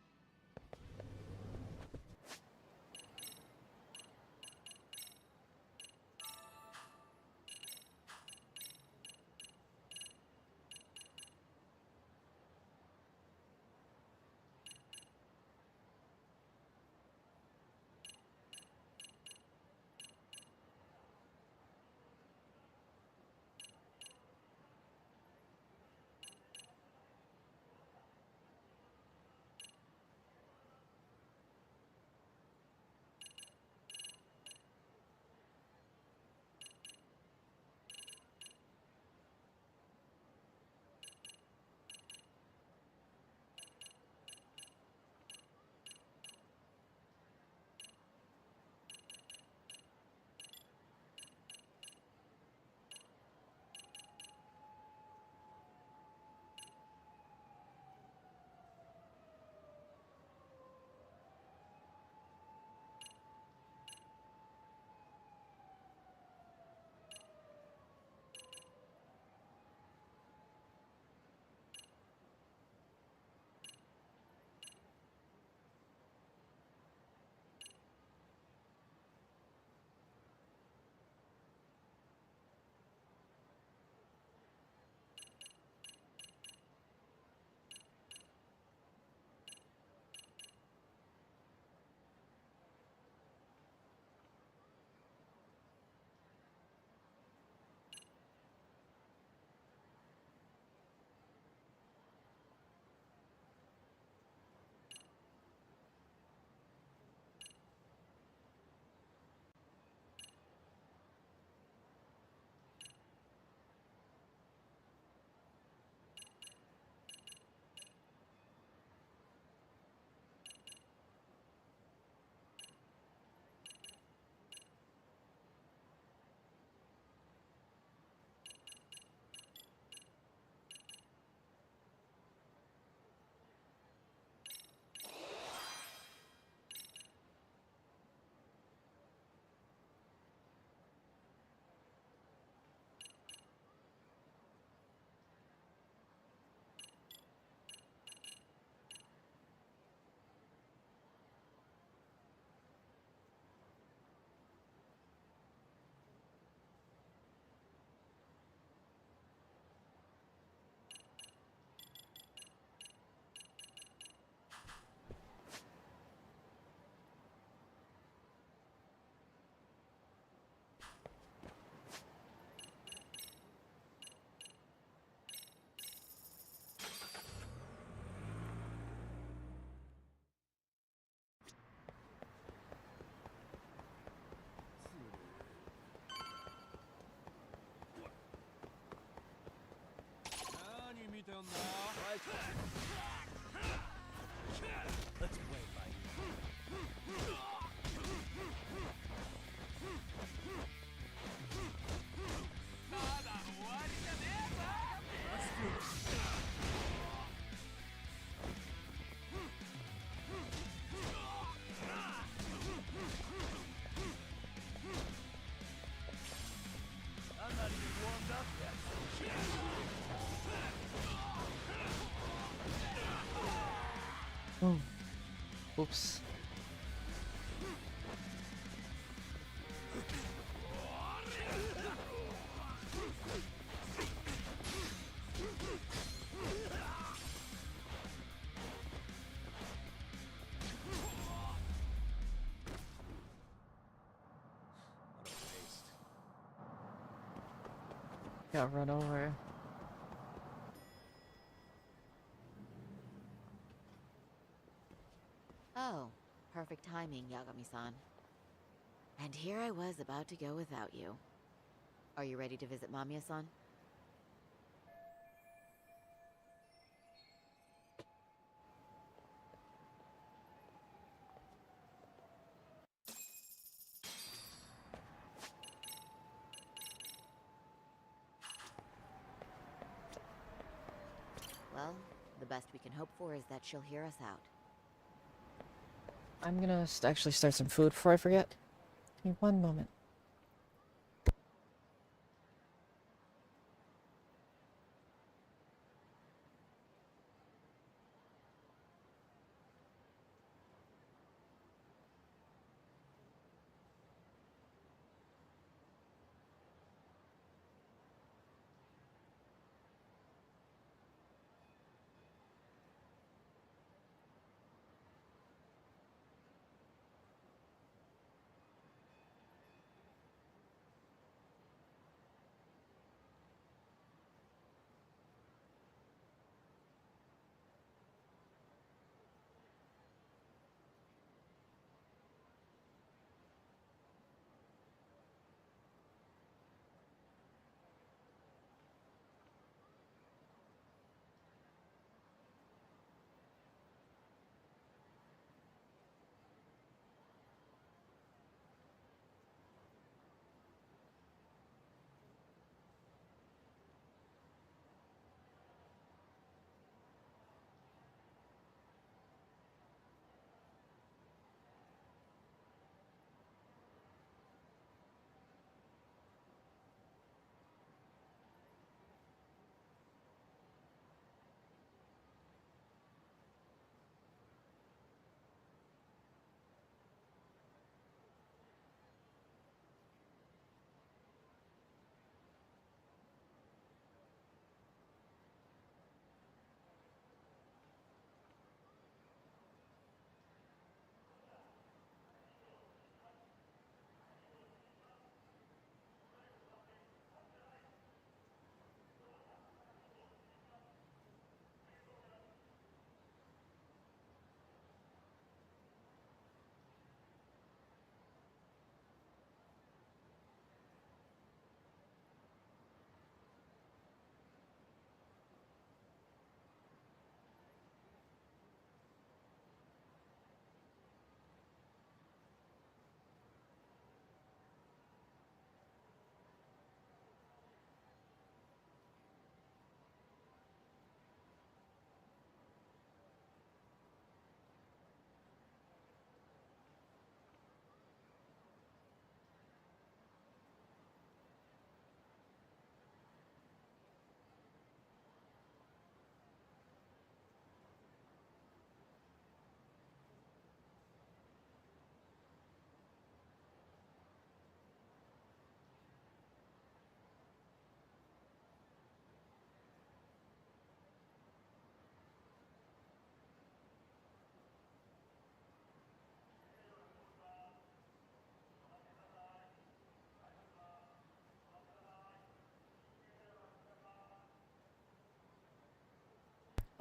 Let's play by ear. Let's do this. I'm not even warmed up yet. Oh. Oops. Got run over. Oh, perfect timing, Yagami-san. And here I was about to go without you. Are you ready to visit Mamiya-san? Well, the best we can hope for is that she'll hear us out. I'm gonna actually start some food before I forget. Give me one moment.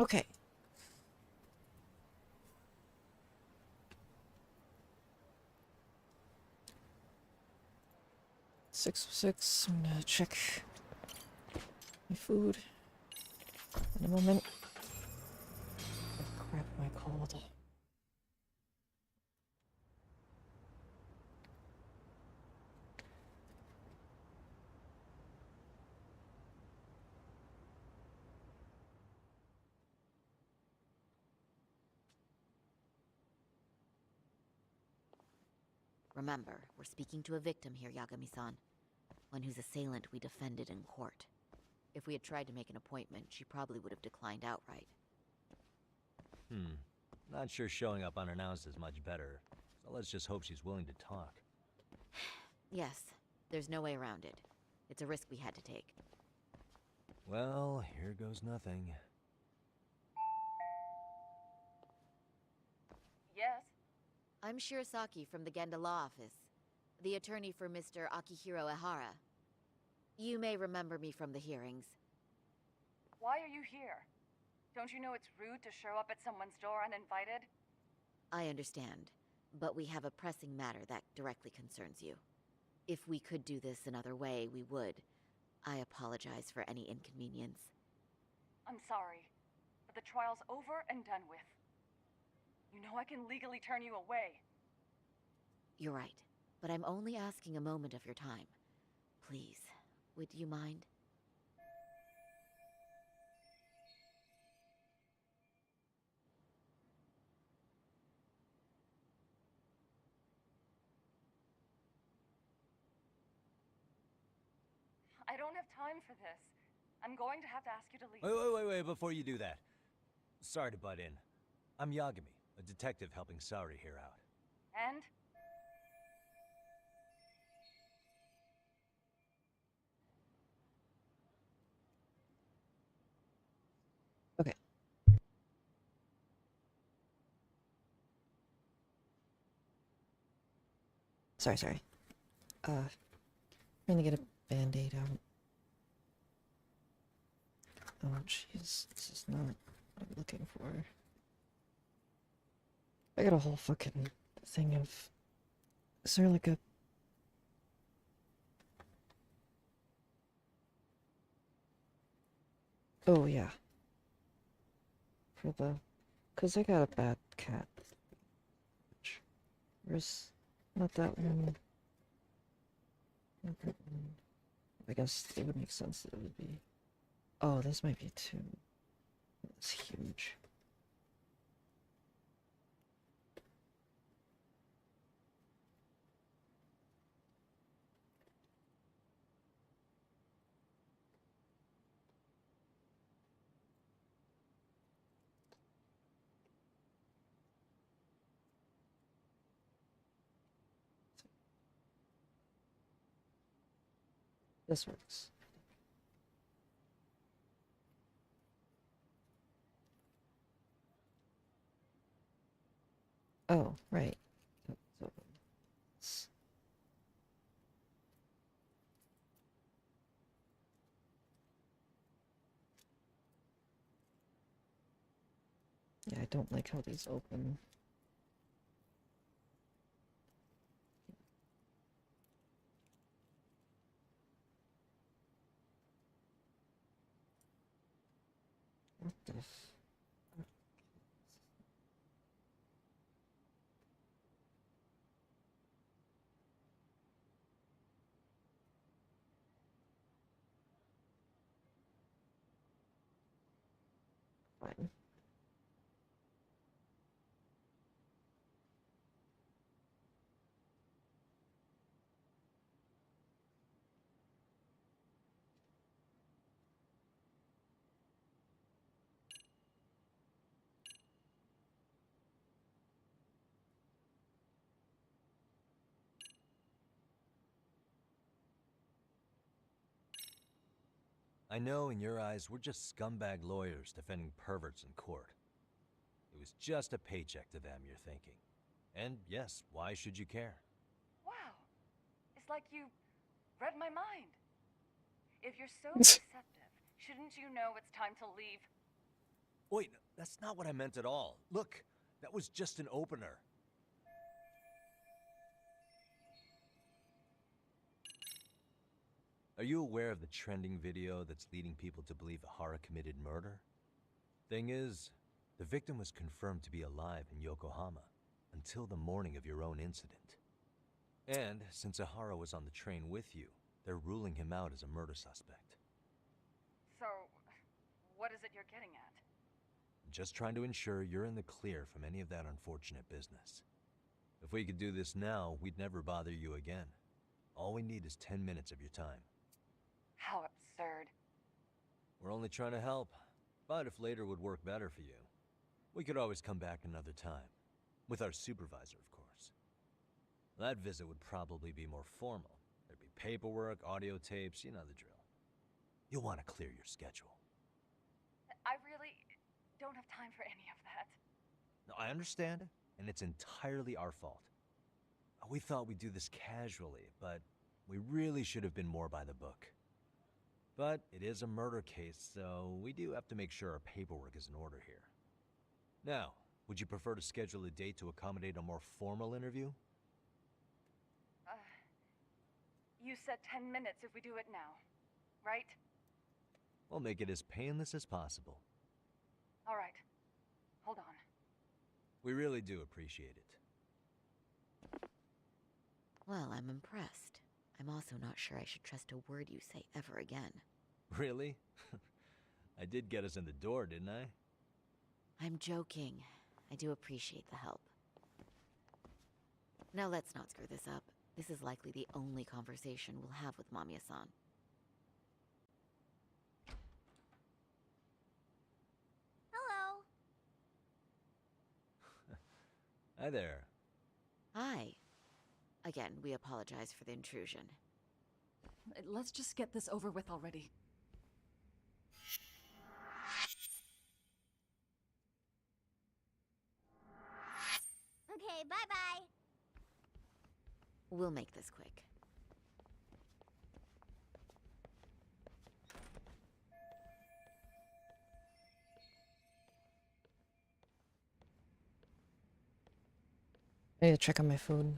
Okay. Six. I'm gonna check my food in a moment. Oh, crap, my cold. Remember, we're speaking to a victim here, Yagami-san. One whose assailant we defended in court. If we had tried to make an appointment, she probably would have declined outright. Not sure showing up unannounced is much better, so let's just hope she's willing to talk. Yes, there's no way around it. It's a risk we had to take. Well, here goes nothing. Yes? I'm Shirasaki from the Genda Law Office, the attorney for Mr. Akihiro Ehara. You may remember me from the hearings. Why are you here? Don't you know it's rude to show up at someone's door uninvited? I understand, but we have a pressing matter that directly concerns you. If we could do this another way, we would. I apologize for any inconvenience. I'm sorry, but the trial's over and done with. You know I can legally turn you away. You're right, but I'm only asking a moment of your time. Please, would you mind? I don't have time for this. I'm going to have to ask you to leave. Wait, before you do that. Sorry to butt in. I'm Yagami, a detective helping Sari here out. And? Okay. Sorry. Trying to get a band-aid out. Oh, jeez. This is not what I'm looking for. I got a whole fucking thing of... Is there like a... Oh, yeah. For the... Because I got a bad cat. Where's... Not that one. Not that one. I guess it would make sense that it would be... Oh, this might be too... It's huge. This works. Oh, right. That's open. Yeah, I don't like how these open. What the f... Fine. I know in your eyes we're just scumbag lawyers defending perverts in court. It was just a paycheck to them, you're thinking. And yes, why should you care? Wow. It's like you read my mind. If you're so receptive, shouldn't you know it's time to leave? Wait, that's not what I meant at all. Look, that was just an opener. Are you aware of the trending video that's leading people to believe Ahara committed murder? Thing is, the victim was confirmed to be alive in Yokohama until the morning of your own incident. And since Ahara was on the train with you, they're ruling him out as a murder suspect. So, what is it you're getting at? Just trying to ensure you're in the clear from any of that unfortunate business. If we could do this now, we'd never bother you again. All we need is 10 minutes of your time. How absurd. We're only trying to help, but if later would work better for you, we could always come back another time. With our supervisor, of course. That visit would probably be more formal. There'd be paperwork, audio tapes, you know the drill. You'll want to clear your schedule. I really don't have time for any of that. No, I understand, and it's entirely our fault. We thought we'd do this casually, but we really should have been more by the book. But it is a murder case, so we do have to make sure our paperwork is in order here. Now, would you prefer to schedule a date to accommodate a more formal interview? You said 10 minutes if we do it now, right? We'll make it as painless as possible. All right. Hold on. We really do appreciate it. Well, I'm impressed. I'm also not sure I should trust a word you say ever again. Really? I did get us in the door, didn't I? I'm joking. I do appreciate the help. Now let's not screw this up. This is likely the only conversation we'll have with Mamiya-san. Hello. Hi there. Hi. Again, we apologize for the intrusion. Let's just get this over with already. Okay, bye-bye. We'll make this quick. I need to check on my food.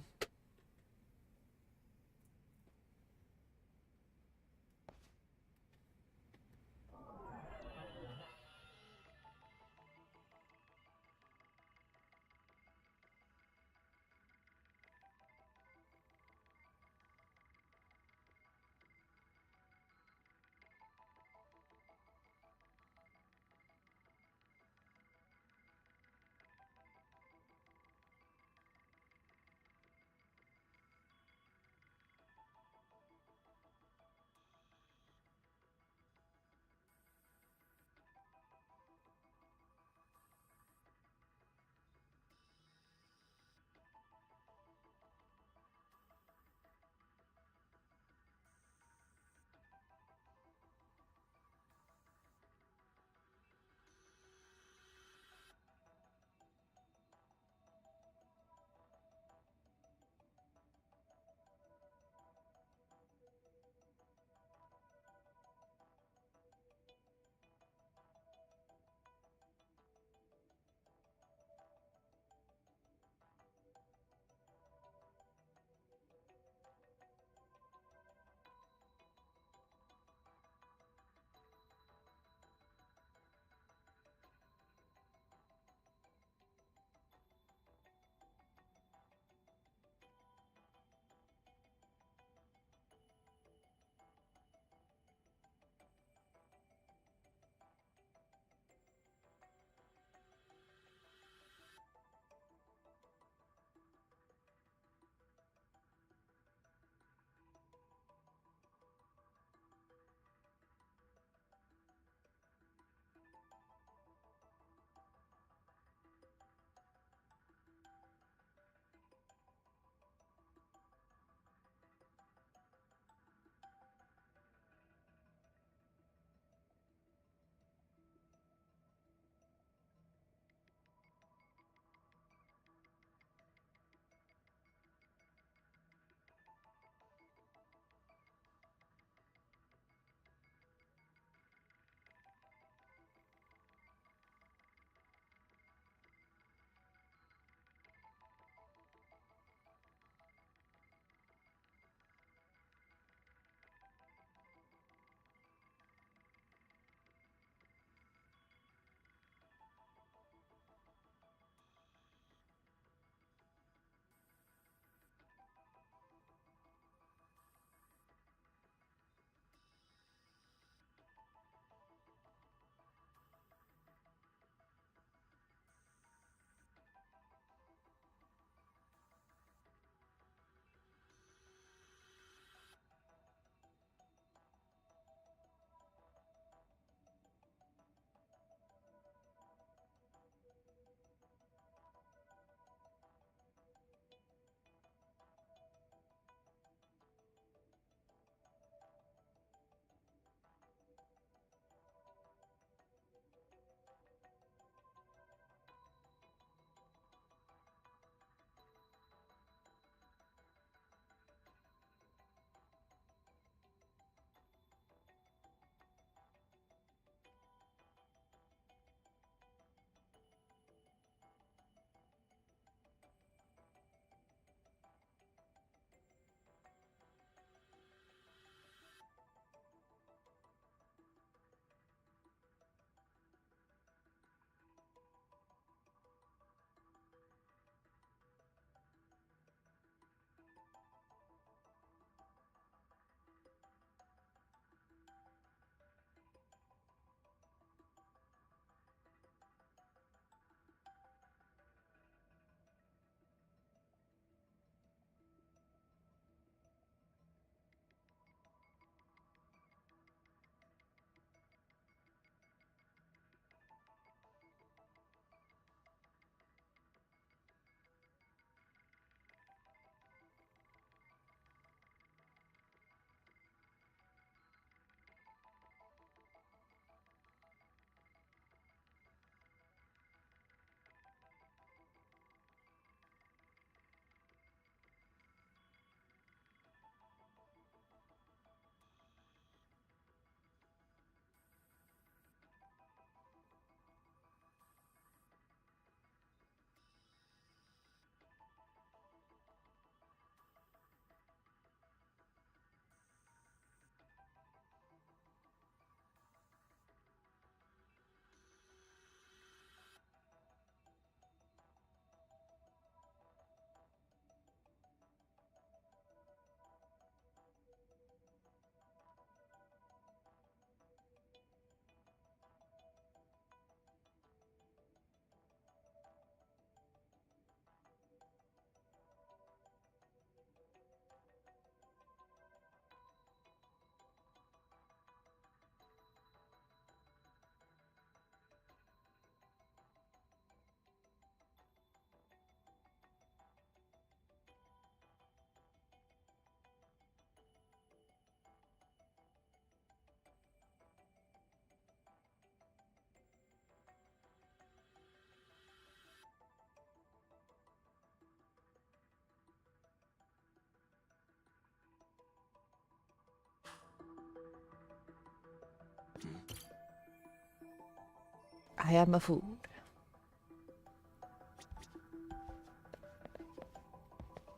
I have my food.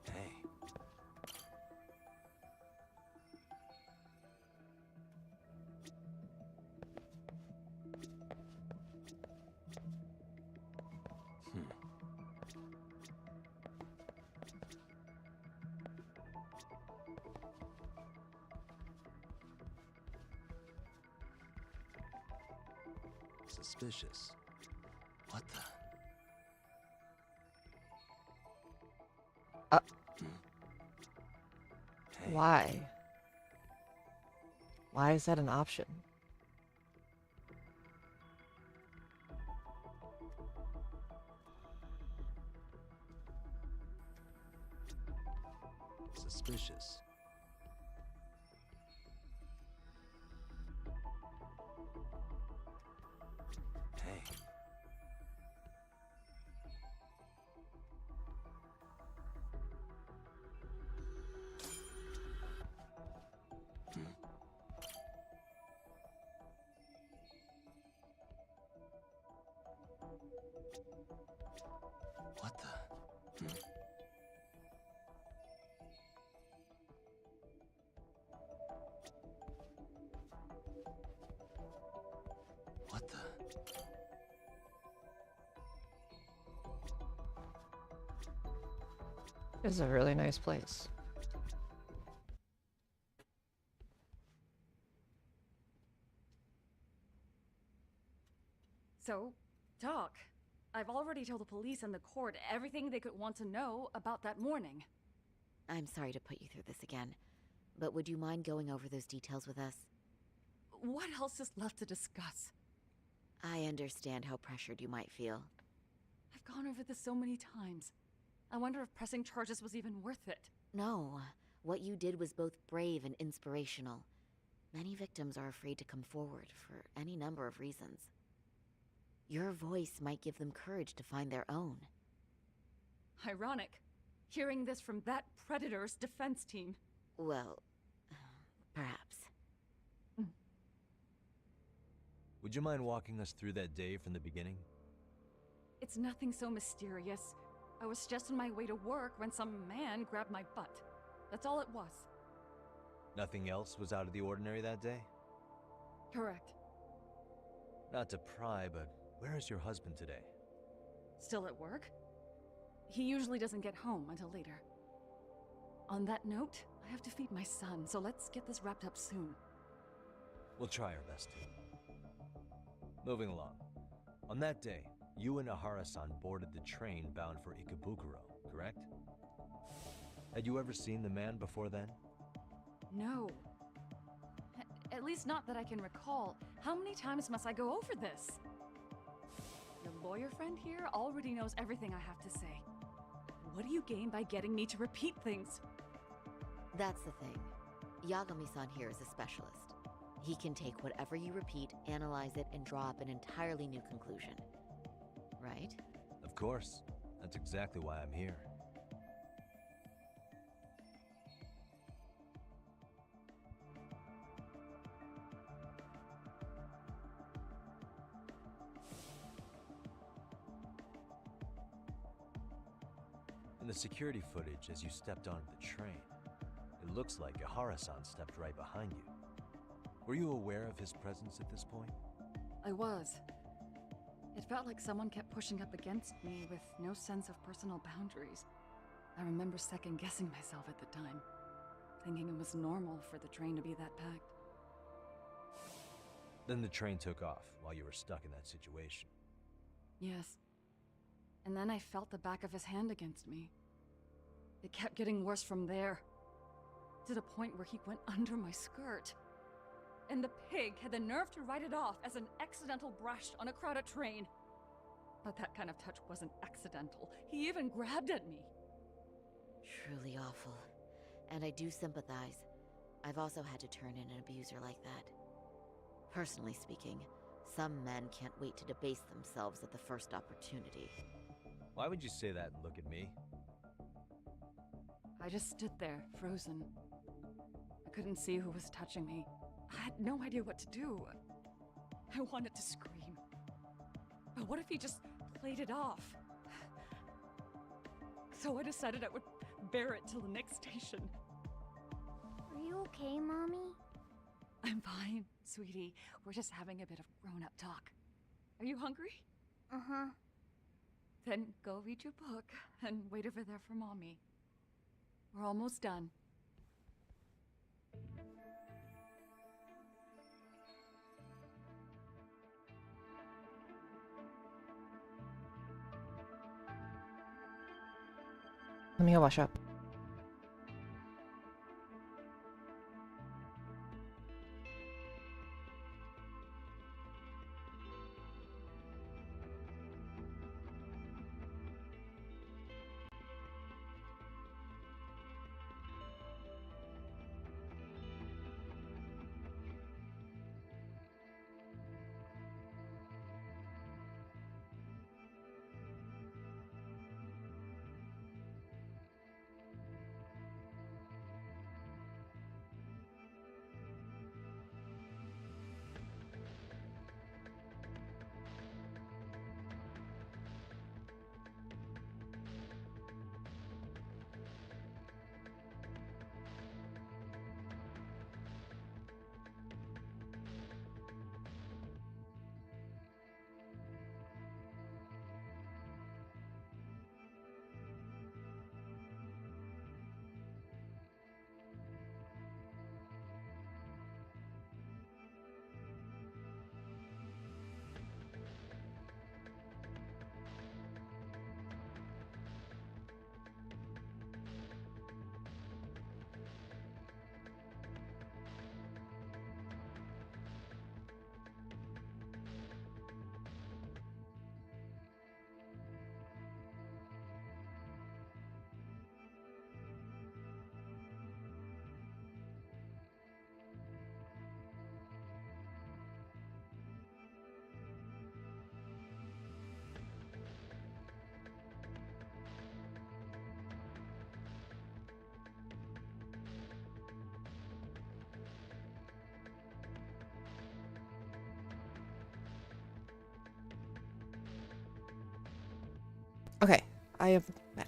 Hey. Suspicious. What the? Hey. Why? Why is that an option? Suspicious. Hey. What the? What the? This is a really nice place. So, Doc, I've already told the police and the court everything they could want to know about that morning. I'm sorry to put you through this again, but would you mind going over those details with us? What else is left to discuss? I understand how pressured you might feel. I've gone over this so many times. I wonder if pressing charges was even worth it. No, what you did was both brave and inspirational. Many victims are afraid to come forward for any number of reasons. Your voice might give them courage to find their own. Ironic, hearing this from that predator's defense team. Well, perhaps. Would you mind walking us through that day from the beginning? It's nothing so mysterious. I was just on my way to work when some man grabbed my butt. That's all it was. Nothing else was out of the ordinary that day? Correct. Not to pry, but where is your husband today? Still at work? He usually doesn't get home until later. On that note, I have to feed my son, so let's get this wrapped up soon. We'll try our best to. Moving along. On that day, you and Ahara-san boarded the train bound for Ikebukuro, correct? Had you ever seen the man before then? No. At least not that I can recall. How many times must I go over this? Your lawyer friend here already knows everything I have to say. What do you gain by getting me to repeat things? That's the thing. Yagami-san here is a specialist. He can take whatever you repeat, analyze it, and draw up an entirely new conclusion. Right? Of course. That's exactly why I'm here. In the security footage as you stepped onto the train, it looks like Ahara-san stepped right behind you. Were you aware of his presence at this point? I was. It felt like someone kept pushing up against me with no sense of personal boundaries. I remember second-guessing myself at the time, thinking it was normal for the train to be that packed. Then the train took off while you were stuck in that situation. Yes. And then I felt the back of his hand against me. It kept getting worse from there, to the point where he went under my skirt. And the pig had the nerve to write it off as an accidental brush on a crowded train. But that kind of touch wasn't accidental. He even grabbed at me. Truly awful. And I do sympathize. I've also had to turn in an abuser like that. Personally speaking, some men can't wait to debase themselves at the first opportunity. Why would you say that and look at me? I just stood there, frozen. I couldn't see who was touching me. I had no idea what to do. I wanted to scream. But what if he just played it off? So I decided I would bear it till the next station. Are you okay, Mommy? I'm fine, sweetie. We're just having a bit of grown-up talk. Are you hungry? Uh-huh. Then go read your book and wait over there for Mommy. We're almost done. Let me go wash up. Okay, I am back.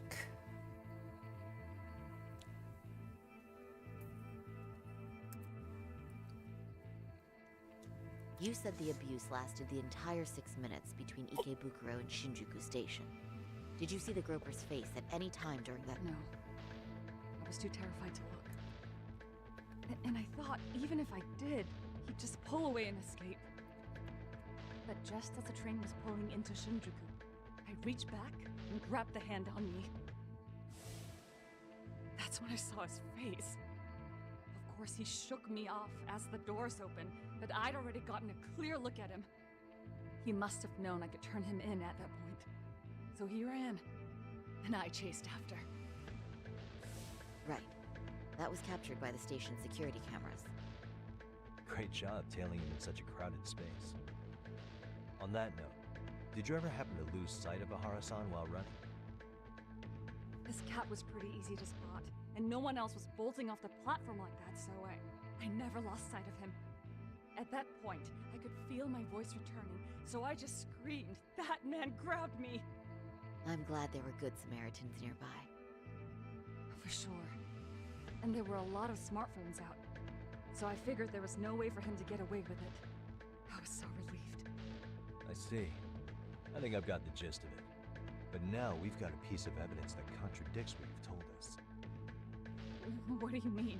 You said the abuse lasted the entire 6 minutes between Ikebukuro and Shinjuku Station. Did you see the groper's face at any time during that? No. I was too terrified to look. And I thought, even if I did, he'd just pull away and escape. But just as the train was pulling into Shinjuku, I reached back and grabbed the hand on me. That's when I saw his face. Of course, he shook me off as the doors opened, but I'd already gotten a clear look at him. He must have known I could turn him in at that point. So he ran, and I chased after. Right. That was captured by the station's security cameras. Great job tailing him in such a crowded space. On that note, did you ever happen to lose sight of Ahara-san while running? This cat was pretty easy to spot, and no one else was bolting off the platform like that, so I never lost sight of him. At that point, I could feel my voice returning, so I just screamed. That man grabbed me! I'm glad there were good Samaritans nearby. For sure. And there were a lot of smartphones out, so I figured there was no way for him to get away with it. I was so relieved. I see. I think I've got the gist of it. But now we've got a piece of evidence that contradicts what you've told us. What do you mean?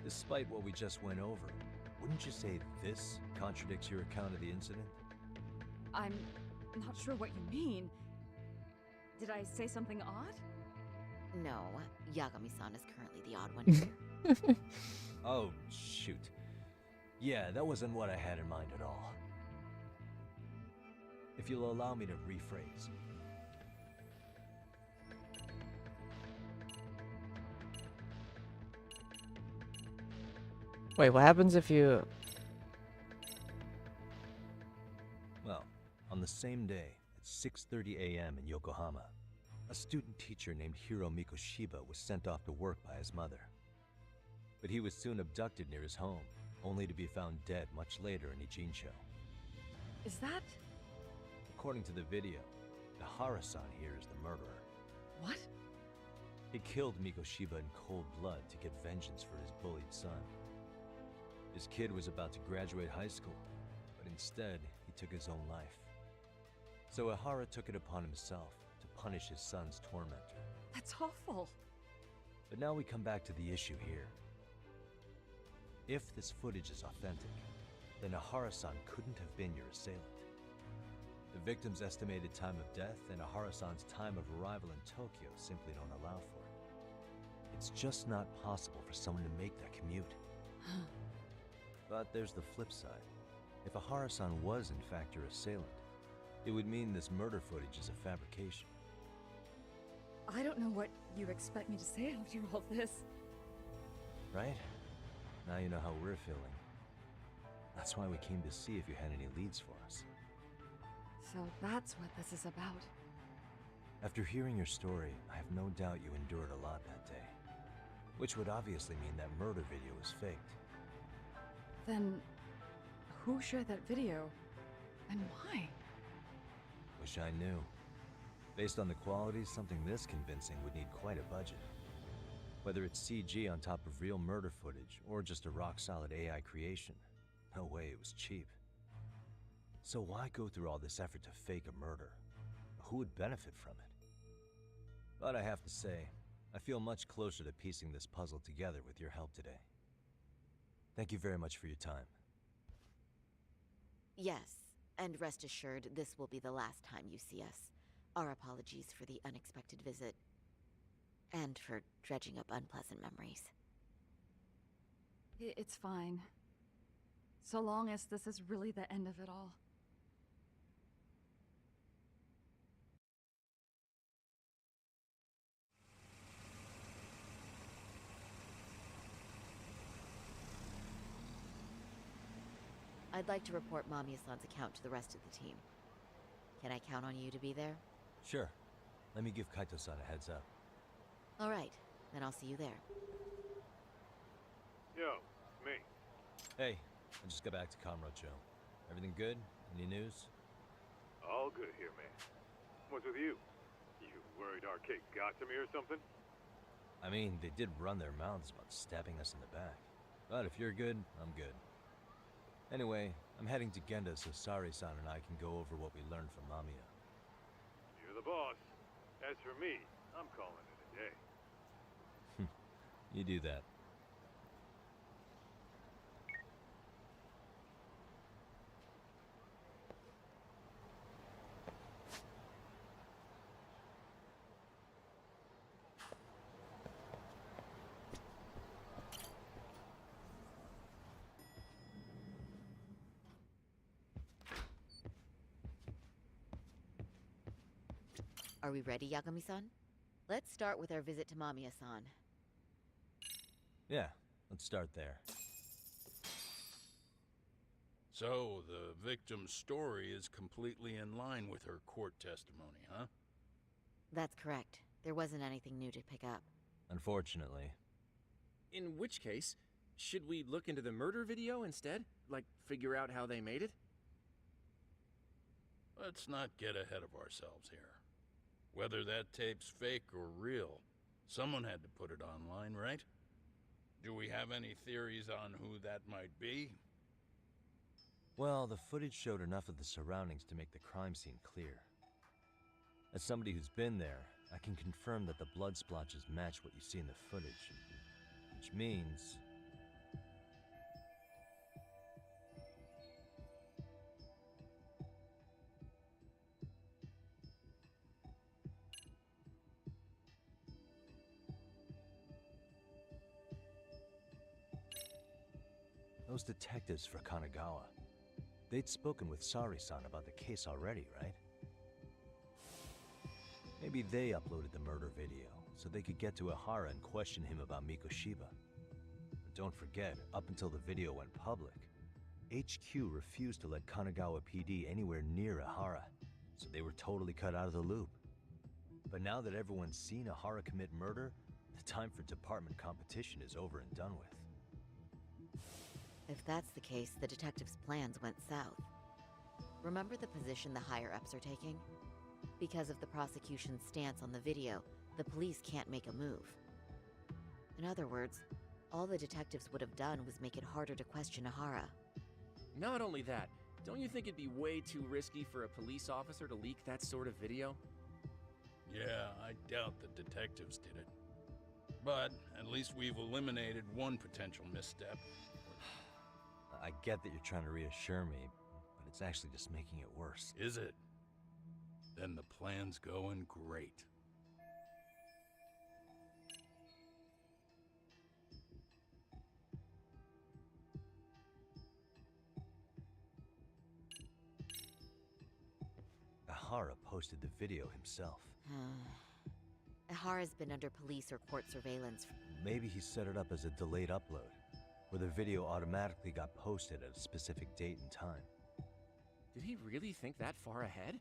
Despite what we just went over, wouldn't you say this contradicts your account of the incident? I'm not sure what you mean. Did I say something odd? No, Yagami-san is currently the odd one here. Oh, shoot. Yeah, that wasn't what I had in mind at all. If you'll allow me to rephrase. Wait, what happens if you... Well, on the same day, at 6:30 a.m. in Yokohama, a student teacher named Hiro Mikoshiba was sent off to work by his mother. But he was soon abducted near his home, only to be found dead much later in Ijincho. Is that... According to the video, the Hara-san here is the murderer. What? He killed Mikoshiba in cold blood to get vengeance for his bullied son. His kid was about to graduate high school, but instead, he took his own life. So Ihara took it upon himself to punish his son's tormentor. That's awful. But now we come back to the issue here. If this footage is authentic, then Ihara-san couldn't have been your assailant. The victim's estimated time of death and Ihara-san's time of arrival in Tokyo simply don't allow for it. It's just not possible for someone to make that commute. But there's the flip side. If Ihara-san was in fact your assailant, it would mean this murder footage is a fabrication. I don't know what you expect me to say after all this. Right? Now you know how we're feeling. That's why we came to see if you had any leads for us. So that's what this is about. After hearing your story, I have no doubt you endured a lot that day. Which would obviously mean that murder video was faked. Then, who shared that video? And why? Wish I knew. Based on the quality, something this convincing would need quite a budget. Whether it's CG on top of real murder footage, or just a rock-solid AI creation, no way it was cheap. So why go through all this effort to fake a murder? Who would benefit from it? But I have to say, I feel much closer to piecing this puzzle together with your help today. Thank you very much for your time. Yes, and rest assured, this will be the last time you see us. Our apologies for the unexpected visit. And for dredging up unpleasant memories. It's fine. So long as this is really the end of it all. I'd like to report Mamiya-san's account to the rest of the team. Can I count on you to be there? Sure. Let me give Kaito-san a heads up. All right, then I'll see you there. Yo, me. Hey, I just got back to Kamurocho. Everything good? Any news? All good here, man. What's with you? You worried Arcade got to me or something? I mean, they did run their mouths about stabbing us in the back. But if you're good, I'm good. Anyway, I'm heading to Genda so Sari-san and I can go over what we learned from Mamiya. You're the boss. As for me, I'm calling it a day. You do that. Are we ready, Yagami-san? Let's start with our visit to Mamiya-san. Yeah, let's start there. So, the victim's story is completely in line with her court testimony, huh? That's correct. There wasn't anything new to pick up. Unfortunately. In which case, should we look into the murder video instead? Like, figure out how they made it? Let's not get ahead of ourselves here. Whether that tape's fake or real, someone had to put it online, right? Do we have any theories on who that might be? Well, the footage showed enough of the surroundings to make the crime scene clear. As somebody who's been there, I can confirm that the blood splotches match what you see in the footage. Which means... those detectives for Kanagawa, they'd spoken with Sari-san about the case already, right? Maybe they uploaded the murder video, so they could get to Ihara and question him about Mikoshiba. don't forget, up until the video went public, HQ refused to let Kanagawa PD anywhere near Ihara, so they were totally cut out of the loop. But now that everyone's seen Ihara commit murder, the time for department competition is over and done with. If that's the case, the detectives' plans went south. Remember the position the higher-ups are taking? Because of the prosecution's stance on the video, the police can't make a move. In other words, all the detectives would have done was make it harder to question Ihara. Not only that, don't you think it'd be way too risky for a police officer to leak that sort of video? Yeah, I doubt the detectives did it. But at least we've eliminated one potential misstep. I get that you're trying to reassure me, but it's actually just making it worse. Is it? Then the plan's going great. Ihara posted the video himself. Ihara's been under police or court surveillance. Maybe he set it up as a delayed upload, where the video automatically got posted at a specific date and time. Did he really think that far ahead?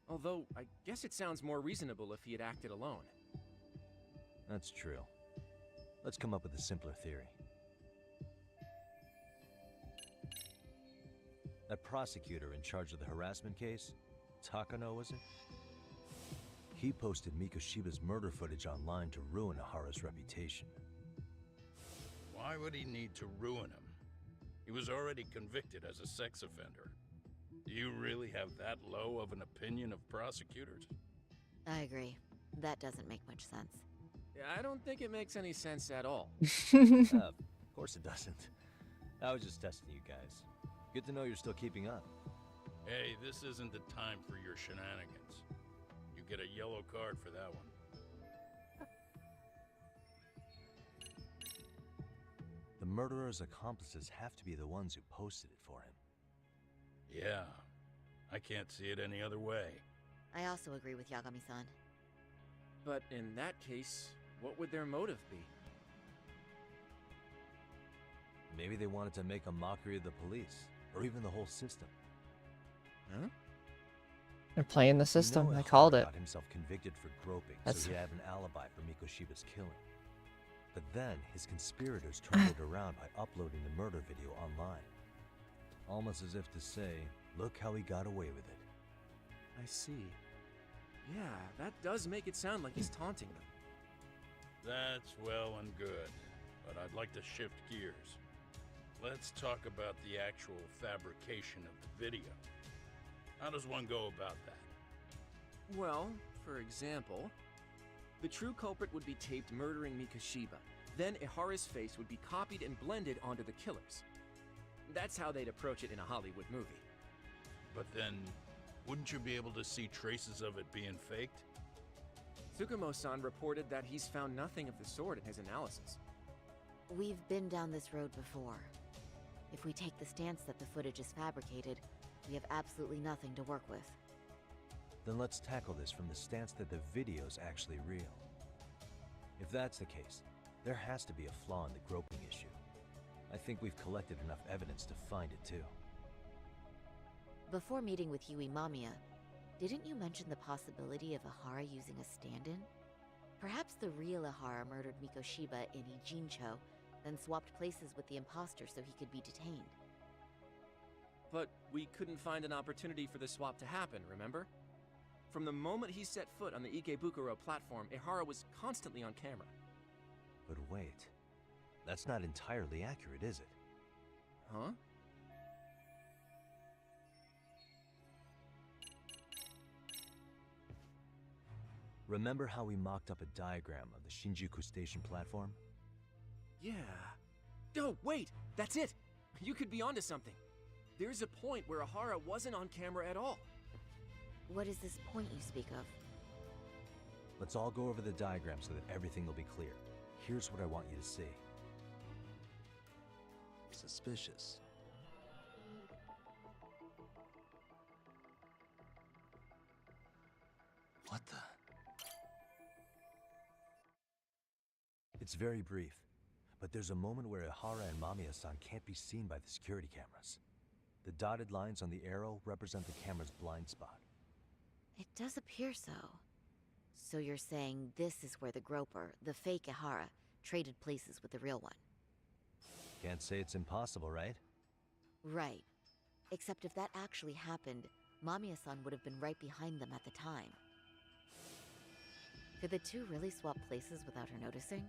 Although, I guess it sounds more reasonable if he had acted alone. That's true. Let's come up with a simpler theory. That prosecutor in charge of the harassment case, Takano, was it? He posted Mikoshiba's murder footage online to ruin Ihara's reputation. Why would he need to ruin him? He was already convicted as a sex offender. Do you really have that low of an opinion of prosecutors? I agree. That doesn't make much sense. Yeah, I don't think it makes any sense at all. Of course it doesn't. I was just testing you guys. Good to know you're still keeping up. Hey, this isn't the time for your shenanigans. You get a yellow card for that one. The murderer's accomplices have to be the ones who posted it for him. Yeah, I can't see it any other way. I also agree with Yagami-san. But in that case, what would their motive be? Maybe they wanted to make a mockery of the police, or even the whole system. Huh? They're playing the system. You know I called it. got himself convicted for groping, That's... so he'd have an alibi for Mikoshiba's killing. But then, his conspirators turned it around by uploading the murder video online. Almost as if to say, look how he got away with it. I see. Yeah, that does make it sound like he's taunting them. That's well and good, but I'd like to shift gears. Let's talk about the actual fabrication of the video. How does one go about that? Well, for example, the true culprit would be taped murdering Mikoshiba. Then Ihara's face would be copied and blended onto the killers. That's how they'd approach it in a Hollywood movie. But then, wouldn't you be able to see traces of it being faked? Tsukumo-san reported that he's found nothing of the sort in his analysis. We've been down this road before. If we take the stance that the footage is fabricated, we have absolutely nothing to work with. Then let's tackle this from the stance that the video's actually real. If that's the case, there has to be a flaw in the groping issue. I think we've collected enough evidence to find it too. Before meeting with Yui Mamiya, didn't you mention the possibility of Ihara using a stand-in? Perhaps the real Ihara murdered Mikoshiba in Ijincho, then swapped places with the imposter so he could be detained. But we couldn't find an opportunity for the swap to happen, remember? From the moment he set foot on the Ikebukuro platform, Ihara was constantly on camera. But wait, that's not entirely accurate, is it? Huh? Remember how we mocked up a diagram of the Shinjuku Station platform? Yeah. Oh, wait! That's it! You could be onto something. There's a point where Ihara wasn't on camera at all. What is this point you speak of? Let's all go over the diagram so that everything will be clear. Here's what I want you to see. Suspicious. What the? It's very brief, but there's a moment where Ihara and Mamiya-san can't be seen by the security cameras. The dotted lines on the arrow represent the camera's blind spot. It does appear so. So you're saying this is where the groper, the fake Ihara, traded places with the real one? Can't say it's impossible, right? Right. Except if that actually happened, Mamiya-san would have been right behind them at the time. Could the two really swap places without her noticing?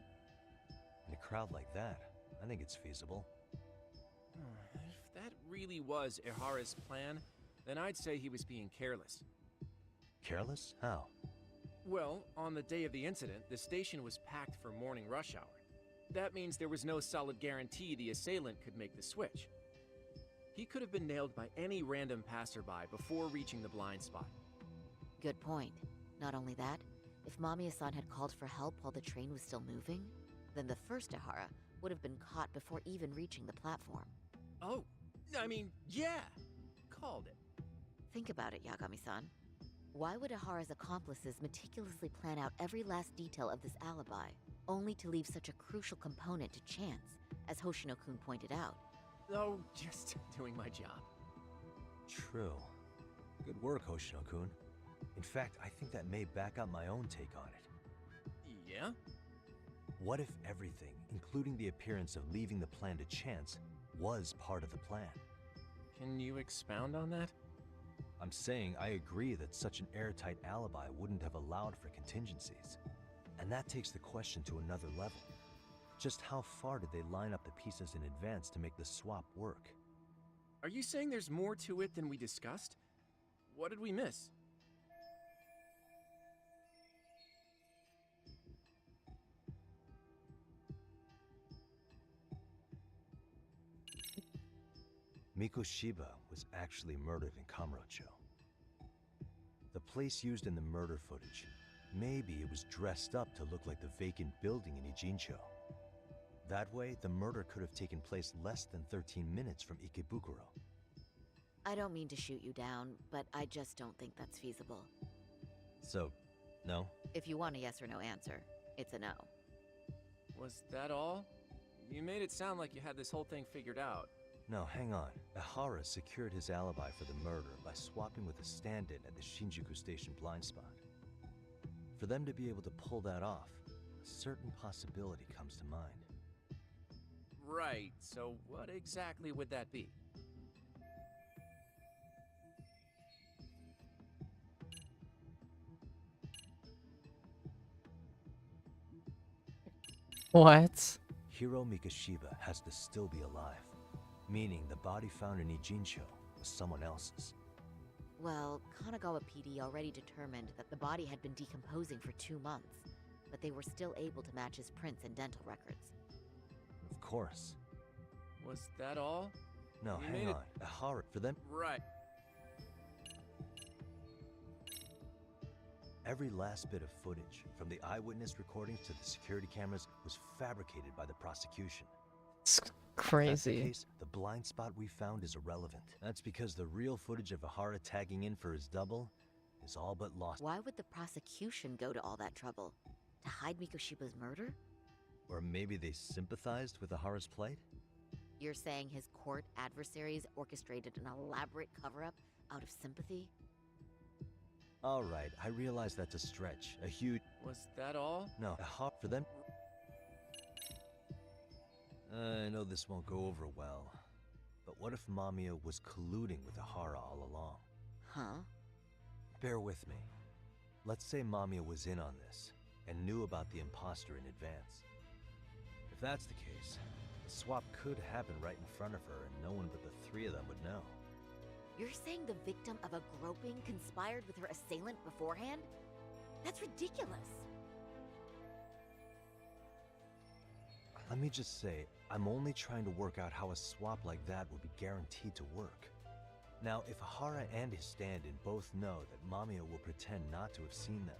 In a crowd like that, I think it's feasible. If that really was Ihara's plan, then I'd say he was being careless. Careless? How? Well, on the day of the incident, the station was packed for morning rush hour. That means there was no solid guarantee the assailant could make the switch. He could have been nailed by any random passerby before reaching the blind spot. Good point. Not only that, if Mamiya-san had called for help while the train was still moving, then the first Ihara would have been caught before even reaching the platform. Oh, I mean, yeah! Called it. Think about it, Yagami-san. Why would Ihara's accomplices meticulously plan out every last detail of this alibi, only to leave such a crucial component to chance, as Hoshino-kun pointed out? Oh, just doing my job. True. Good work, Hoshino-kun. In fact, I think that may back up my own take on it. Yeah? What if everything, including the appearance of leaving the plan to chance, was part of the plan? Can you expound on that? I'm saying I agree that such an airtight alibi wouldn't have allowed for contingencies. And that takes the question to another level. Just how far did they line up the pieces in advance to make the swap work? Are you saying there's more to it than we discussed? What did we miss? Mikoshiba was actually murdered in Kamurocho. The place used in the murder footage, maybe it was dressed up to look like the vacant building in Ijincho. That way, the murder could have taken place less than 13 minutes from Ikebukuro. I don't mean to shoot you down, but I just don't think that's feasible. So, no? If you want a yes or no answer, it's a no. Was that all? You made it sound like you had this whole thing figured out. No, hang on. Ihara secured his alibi for the murder by swapping with a stand-in at the Shinjuku Station blind spot. For them to be able to pull that off, a certain possibility comes to mind. Right, so what exactly would that be? What? Hiro Mikoshiba has to still be alive, meaning the body found in Ijincho was someone else's. Well, Kanagawa PD already determined that the body had been decomposing for 2 months, but they were still able to match his prints and dental records. Of course. Was that all? No, You hang made on. Ihara, for them... Right. Every last bit of footage, from the eyewitness recordings to the security cameras, was fabricated by the prosecution. It's If that's the crazy. case, the blind spot we found is irrelevant. That's because the real footage of Ihara tagging in for his double is all but lost. Why would the prosecution go to all that trouble? To hide Mikoshiba's murder? Or maybe they sympathized with Ihara's plight? You're saying his court adversaries orchestrated an elaborate cover-up out of sympathy? All right, I realize that's a stretch, a huge... Was that all? No, Ihara, for them... I know this won't go over well, but what if Mamiya was colluding with Ihara all along? Huh? Bear with me. Let's say Mamiya was in on this, and knew about the imposter in advance. If that's the case, the swap could happen right in front of her and no one but the three of them would know. You're saying the victim of a groping conspired with her assailant beforehand? That's ridiculous. Let me just say, I'm only trying to work out how a swap like that would be guaranteed to work. Now, if Ihara and his stand-in both know that Mamiya will pretend not to have seen them,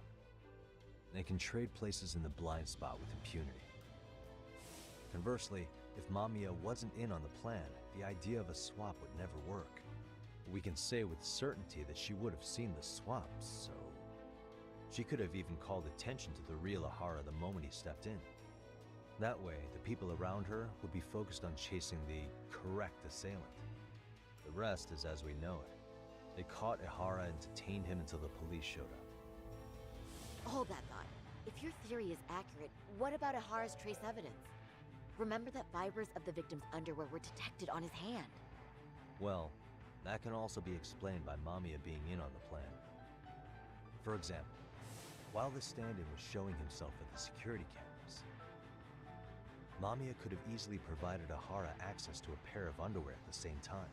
they can trade places in the blind spot with impunity. Conversely, if Mamiya wasn't in on the plan, the idea of a swap would never work. We can say with certainty that she would have seen the swap, so... She could have even called attention to the real Ihara the moment he stepped in. That way, the people around her would be focused on chasing the correct assailant. The rest is as we know it. They caught Ihara and detained him until the police showed up. Hold that thought. If your theory is accurate, what about Ihara's trace evidence? Remember that fibers of the victim's underwear were detected on his hand. Well, that can also be explained by Mamiya being in on the plan. For example, while the stand-in was showing himself at the security cameras, Mamiya could have easily provided Ihara access to a pair of underwear at the same time.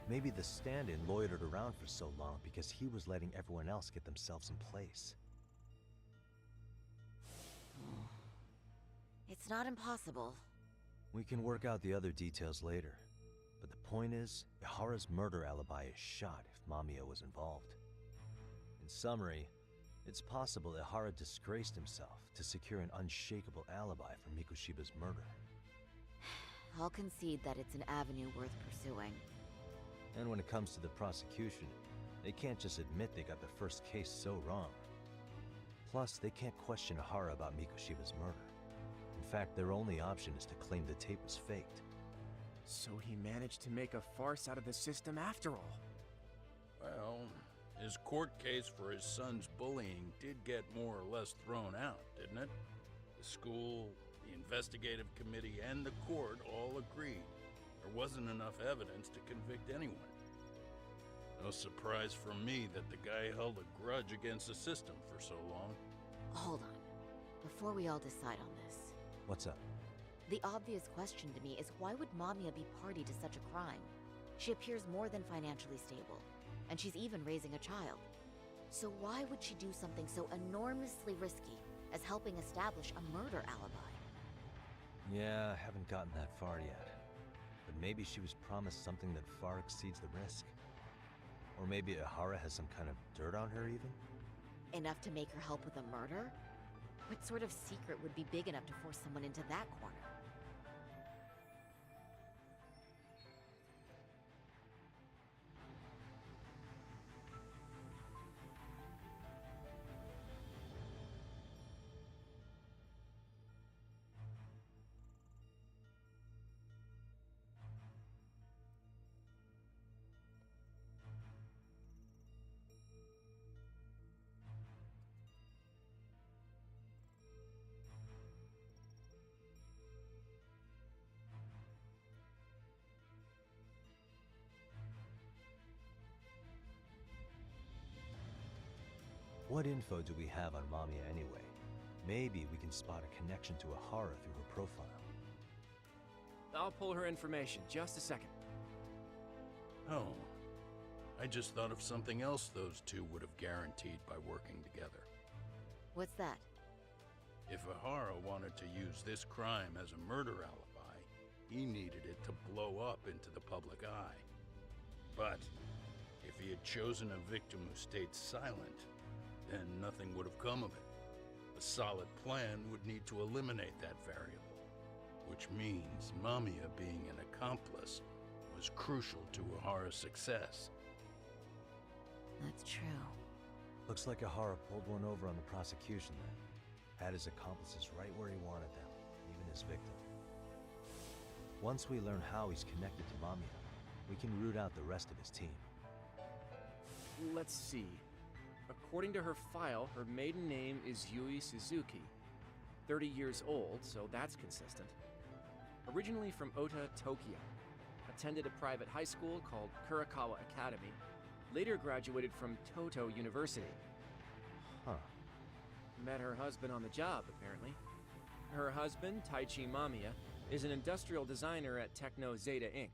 Maybe the stand-in loitered around for so long because he was letting everyone else get themselves in place. It's not impossible. We can work out the other details later, but the point is, Ihara's murder alibi is shot if Mamiya was involved. In summary, it's possible Ihara disgraced himself to secure an unshakable alibi for Mikoshiba's murder. I'll concede that it's an avenue worth pursuing. And when it comes to the prosecution, they can't just admit they got the first case so wrong. Plus, they can't question Ihara about Mikoshiba's murder. In fact, their only option is to claim the tape was faked. So he managed to make a farce out of the system after all. Well, his court case for his son's bullying did get more or less thrown out, didn't it? The school, the investigative committee, and the court all agreed there wasn't enough evidence to convict anyone. No surprise for me that the guy held a grudge against the system for so long. Hold on. Before we all decide on this. What's up? The obvious question to me is why would Mamiya be party to such a crime? She appears more than financially stable, and she's even raising a child. So why would she do something so enormously risky as helping establish a murder alibi? Yeah, I haven't gotten that far yet. But maybe she was promised something that far exceeds the risk. Or maybe Ihara has some kind of dirt on her even? Enough to make her help with a murder? What sort of secret would be big enough to force someone into that corner? What info do we have on Mamiya anyway? Maybe we can spot a connection to Ihara through her profile. I'll pull her information, just a second. Oh, I just thought of something else those two would have guaranteed by working together. What's that? If Ihara wanted to use this crime as a murder alibi, he needed it to blow up into the public eye. But if he had chosen a victim who stayed silent, then nothing would have come of it. A solid plan would need to eliminate that variable, which means Mamiya being an accomplice was crucial to Ihara's success. That's true. Looks like Ihara pulled one over on the prosecution then. Had his accomplices right where he wanted them, even his victim. Once we learn how he's connected to Mamiya, we can root out the rest of his team. Let's see. According to her file, her maiden name is Yui Suzuki. 30 years old, so that's consistent. Originally from Ota, Tokyo. Attended a private high school called Kurakawa Academy. Later graduated from Toto University. Huh. Met her husband on the job, apparently. Her husband, Taichi Mamiya, is an industrial designer at Techno Zeta Inc.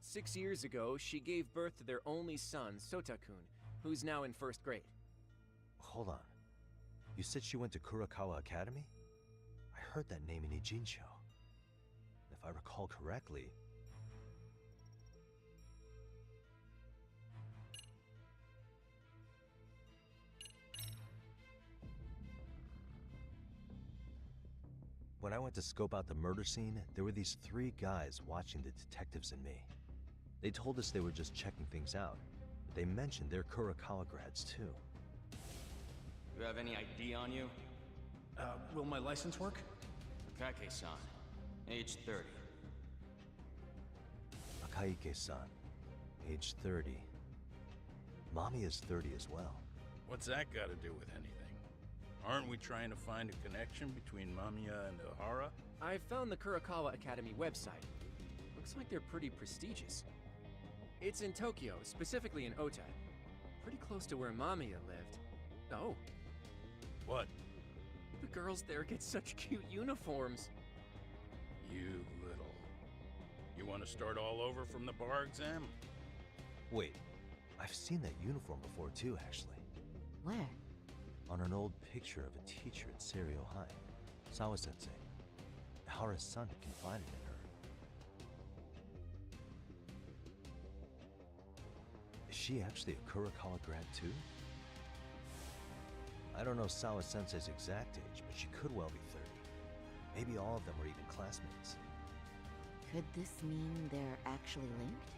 6 years ago, she gave birth to their only son, Sota-kun, who's now in first grade. Hold on. You said she went to Kurakawa Academy? I heard that name in Ijincho. If I recall correctly... When I went to scope out the murder scene, there were these 3 guys watching the detectives and me. They told us they were just checking things out, but they mentioned they're Kurakawa grads too. You have any ID on you? Will my license work? Akake-san, age 30. Akaike-san, age 30. Mommy is 30 as well. What's that got to do with anything? Aren't we trying to find a connection between Mamiya and Ohara? I found the Kurokawa Academy website. Looks like they're pretty prestigious. It's in Tokyo, specifically in Ota. Pretty close to where Mamiya lived. Oh. What? The girls there get such cute uniforms. You little... You want to start all over from the bar exam? Wait, I've seen that uniform before too, actually. Where? On an old picture of a teacher at Seiryo High. Sawa-sensei. Ihara's-san confided in her. Is she actually a Kurokawa grad too? I don't know Sawa-sensei's exact age, but she could well be 30. Maybe all of them were even classmates. Could this mean they're actually linked?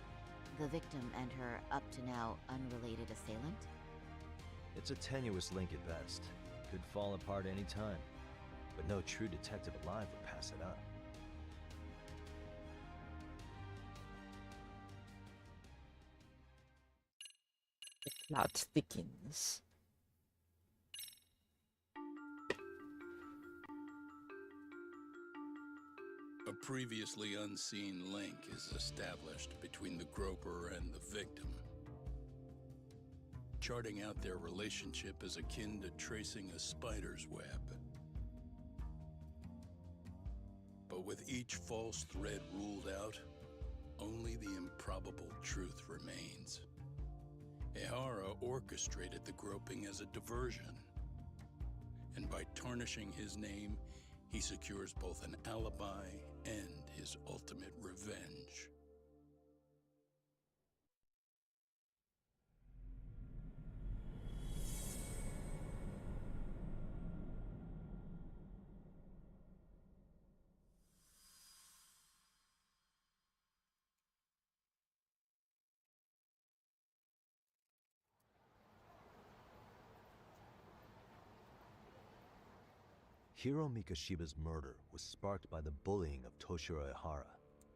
The victim and her up-to-now unrelated assailant? It's a tenuous link at best. Could fall apart any time. But no true detective alive would pass it up. The plot thickens. A previously unseen link is established between the groper and the victim. Charting out their relationship is akin to tracing a spider's web. But with each false thread ruled out, only the improbable truth remains. Ehara orchestrated the groping as a diversion. And by tarnishing his name, he secures both an alibi and his ultimate revenge. Hiro Mikoshiba's murder was sparked by the bullying of Toshiro Ihara,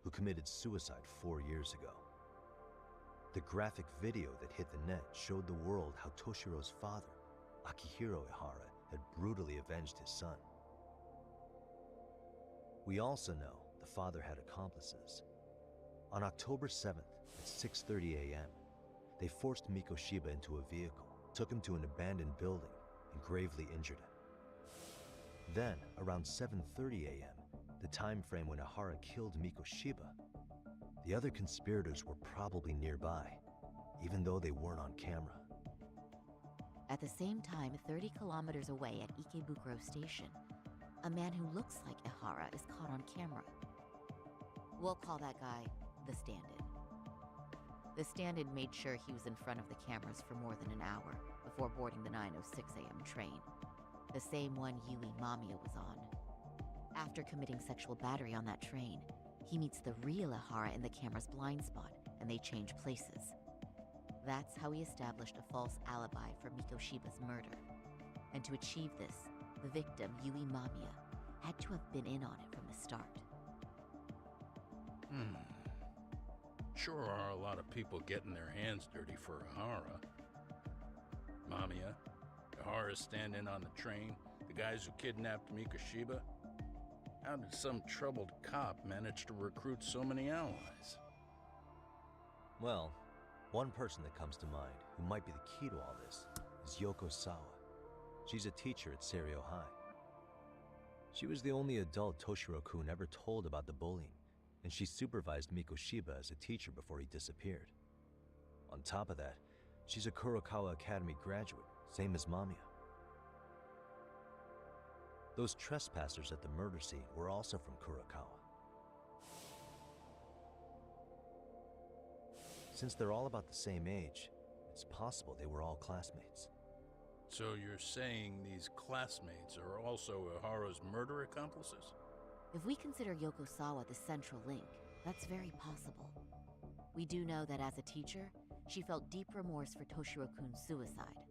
who committed suicide 4 years ago. The graphic video that hit the net showed the world how Toshiro's father, Akihiro Ihara, had brutally avenged his son. We also know the father had accomplices. On October 7th at 6:30 a.m., they forced Mikoshiba into a vehicle, took him to an abandoned building, and gravely injured him. Then, around 7:30 a.m., the time frame when Ihara killed Mikoshiba, the other conspirators were probably nearby, even though they weren't on camera. At the same time, 30 kilometers away at Ikebukuro Station, a man who looks like Ihara is caught on camera. We'll call that guy the stand-in. The stand-in made sure he was in front of the cameras for more than an hour before boarding the 9:06 a.m. train, the same one Yui Mamiya was on. After committing sexual battery on that train, he meets the real Ihara in the camera's blind spot, and they change places. That's how he established a false alibi for Mikoshiba's murder. And to achieve this, the victim, Yui Mamiya, had to have been in on it from the start. Sure are a lot of people getting their hands dirty for Ihara. Mamiya, Ihara's stand-in on the train, the guys who kidnapped Mikoshiba. How did some troubled cop manage to recruit so many allies? Well, one person that comes to mind who might be the key to all this is Yoko Sawa. She's a teacher at Seiryo High. She was the only adult Toshiro-kun ever told about the bullying, and she supervised Mikoshiba as a teacher before he disappeared. On top of that, she's a Kurokawa Academy graduate, same as Mamiya. Those trespassers at the murder scene were also from Kurokawa. Since they're all about the same age, it's possible they were all classmates. So you're saying these classmates are also Ihara's murder accomplices? If we consider Yoko Sawa the central link, that's very possible. We do know that as a teacher, she felt deep remorse for Toshiro-kun's suicide.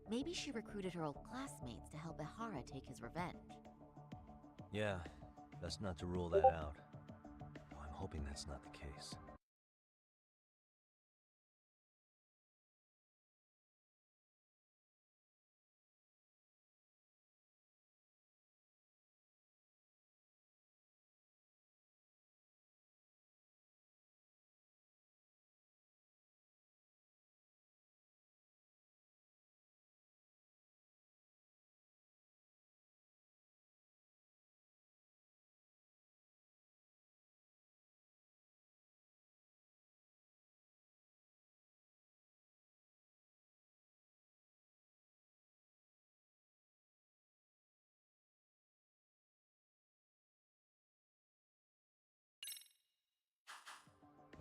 Maybe she recruited her old classmates to help Ihara take his revenge. Yeah, best not to rule that out. Though I'm hoping that's not the case.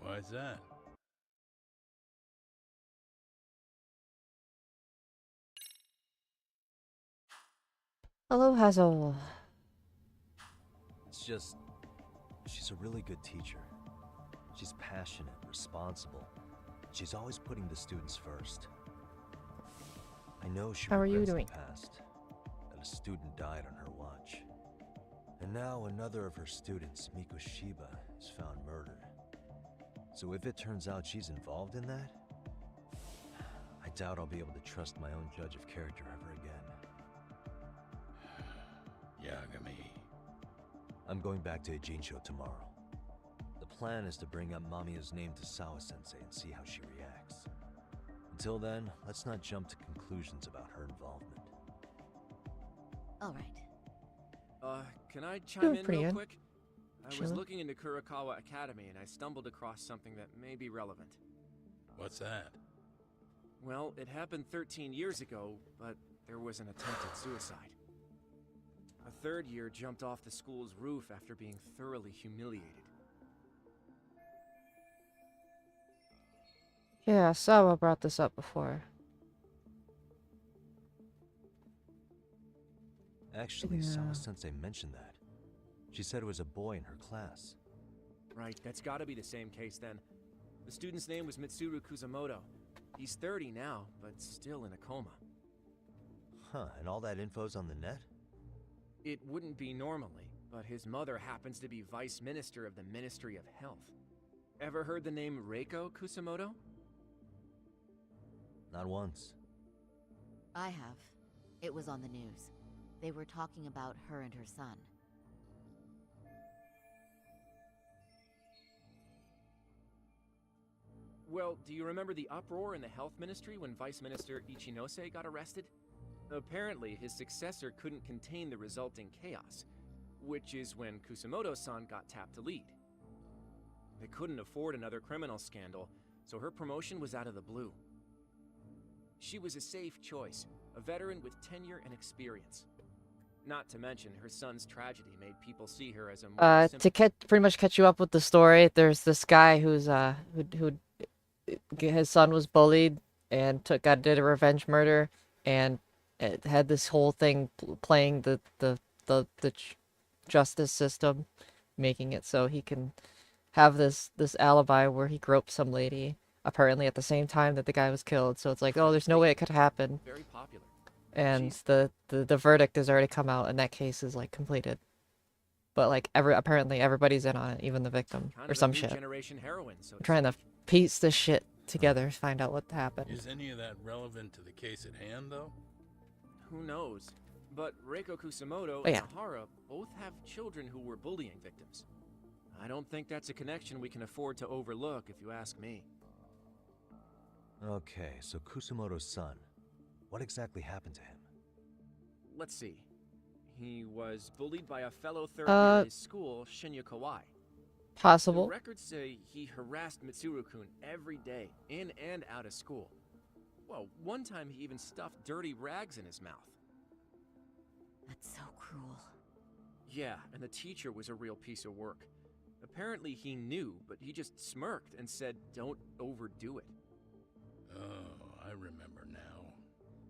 Why's that? Hello, Hazel. It's just, she's a really good teacher. She's passionate, responsible. She's always putting the students first. I know she How are you regrets doing? the past, that a student died on her watch. And now another of her students, Miko Shiba, is found murdered. So if it turns out she's involved in that, I doubt I'll be able to trust my own judge of character ever again. Yagami. I'm going back to Ijincho tomorrow. The plan is to bring up Mamiya's name to Sawa-sensei and see how she reacts. Until then, let's not jump to conclusions about her involvement. All right. Can I chime Doing in pretty real good. quick? I was Chilling. looking into Kurakawa Academy and I stumbled across something that may be relevant. What's that? Well, it happened 13 years ago, but there was an attempted suicide. A third year jumped off the school's roof after being thoroughly humiliated. Yeah, Sawa brought this up before. Actually, Yeah. Sawa-sensei mentioned that. She said it was a boy in her class. Right, that's gotta be the same case then. The student's name was Mitsuru Kusamoto. He's 30 now, but still in a coma. Huh, and all that info's on the net? It wouldn't be normally, but his mother happens to be Vice Minister of the Ministry of Health. Ever heard the name Reiko Kusamoto? Not once. I have. It was on the news. They were talking about her and her son. Well, do you remember the uproar in the health ministry when Vice Minister Ichinose got arrested? Apparently, his successor couldn't contain the resulting chaos, which is when Kusamoto-san got tapped to lead. They couldn't afford another criminal scandal, so her promotion was out of the blue. She was a safe choice, a veteran with tenure and experience. Not to mention, her son's tragedy made people see her as a more Pretty much catch you up with the story, there's this guy who's his son was bullied and did a revenge murder, and it had this whole thing playing the justice system, making it so he can have this alibi where he groped some lady apparently at the same time that the guy was killed. So it's like, oh, there's no way it could happen. very popular. And the verdict has already come out, and that case is like completed. But like apparently everybody's in on it, even the victim Kind or of a some new shit. generation heroine, so I'm trying to piece this shit together, find out what happened. Is any of that relevant to the case at hand, though? Who knows? But Reiko Kusamoto Oh, and yeah. Ihara both have children who were bullying victims. I don't think that's a connection we can afford to overlook, if you ask me. Okay, so Kusamoto's son. What exactly happened to him? Let's see. He was bullied by a fellow third year at his school, Shinya Kawai. Possible. The records say he harassed Mitsuru-kun every day, in and out of school. Well, one time he even stuffed dirty rags in his mouth. That's so cruel. Yeah, and the teacher was a real piece of work. Apparently he knew, but he just smirked and said, "Don't overdo it." Oh, I remember now.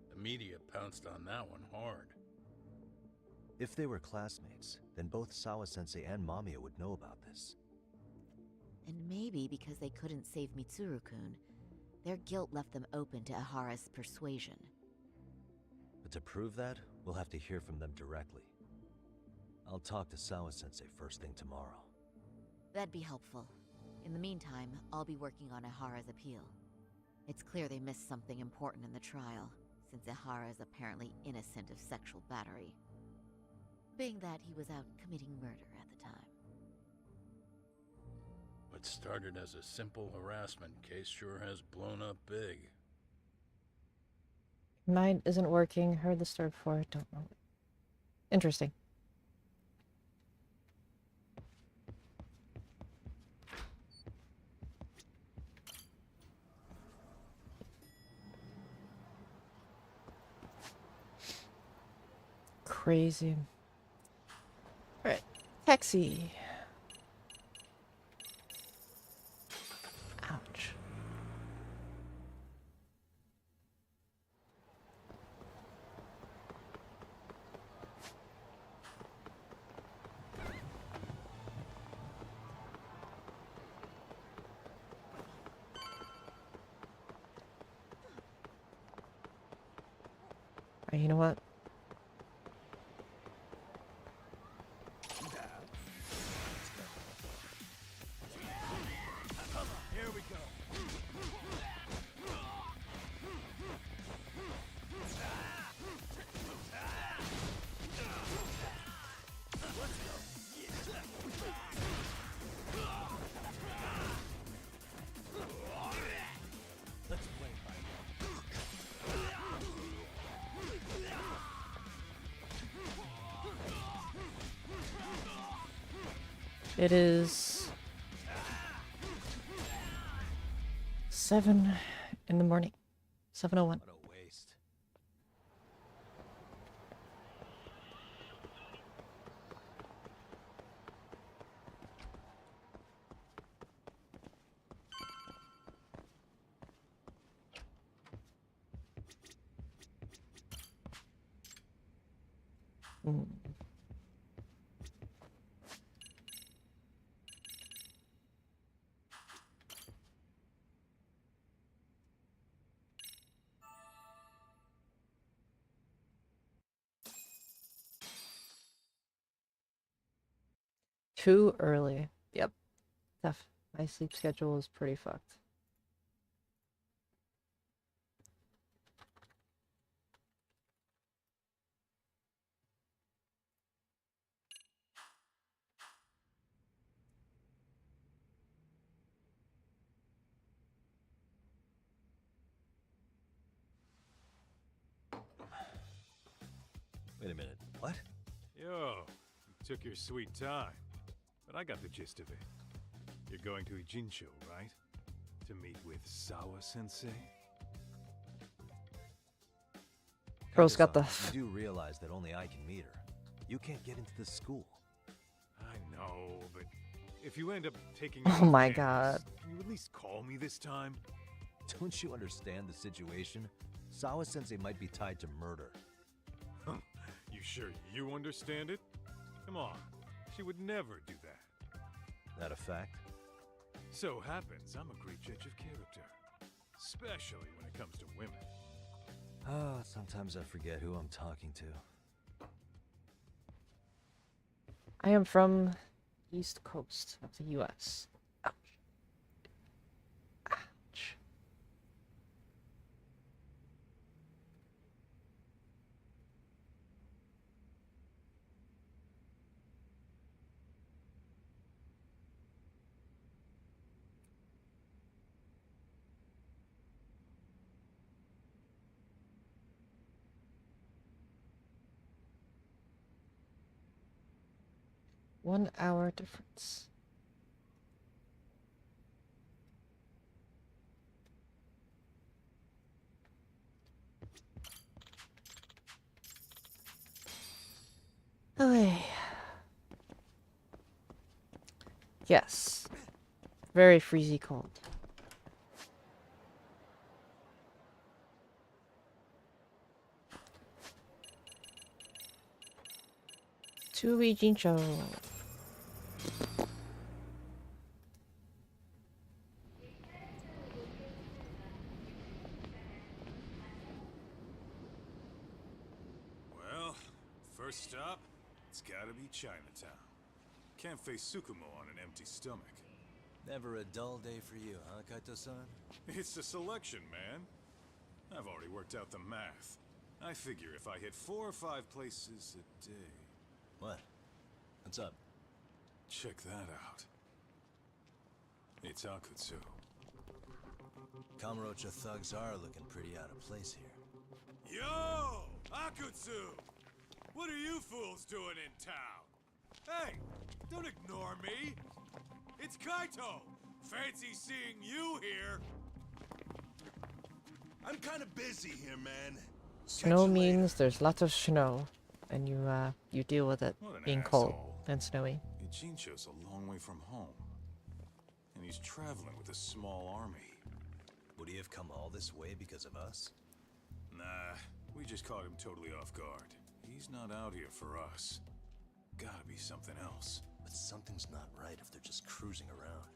The media pounced on that one hard. If they were classmates, then both Sawa-sensei and Mamiya would know about this. And maybe because they couldn't save Mitsuru-kun, their guilt left them open to Ihara's persuasion. But to prove that, we'll have to hear from them directly. I'll talk to Sawa-sensei first thing tomorrow. That'd be helpful. In the meantime, I'll be working on Ihara's appeal. It's clear they missed something important in the trial, since Ihara is apparently innocent of sexual battery. Being that he was out committing murder at the time. What started as a simple harassment case sure has blown up big. Mine isn't working. Heard the story before. Don't know. Interesting. Crazy. Alright. Taxi. Ouch. Alright, you know what? Here we go. Let's play It is 7 in the morning. 7:01. What a waste. Mm. Too early. Yep. Tough. My sleep schedule is pretty fucked. Wait a minute. What? Yo, you took your sweet time. But I got the gist of it. You're going to Ijincho, right? To meet with Sawa-sensei? Girl's got the... You do realize that only I can meet her. You can't get into the school. I know, but if you end up taking... Oh my god. Can you at least call me this time? Don't you understand the situation? Sawa-sensei might be tied to murder. You sure you understand it? Come on, she would never do that. That a fact? So happens I'm a great judge of character. Especially when it comes to women. Ah, sometimes I forget who I'm talking to. I am from East Coast of the US. Ouch. Ouch. One hour difference. Okay. Yes. Very freezy cold. To Ijincho. First stop, it's gotta be Chinatown. Can't face Tsukumo on an empty stomach. Never a dull day for you, huh, Kaito-san? It's the selection, man. I've already worked out the math. I figure if I hit 4 or 5 places a day... What? What's up? Check that out. It's Akutsu. Kamurocho thugs are looking pretty out of place here. Yo! Akutsu! What are you fools doing in town? Hey! Don't ignore me! It's Kaito! Fancy seeing you here! I'm kind of busy here, man. Snow means there's lots of snow, and you deal with it What an being cold asshole. and snowy. Ichincho's a long way from home. And he's traveling with a small army. Would he have come all this way because of us? Nah, we just caught him totally off guard. He's not out here for us. Gotta be something else. But something's not right if they're just cruising around.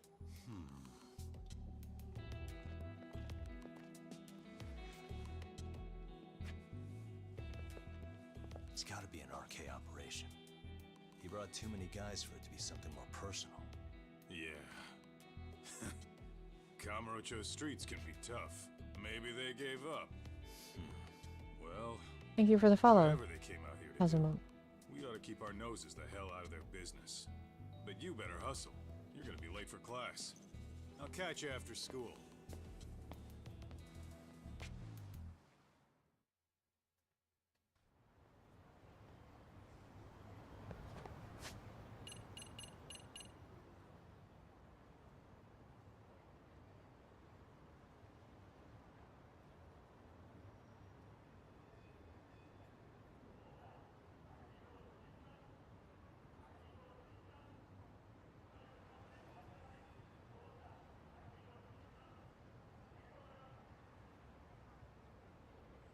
It's gotta be an RK operation. He brought too many guys for it to be something more personal. Yeah. Kamurocho streets can be tough. Maybe they gave up. Well, Thank you for the follow, whatever they came out here to do, Hazumo. we ought to keep our noses the hell out of their business. But you better hustle. You're gonna be late for class. I'll catch you after school.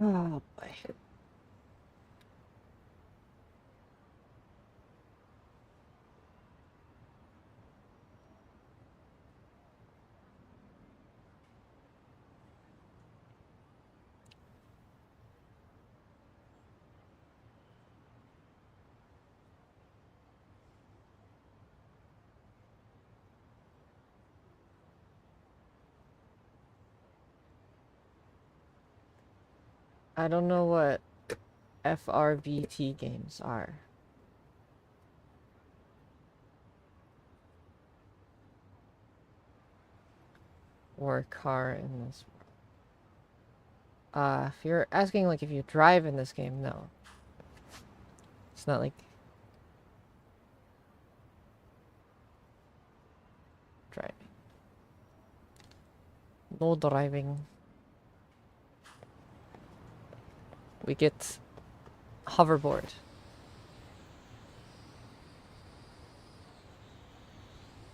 Oh boy. I don't know what FRVT games are. Or car in this world. If you're asking like if you drive in this game, no. It's not like driving. No driving. We get hoverboard.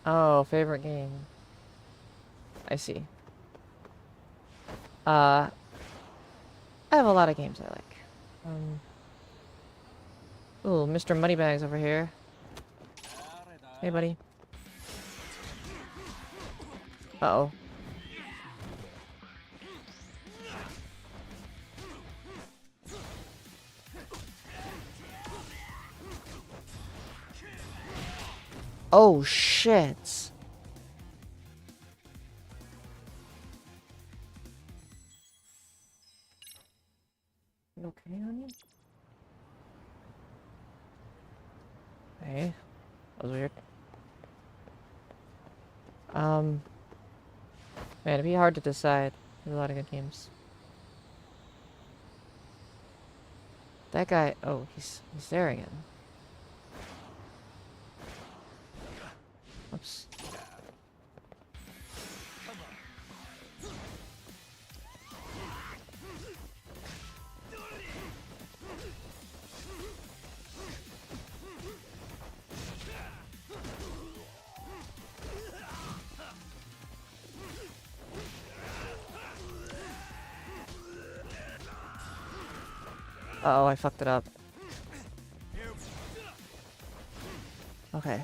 Oh, favorite game. I see. I have a lot of games I like. Ooh, Mr. Moneybags over here. Hey, buddy. Uh-oh. Oh, shit. You okay, honey? Hey, that was weird. Man, it'd be hard to decide. There's a lot of good games. That guy, oh, he's there again. Oops. Uh-oh, I fucked it up. Okay.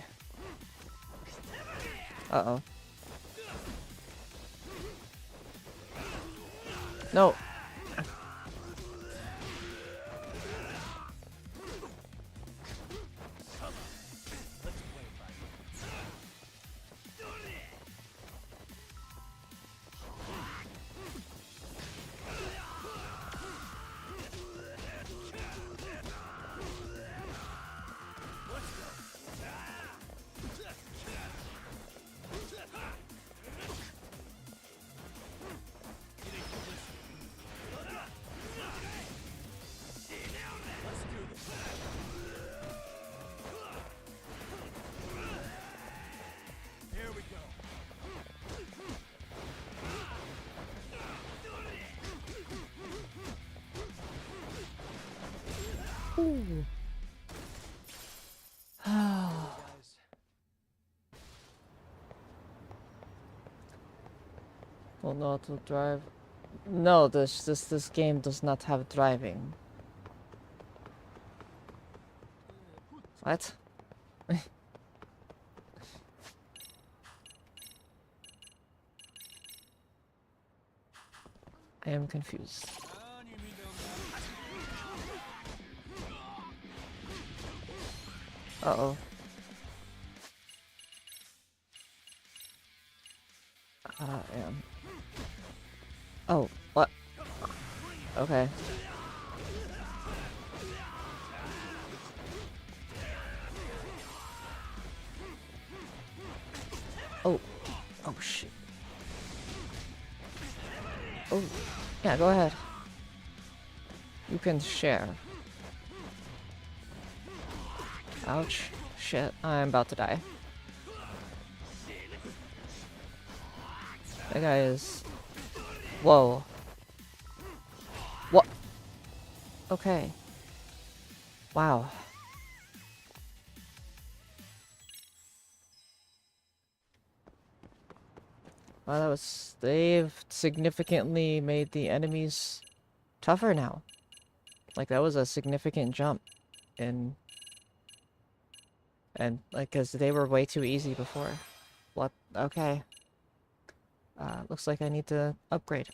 Uh-oh. No. Ooh. Don't know how to drive. No, this game does not have driving. What? I am confused. Uh-oh. Am. Oh, what? Okay. Oh. Oh, shit. Oh. Yeah, go ahead. You can share. Ouch. Shit, I'm about to die. That guy is... Whoa. What? Okay. Wow. Wow, that was... They've significantly made the enemies tougher now. Like, that was a significant jump in... And, like, because they were way too easy before. What? Okay. Looks like I need to upgrade.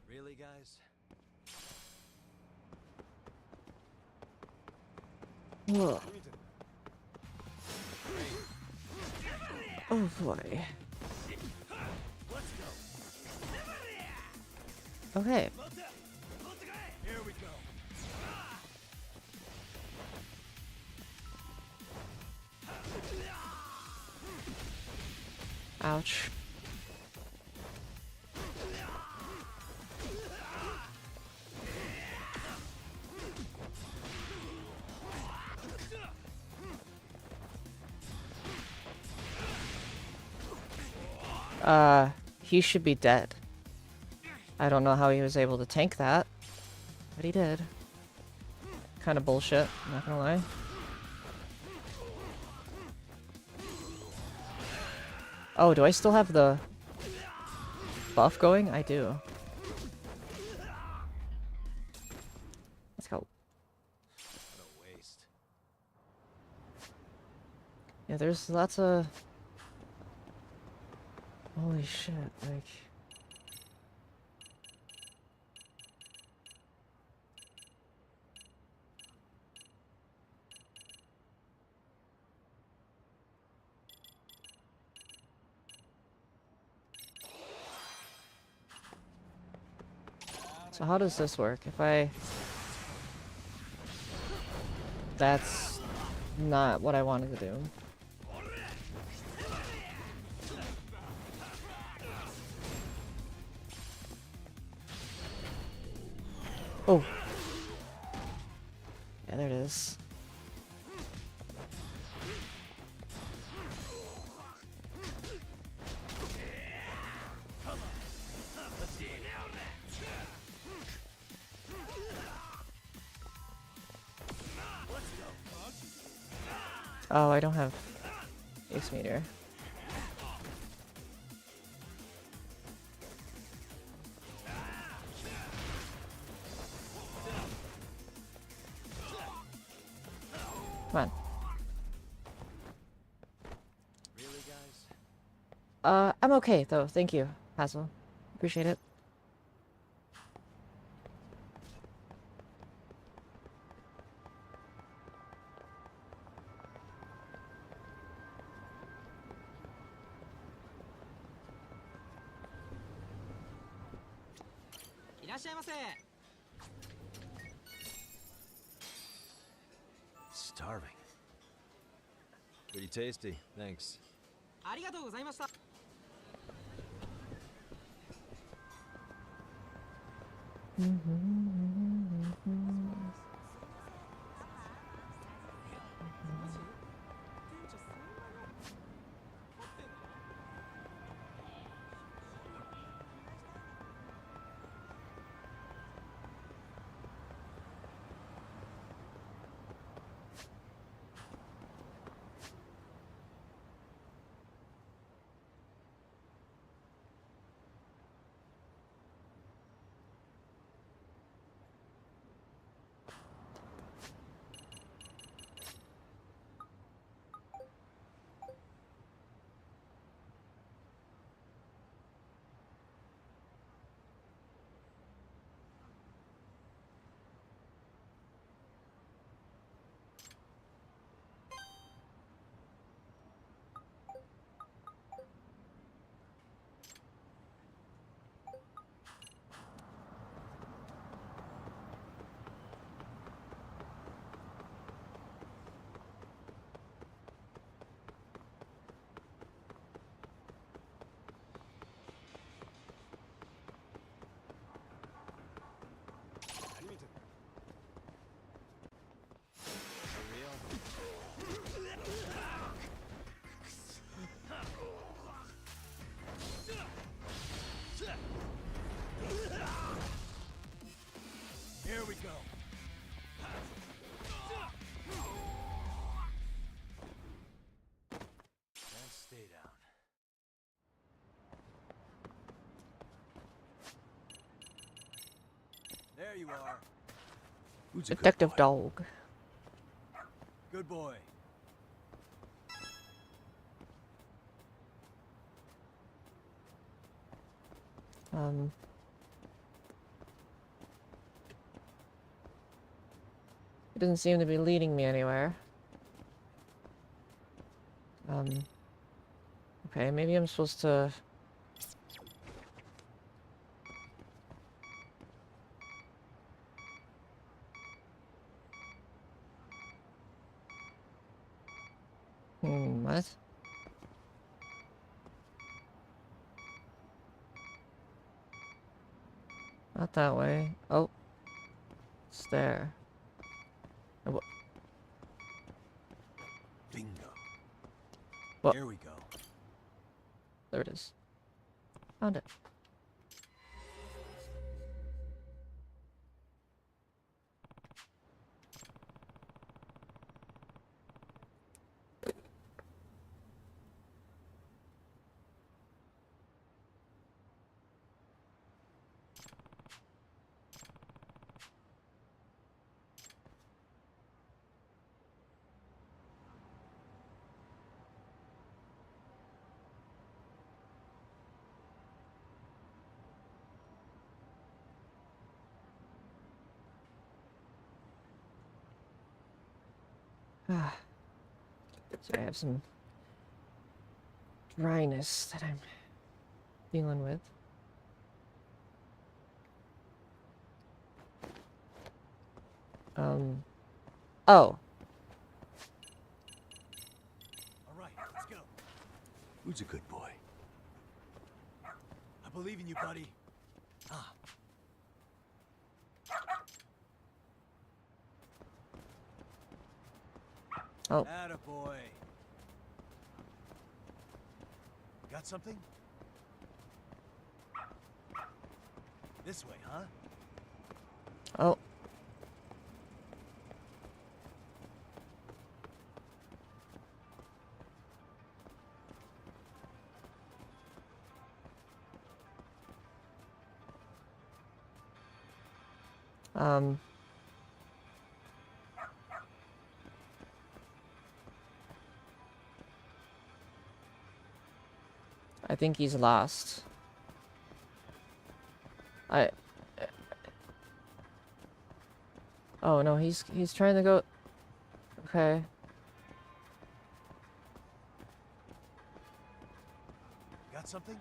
Really, guys? Ugh. Oh boy. Okay. Here we go. Ouch. He should be dead. I don't know how he was able to tank that, but he did. Kind of bullshit, not gonna lie. Oh, do I still have the buff going? I do. Let's go. What a waste. Yeah, there's lots of... Holy shit, like... So how does this work? If I... That's not what I wanted to do. Oh. Yeah, there it is. Oh, I don't have Ace Meter. Come on. Really, guys? I'm okay though. Thank you, Hazel. Appreciate it. starving. Pretty tasty, thanks. ありがとうございました。Here we go. And stay down. There you are. Who's a good Detective boy? dog. Good boy. It doesn't seem to be leading me anywhere. Okay, maybe I'm supposed to... what? Not that way. Oh. It's there. What? Bingo. What? Here we go. There it is. Found it. So I have some dryness that I'm dealing with. Oh. All right, let's go. Who's a good boy? I believe in you, buddy. Ah. Oh. Attaboy. Got something? This way, huh? Oh. I think he's lost. Oh no, he's trying to go. Okay. Got something?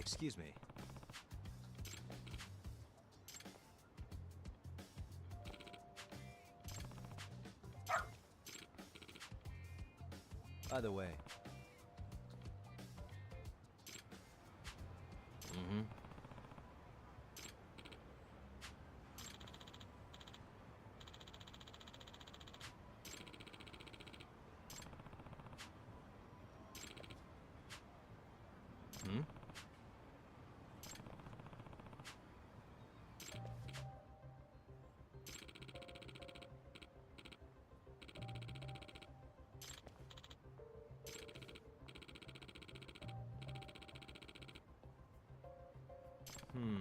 Excuse me. By the way. Mm-hmm. Hmm? Hmm.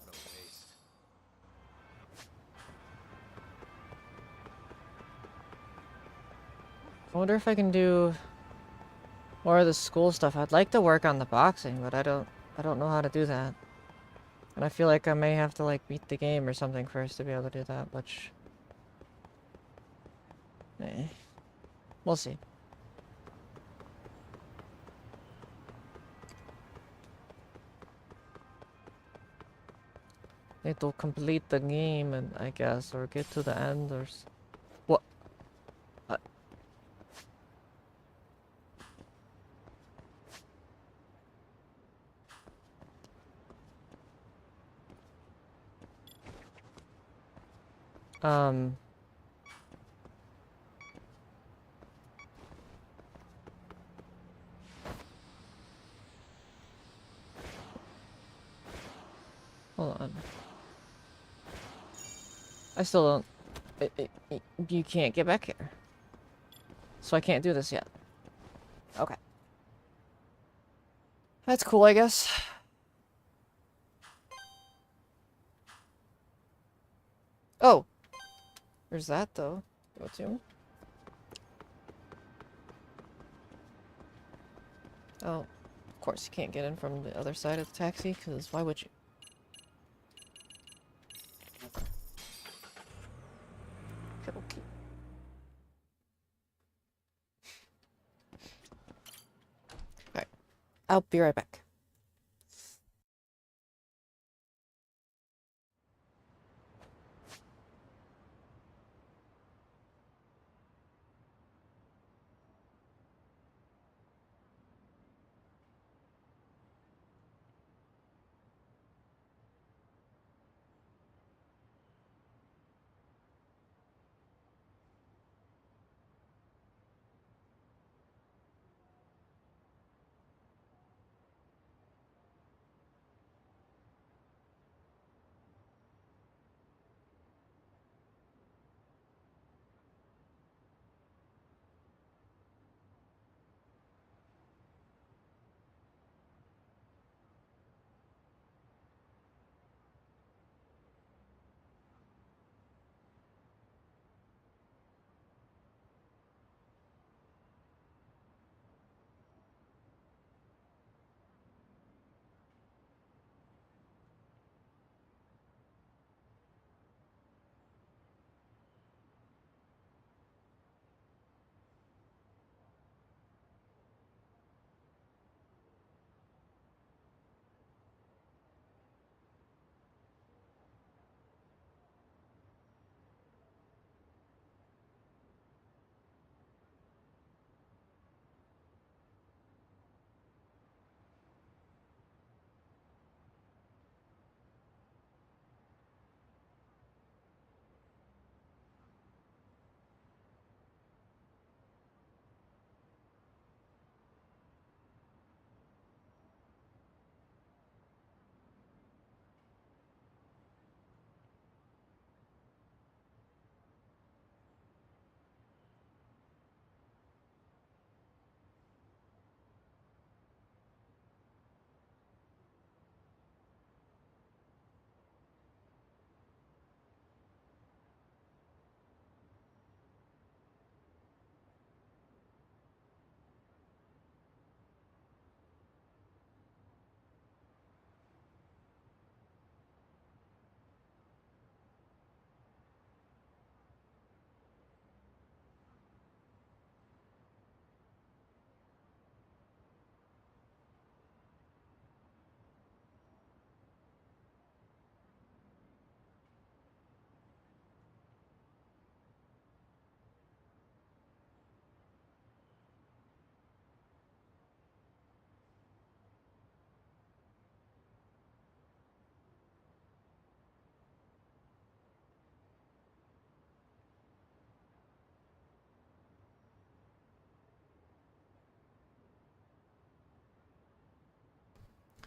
What a waste. I wonder if I can do more of the school stuff. I'd like to work on the boxing, but I don't know how to do that. And I feel like I may have to like beat the game or something first to be able to do that, which we'll see. Need to complete the game, and I guess, or get to the end, or what? Um. Hold on. I still don't. You can't get back here. So I can't do this yet. Okay. That's cool, I guess. Oh! There's that, though. Go to. Oh. Of course, you can't get in from the other side of the taxi, because why would you? Okay. Alright. I'll be right back.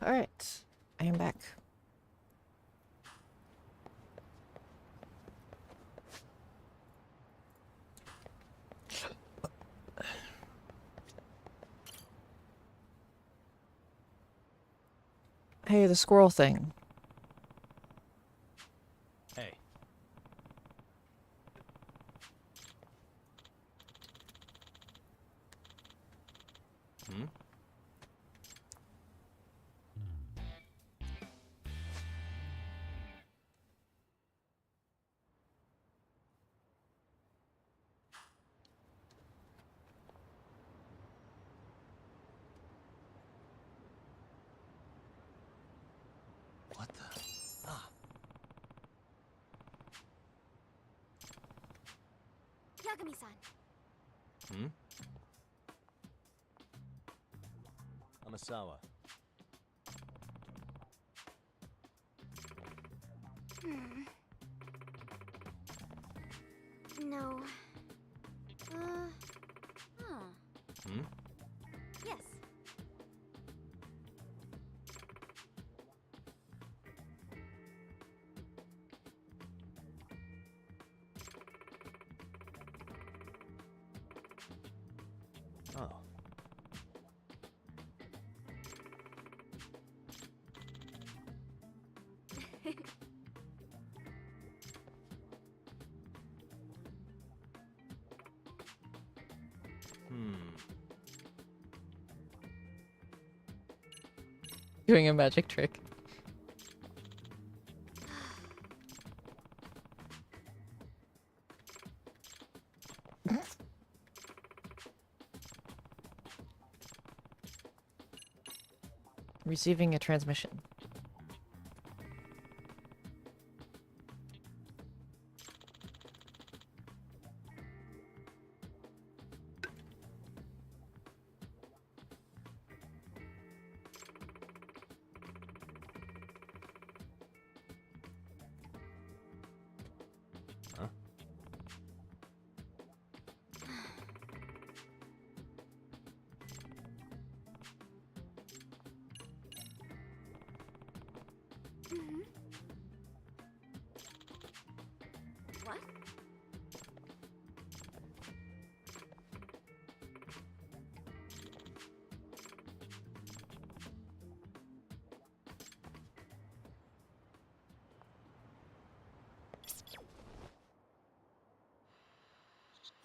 Alright. I am back. Hey, the squirrel thing. Hey. Hmm? What the? Ah. Yagami-san. Hmm? Amasawa. No. Hmm? Yes. Oh. Doing a magic trick. Receiving a transmission. Huh? What?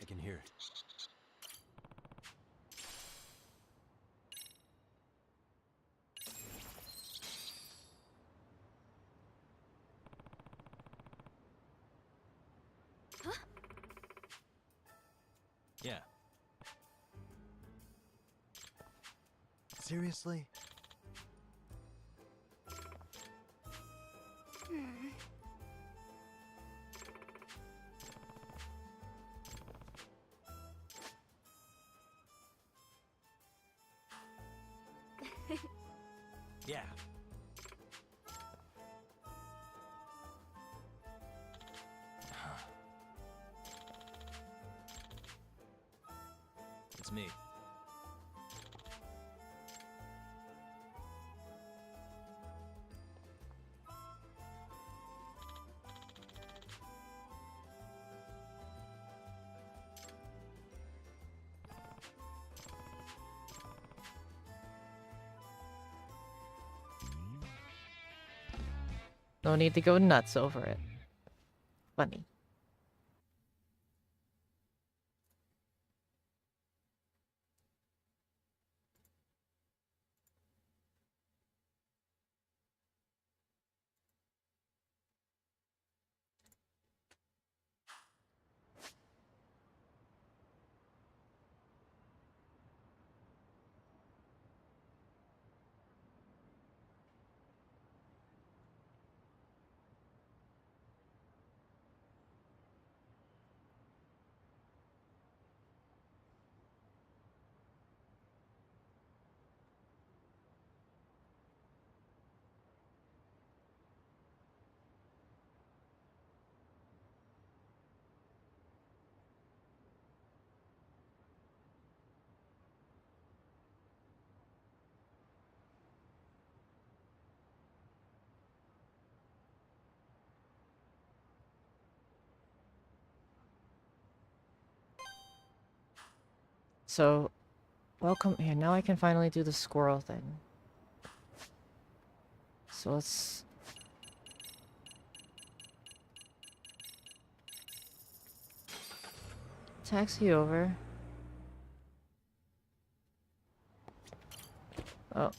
I can hear it. Huh? Yeah. Seriously? Yeah. It's me. No need to go nuts over it. Funny. So, welcome here. Now I can finally do the squirrel thing. So let's... taxi over. Oh.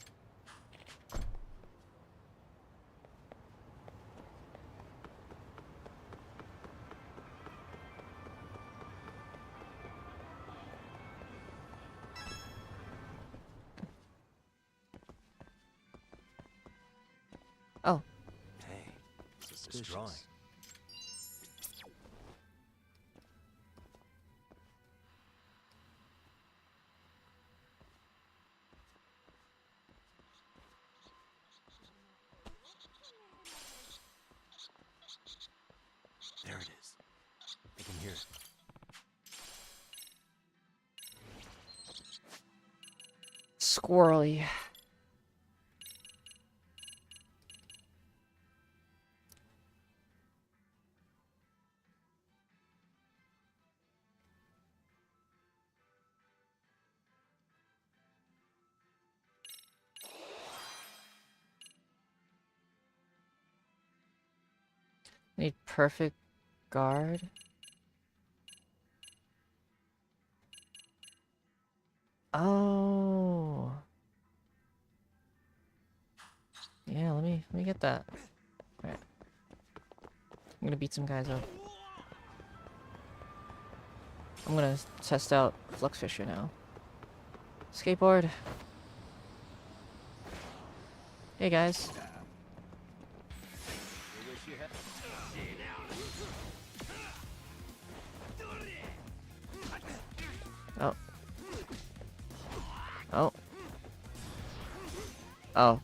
Oh. Hey, this drawing. There it is. I can hear it. Squirrely. Need perfect guard. Oh. Yeah, let me get that. Alright. I'm gonna beat some guys up. I'm gonna test out Flux Fisher now. Skateboard. Hey guys. Oh. Oh. Oh.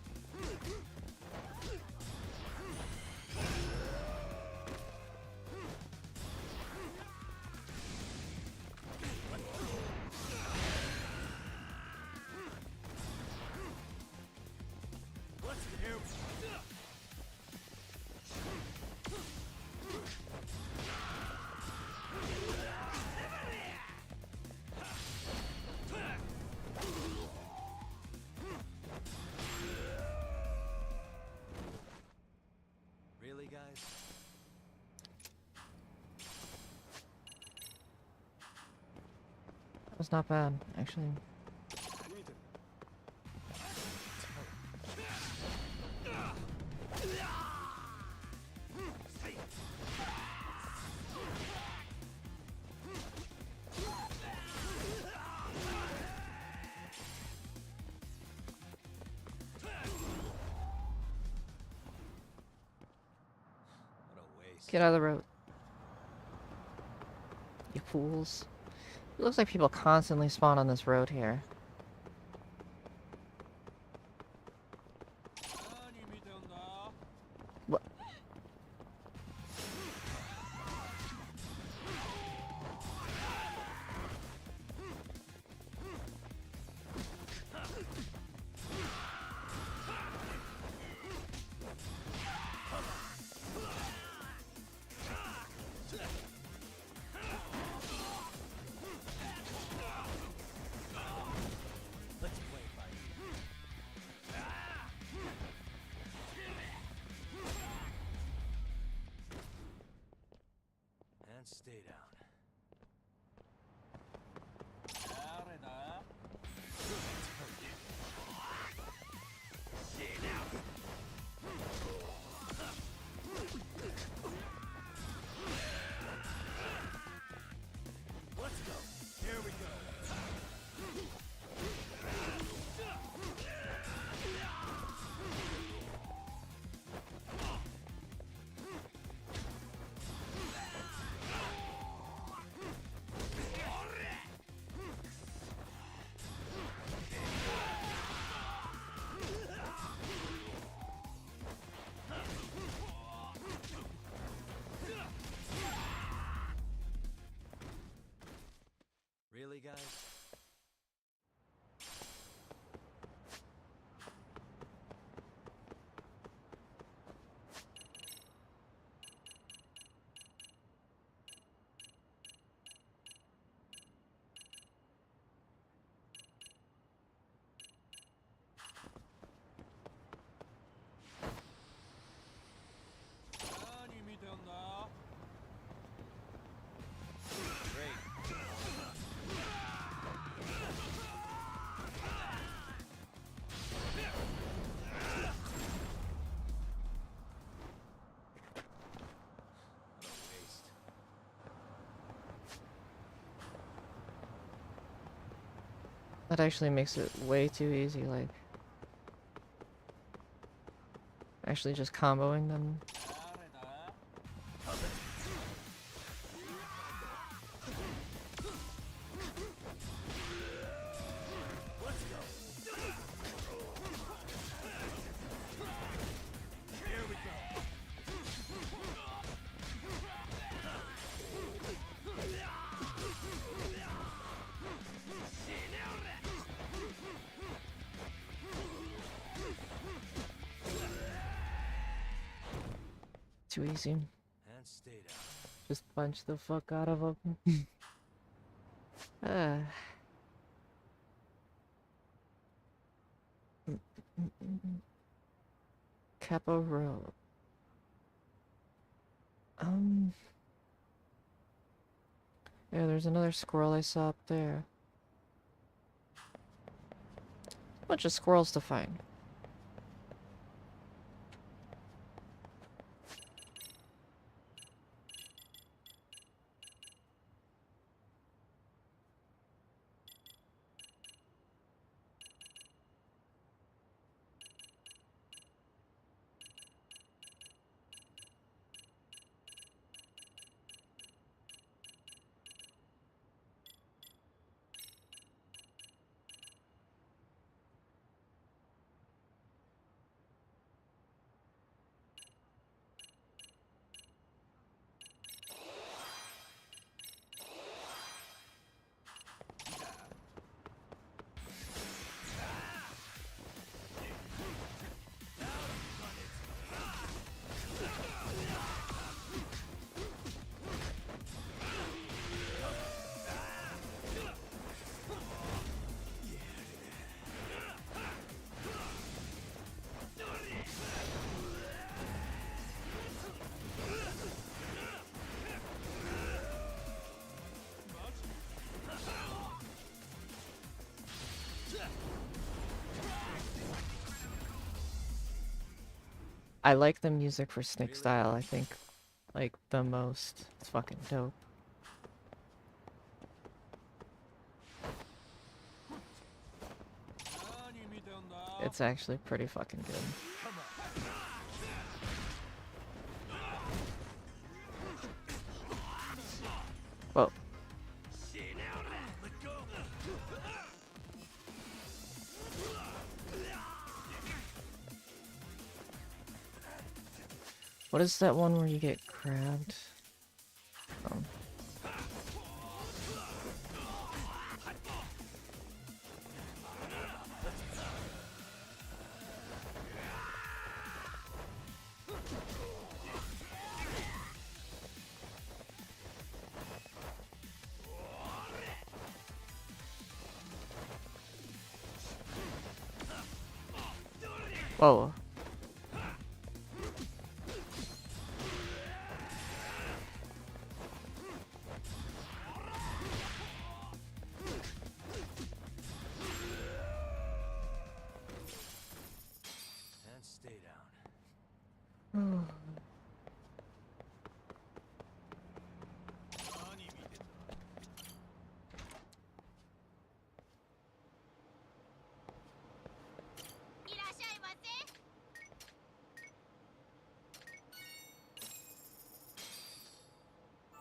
Really, guys? That was not bad, actually. Get out of the road. You fools. It looks like people constantly spawn on this road here. What? And stay down. Let's go. Here we go. Really, guys? That actually makes it way too easy, like... Actually just comboing them. Too easy. And stay down. Just punch the fuck out of them. Ah. Capo Road. Yeah, there's another squirrel I saw up there. Bunch of squirrels to find. I like the music for Snick Style, I think, like, the most. It's fucking dope. It's actually pretty fucking good. Whoa. What is that one where you get grabbed? Oh. Whoa. And stay down.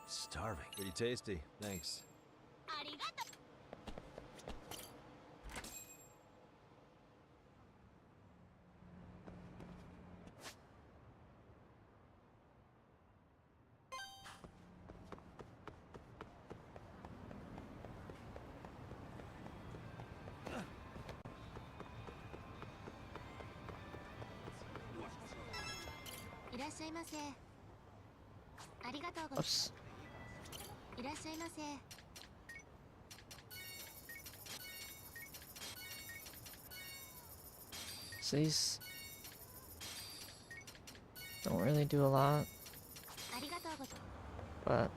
Starving. Pretty tasty. Thanks. Oops. So these don't really do a lot, but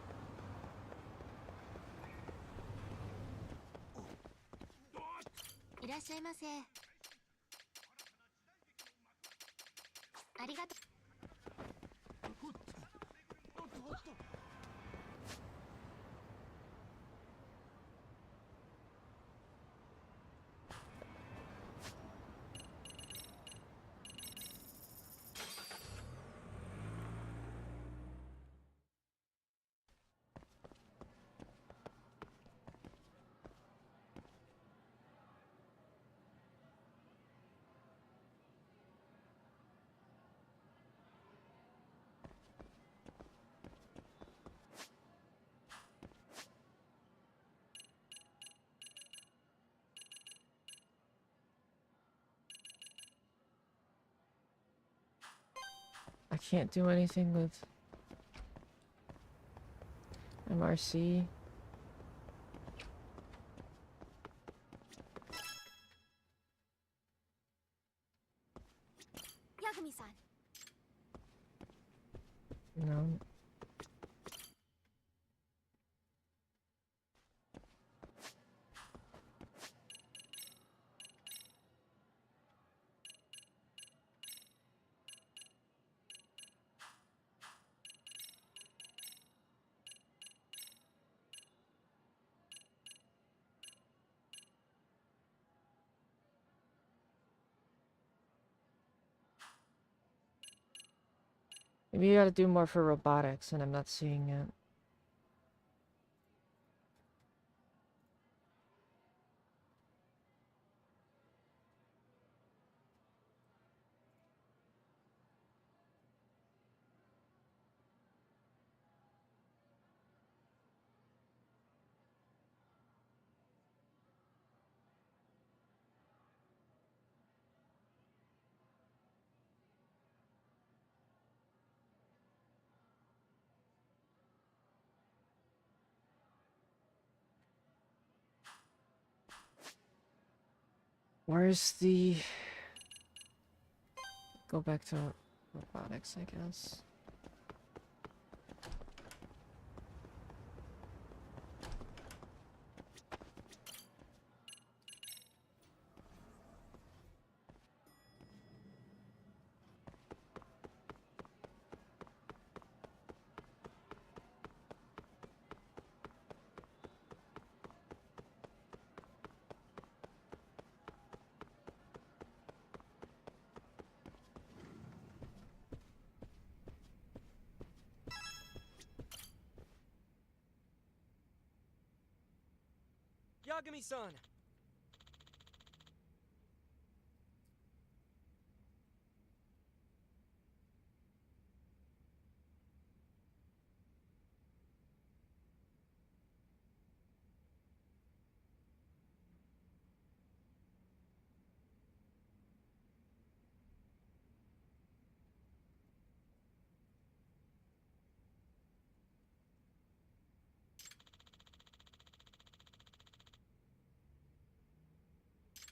can't do anything with MRC. Yagami-san. No. Maybe you gotta do more for robotics, and I'm not seeing it. Where's the... Go back to robotics, I guess. Yagami-san!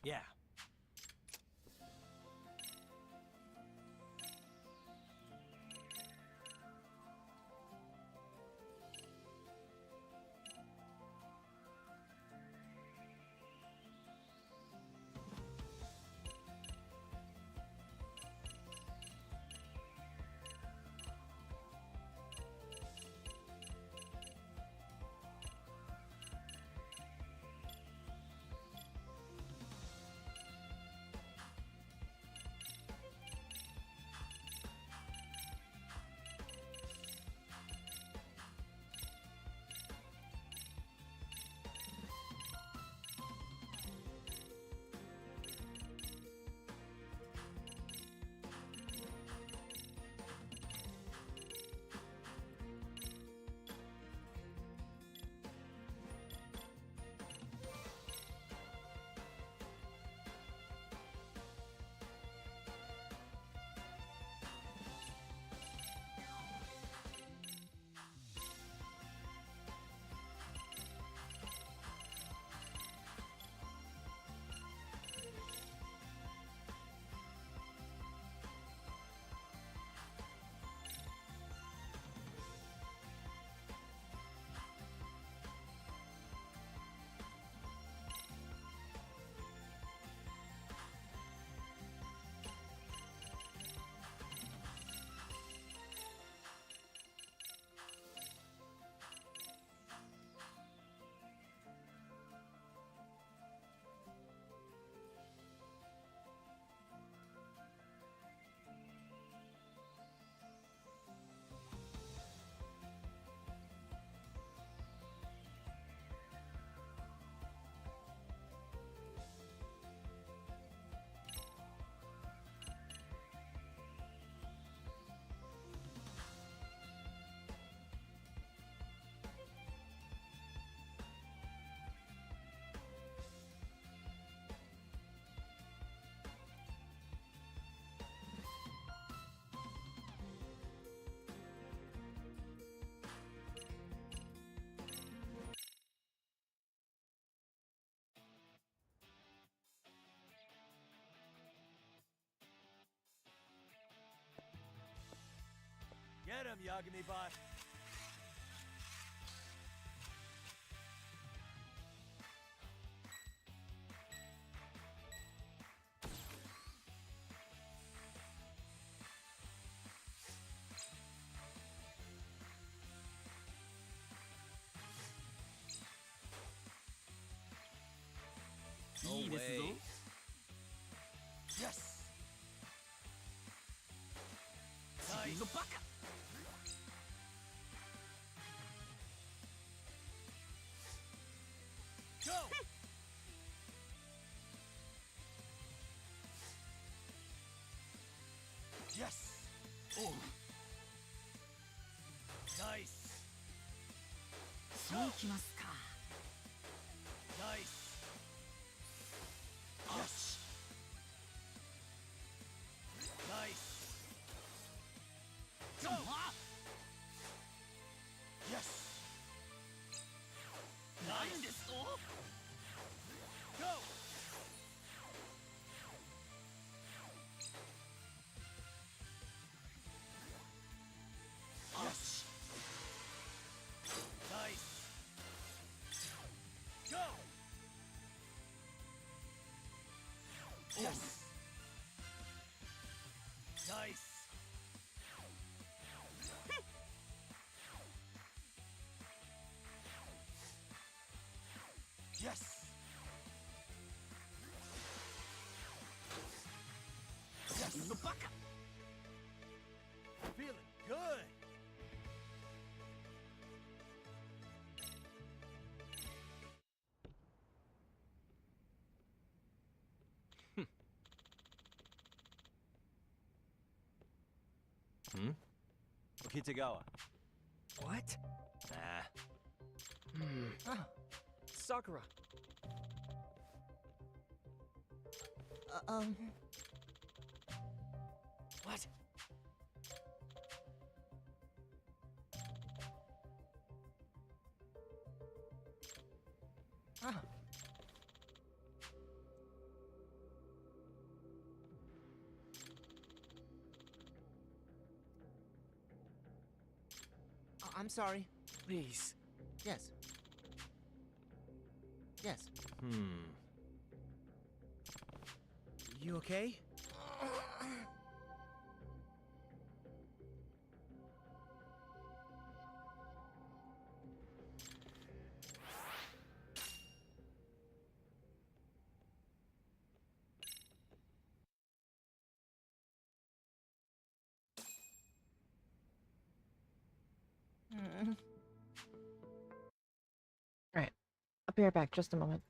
Yeah. Get him, Yagami bot. No way. Yes. Nice. Go. Yes. Oh. Nice. Go. Nice. Yes. Nice. Go. Yes. Nice. Go. Yes. Nice. Go. Yes. Nice. Yes. Yes. Feeling good. Hmm? Okitagawa. What? Nah. Ah, Sakura. What? Ah. I'm sorry. Please. Yes. Yes. You okay? Alright. I'll be right back, just a moment.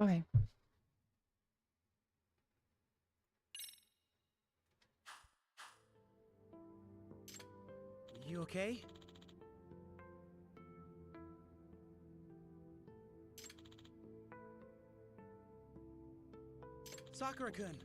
Okay. You okay? Sakura-kun!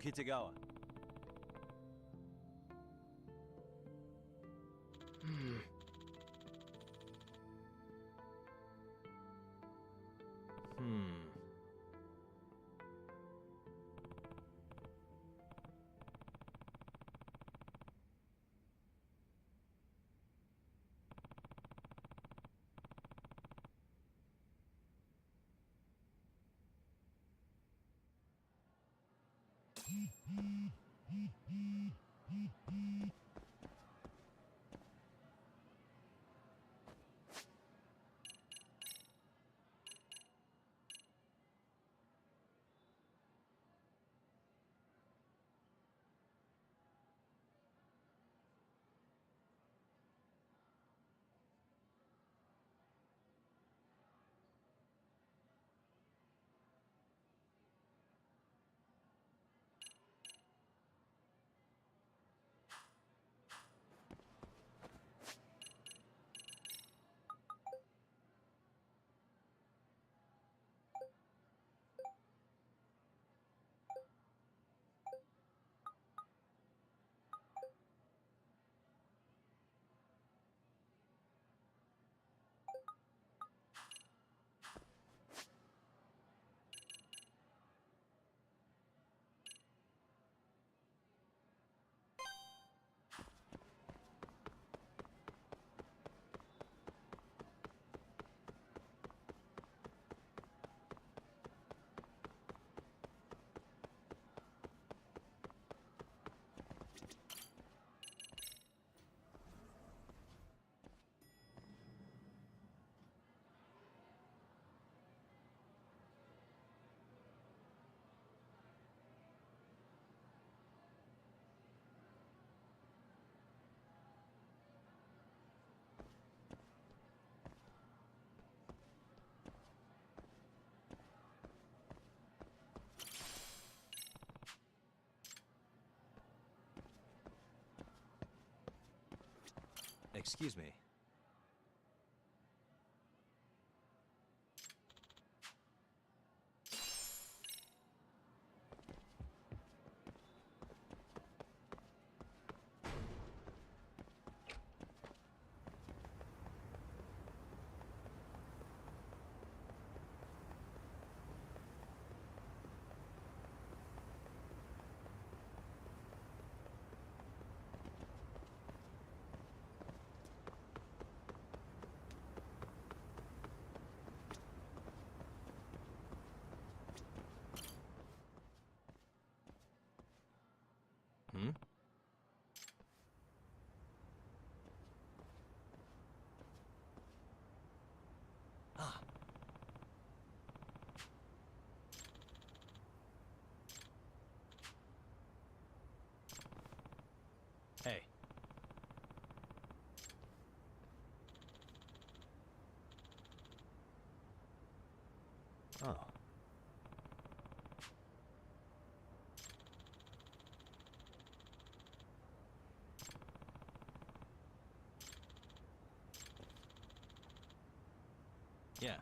Okitagawa. Excuse me. Hmm? Ah. Hey. Oh. Yeah.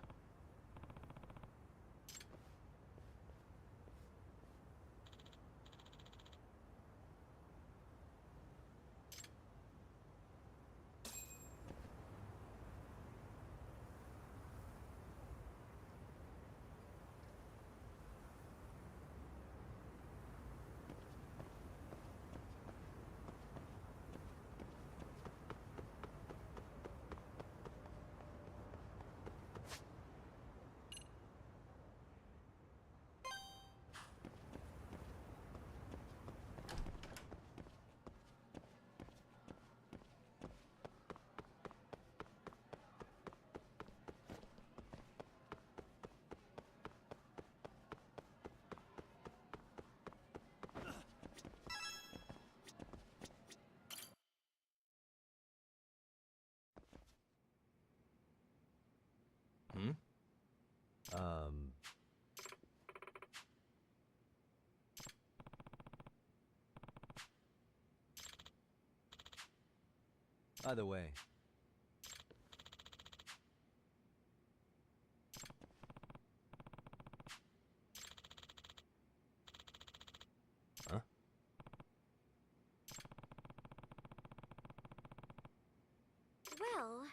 Either way. Huh? Well...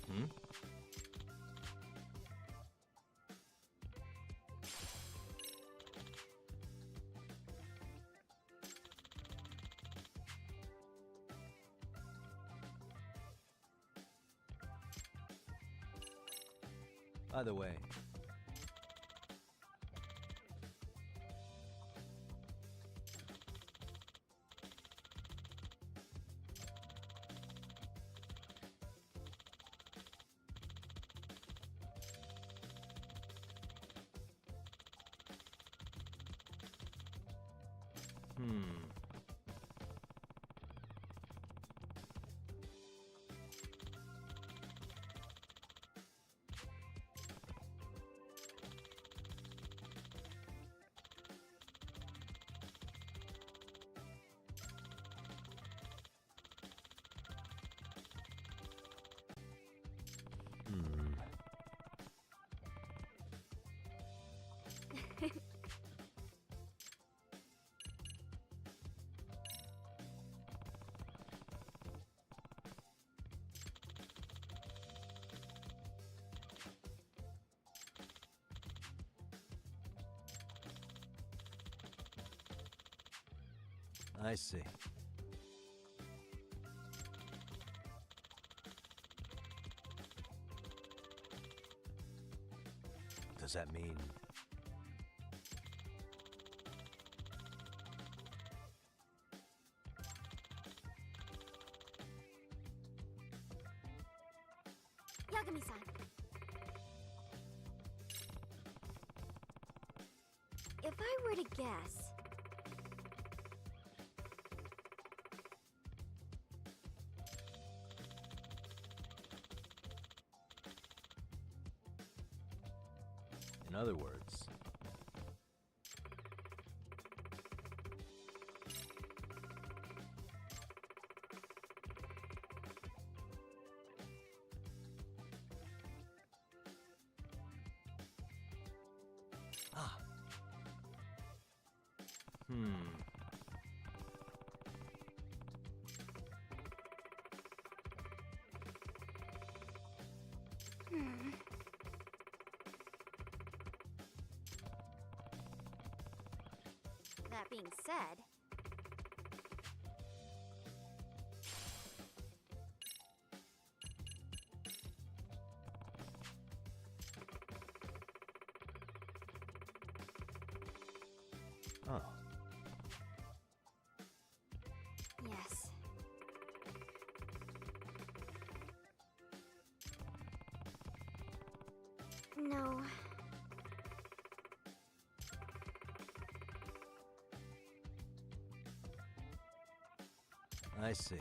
Hmm? Either way. Hmm. Hmm. I see. Does that mean... Yagami-san. If I were to guess... In other words... Ah. Hmm. That being said... Oh. Yes. No. I see.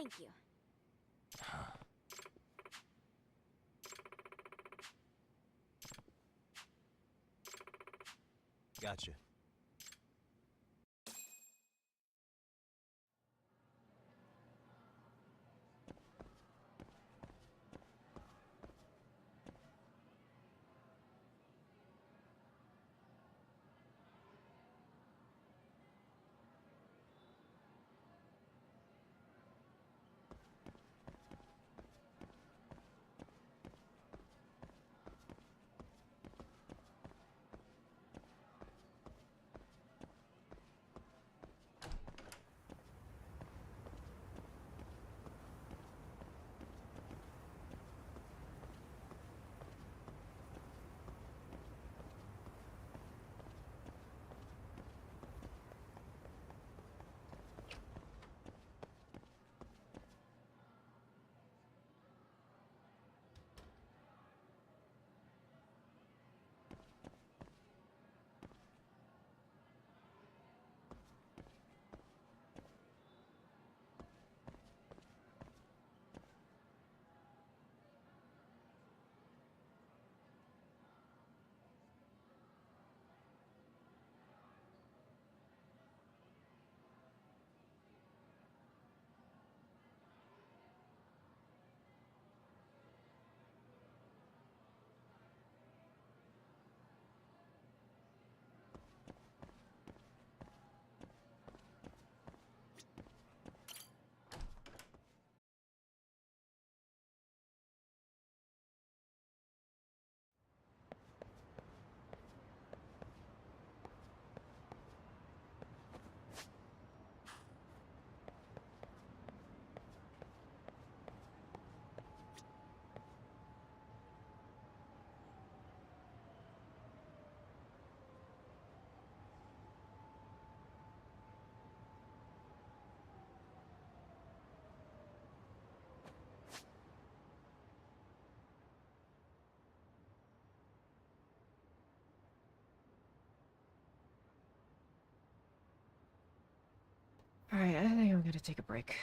Thank you. Gotcha. Alright, I think I'm gonna take a break.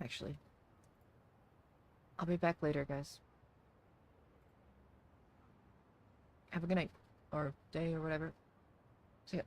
Actually. I'll be back later, guys. Have a good night. Or day, or whatever. See ya.